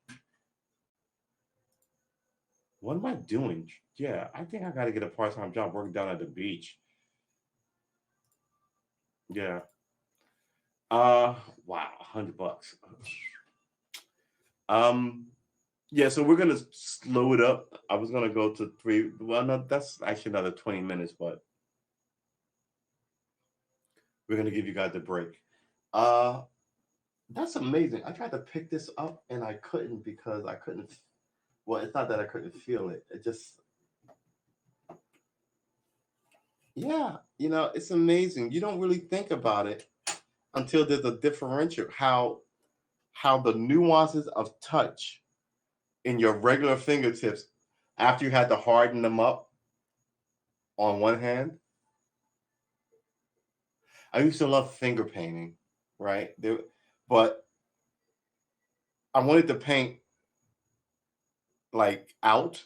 What am I doing? Yeah, I think I gotta get a part-time job working down at the beach. Yeah. Wow, $100. Um, yeah, so we're gonna slow it up. I was gonna go to three. Well, no, that's actually another 20 minutes, but we're gonna give you guys a break. Uh, that's amazing. I tried to pick this up and I couldn't because I couldn't. Well, it's not that I couldn't feel it. It just, yeah, it's amazing. You don't really think about it until there's a differential. How the nuances of touch in your regular fingertips after you had to harden them up on one hand. I used to love finger painting, right? But I wanted to paint like out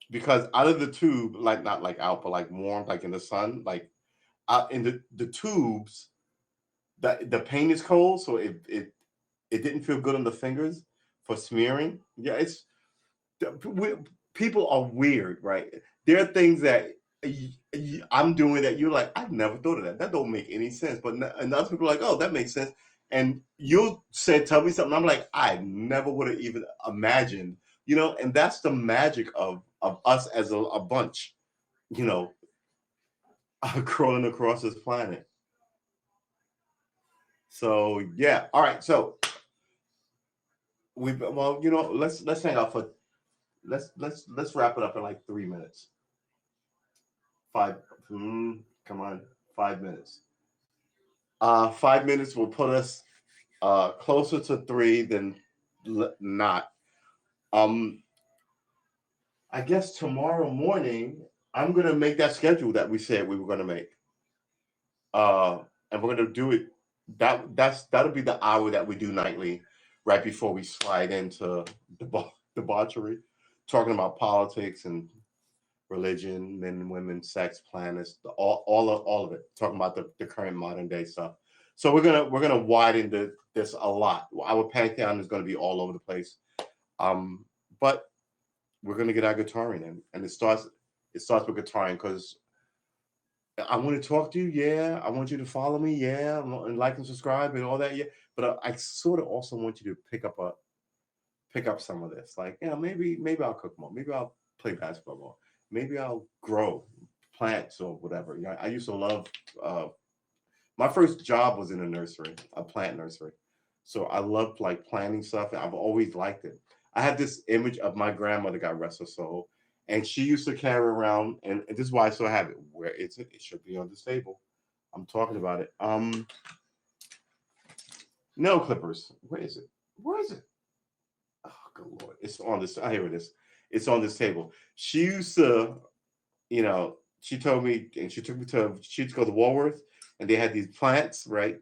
because out of the tube, like not like out, but like warm, like in the sun, like out in the tubes, the paint is cold, so it didn't feel good on the fingers for smearing. Yeah, we, people are weird, right? There are things that I'm doing that you're like, I've never thought of that. That don't make any sense. But and other people are like, oh, that makes sense. And you'll say, tell me something. I'm like, I never would have even imagined, and that's the magic of us as a bunch, you know, crawling across this planet. So yeah, all right. So well, let's hang out for let's wrap it up in like 3 minutes. Five. Come on, 5 minutes. 5 minutes will put us closer to three than not. Um, I guess tomorrow morning I'm gonna make that schedule that we said we were gonna make. Uh, and we're gonna do it. That'll be the hour that we do nightly, right before we slide into debauchery, talking about politics and religion, men and women, sex, planets, all of it. Talking about the current modern day stuff. So we're gonna widen this a lot. Our pantheon is gonna be all over the place. But we're gonna get our guitaring in, and it starts with guitaring because I want to talk to you. Yeah, I want you to follow me. Yeah, and like and subscribe and all that. Yeah, but I sort of also want you to pick up some of this. Like, maybe I'll cook more. Maybe I'll play basketball more. Maybe I'll grow plants or whatever. I used to love. My first job was in a nursery, a plant nursery. So I loved like planting stuff. And I've always liked it. I have this image of my grandmother, God rest her soul, and she used to carry around, and this is why I still have it. Where it should be on this table. I'm talking about it. Nail clippers. Where is it? Where is it? Oh, good lord! It's on this. Here it is. It's on this table. She used to, she told me, and she took me to. She used to go to Walworth, and they had these plants, right?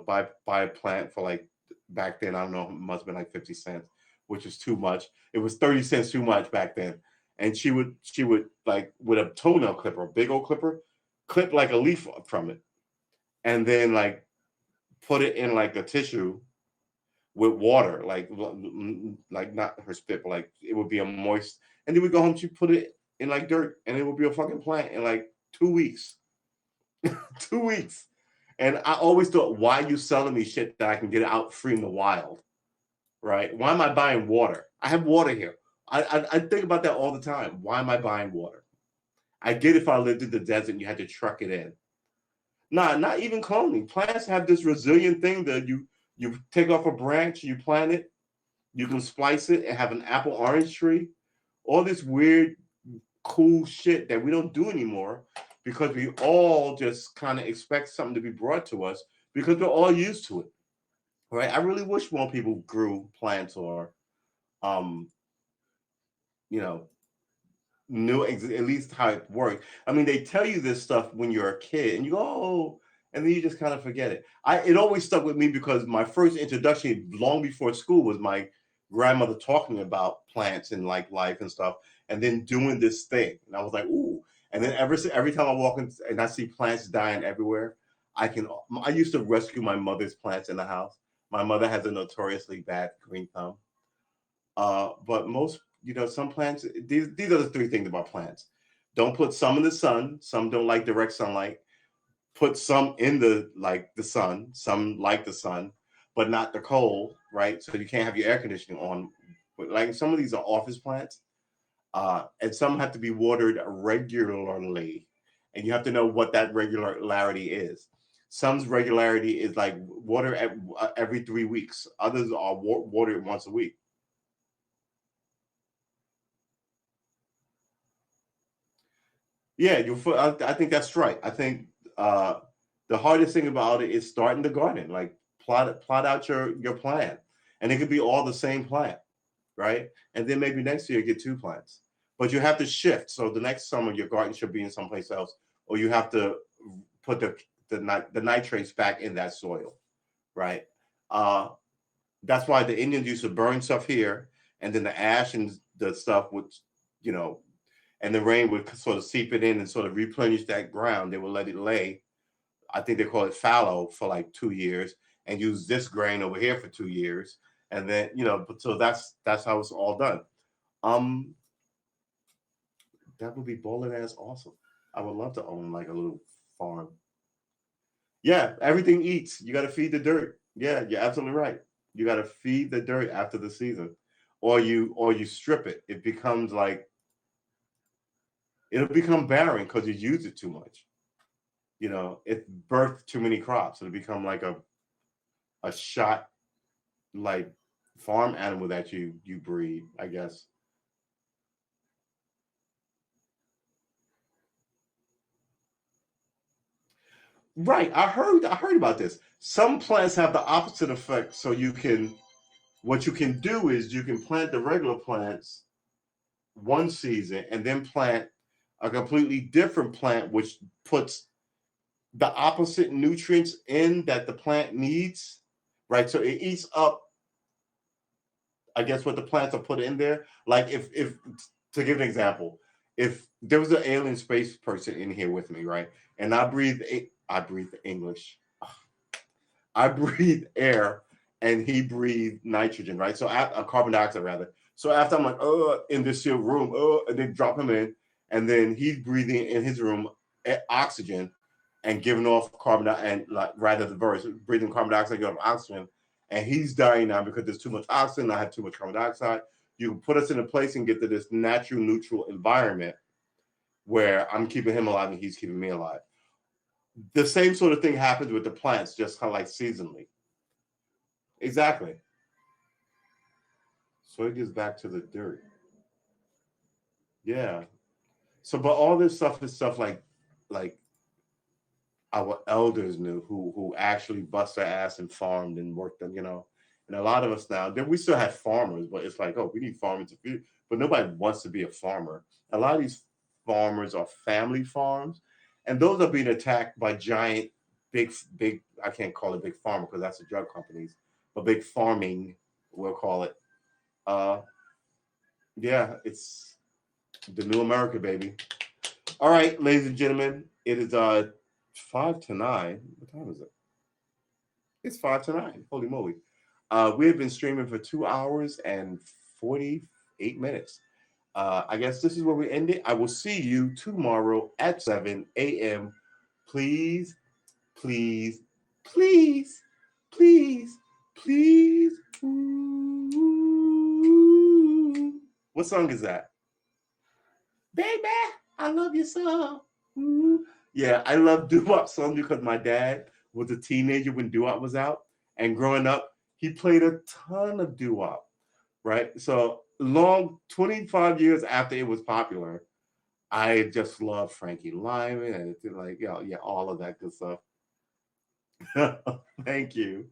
Buy a plant for like back then. I don't know, it must have been like 50 cents, which is too much. It was 30 cents too much back then. And she would like with a toenail clipper, a big old clipper, clip like a leaf from it, and then like put it in like a tissue with water, like not her spit, but like it would be a moist. And then we go home, she put it in like dirt, and it would be a fucking plant in like 2 weeks. 2 weeks. And I always thought, why are you selling me shit that I can get out free in the wild, right? Why am I buying water? I have water here. I think about that all the time. Why am I buying water? I get if I lived in the desert and you had to truck it in. Nah, not even cloning. Plants have this resilient thing that you take off a branch, you plant it, you can splice it and have an apple orange tree. All this weird, cool shit that we don't do anymore because we all just kind of expect something to be brought to us because we're all used to it. Right? I really wish more people grew plants or um, you know, knew at least how it worked. I mean, they tell you this stuff when you're a kid, and you go, "Oh," and then you just kind of forget it. It always stuck with me because my first introduction, long before school, was my grandmother talking about plants and like life and stuff, and then doing this thing, and I was like, "Ooh!" And then every time I walk in and I see plants dying everywhere, I used to rescue my mother's plants in the house. My mother has a notoriously bad green thumb. But most, some plants, these are the three things about plants. Don't put some in the sun. Some don't like direct sunlight. Put some in the sun. Some like the sun, but not the cold, right? So you can't have your air conditioning on. But like some of these are office plants, and some have to be watered regularly, and you have to know what that regularity is. Some's regularity is like water every 3 weeks. Others are watered once a week. Yeah, I think that's right. I think uh, the hardest thing about it is starting the garden. Like plot out your plan, and it could be all the same plant, right? And then maybe next year you get two plants, but you have to shift. So the next summer your garden should be in someplace else, or you have to put the nitrates back in that soil, right? Uh, that's why the Indians used to burn stuff here, and then the ash and the stuff would, you know, and the rain would sort of seep it in and sort of replenish that ground. They would let it lay. I think they call it fallow for like 2 years, and use this grain over here for 2 years, and then But so that's how it's all done. Um, that would be bowling ass awesome. I would love to own like a little farm. Yeah, everything eats. You got to feed the dirt. Yeah, you're absolutely right. You got to feed the dirt after the season, or you strip it. It becomes like it'll become barren because you use it too much. It birthed too many crops. It'll become like a shot like farm animal that you breed, I guess. Right. I heard about this. Some plants have the opposite effect. So what you can do is you can plant the regular plants one season and then plant a completely different plant which puts the opposite nutrients in that the plant needs, right? So it eats up, I guess, what the plants are put in there. Like if to give an example, if there was an alien space person in here with me, right, and I breathe English, I breathe air, and he breathed nitrogen, right? So carbon dioxide rather. So after I'm like, in this sealed room, and then drop him in, and then he's breathing in his room oxygen and giving off carbon dioxide, and like rather the verse, breathing carbon dioxide, giving off oxygen, and he's dying now because there's too much oxygen. I have too much carbon dioxide. You can put us in a place and get to this natural, neutral environment where I'm keeping him alive and he's keeping me alive. The same sort of thing happens with the plants, just kind of like seasonally. Exactly. So it gets back to the dirt. Yeah. So, but all this stuff is stuff like our elders knew who actually bust their ass and farmed and worked them. And a lot of us now, then we still have farmers, but it's like, oh, we need farmers to feed, but nobody wants to be a farmer. A lot of these farmers are family farms, and those are being attacked by giant, big. I can't call it big pharma because that's the drug companies, but big farming, we'll call it. Uh, yeah, it's the new America, baby. All right, ladies and gentlemen, it is 5 to 9. What time is it? It's 5 to 9. Holy moly! We have been streaming for 2 hours and 48 minutes. I guess this is where we end it. I will see you tomorrow at 7 a.m. Please, please, please, please, please. Ooh. What song is that? Baby, I love you so. Ooh. Yeah, I love doo-wop songs because my dad was a teenager when doo-wop was out. And growing up, he played a ton of doo-wop, right? So long, 25 years after it was popular, I just love Frankie Lyman and like, yeah, all of that good stuff. Thank you.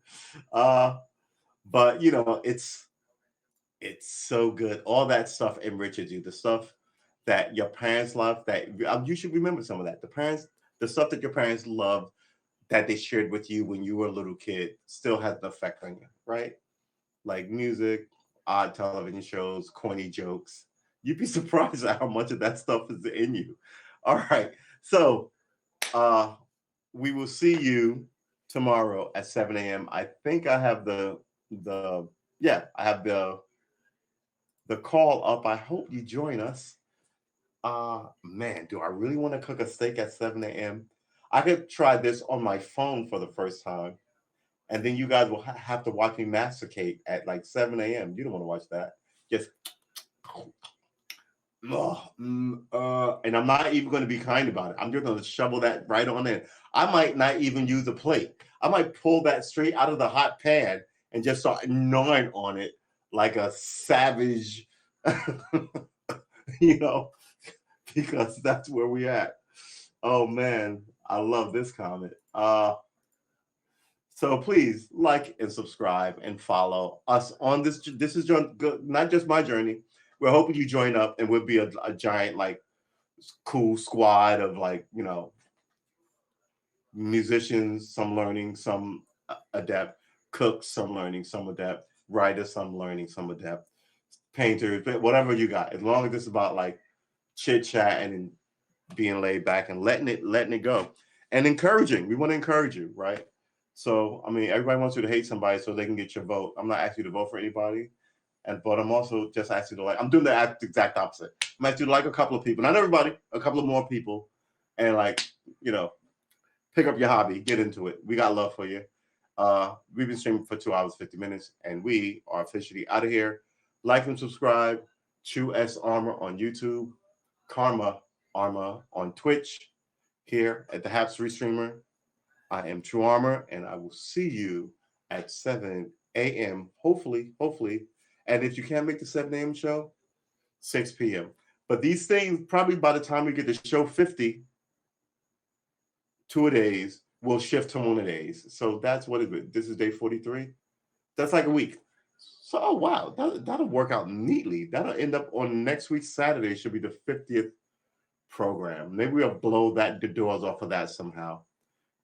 But you know, it's so good. All that stuff enriches you. The stuff that your parents love, that you should remember some of that. The stuff that your parents love that they shared with you when you were a little kid still has an effect on you, right? Like music, odd television shows, corny jokes. You'd be surprised at how much of that stuff is in you. All right. So we will see you tomorrow at 7 a.m. I think I have the yeah, I have the call up. I hope you join us. Man, do I really want to cook a steak at 7 a.m.? I could try this on my phone for the first time, and then you guys will have to watch me masticate at like 7 a.m. You don't want to watch that. Just, and I'm not even going to be kind about it. I'm just going to shovel that right on in. I might not even use a plate. I might pull that straight out of the hot pan and just start gnawing on it like a savage, you know, because that's where we at. Oh man, I love this comment. So please like and subscribe and follow us on this. This is not just my journey. We're hoping you join up and we'll be a giant, like, cool squad of, like, you know, musicians, some learning, some adept, cooks, some learning, some adept, writers, some learning, some adept, painters, whatever you got. As long as it's about like chit chat and being laid back and letting it go and encouraging. We want to encourage you, right? So I mean, everybody wants you to hate somebody so they can get your vote. I'm not asking you to vote for anybody, but I'm also just asking you to like. I'm doing the exact opposite. I'm asking you to like a couple of people, not everybody, a couple of more people, and like, you know, pick up your hobby, get into it. We got love for you. We've been streaming for 2 hours 50 minutes, and we are officially out of here. Like and subscribe. True S Armor on YouTube. Karma Armor on Twitch. Here at the Haps Restreamer. I am True Armor, and I will see you at 7 a.m. Hopefully. And if you can't make the 7 a.m. show, 6 p.m. But these things, probably by the time we get to show 50, 2 days, will shift to 1 days. So that's what it is. This is day 43. That's like a week. So, oh, wow, that'll work out neatly. That'll end up on next week's Saturday. Should be the 50th program. Maybe we'll blow the doors off of that somehow.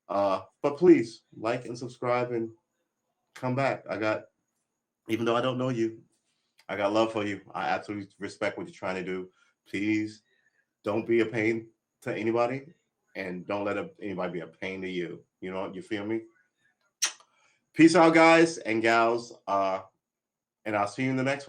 But please like and subscribe and come back. Even though I don't know you, I got love for you. I absolutely respect what you're trying to do. Please don't be a pain to anybody, and don't let anybody be a pain to you. You know, you feel me? Peace out, guys and gals. And I'll see you in the next one.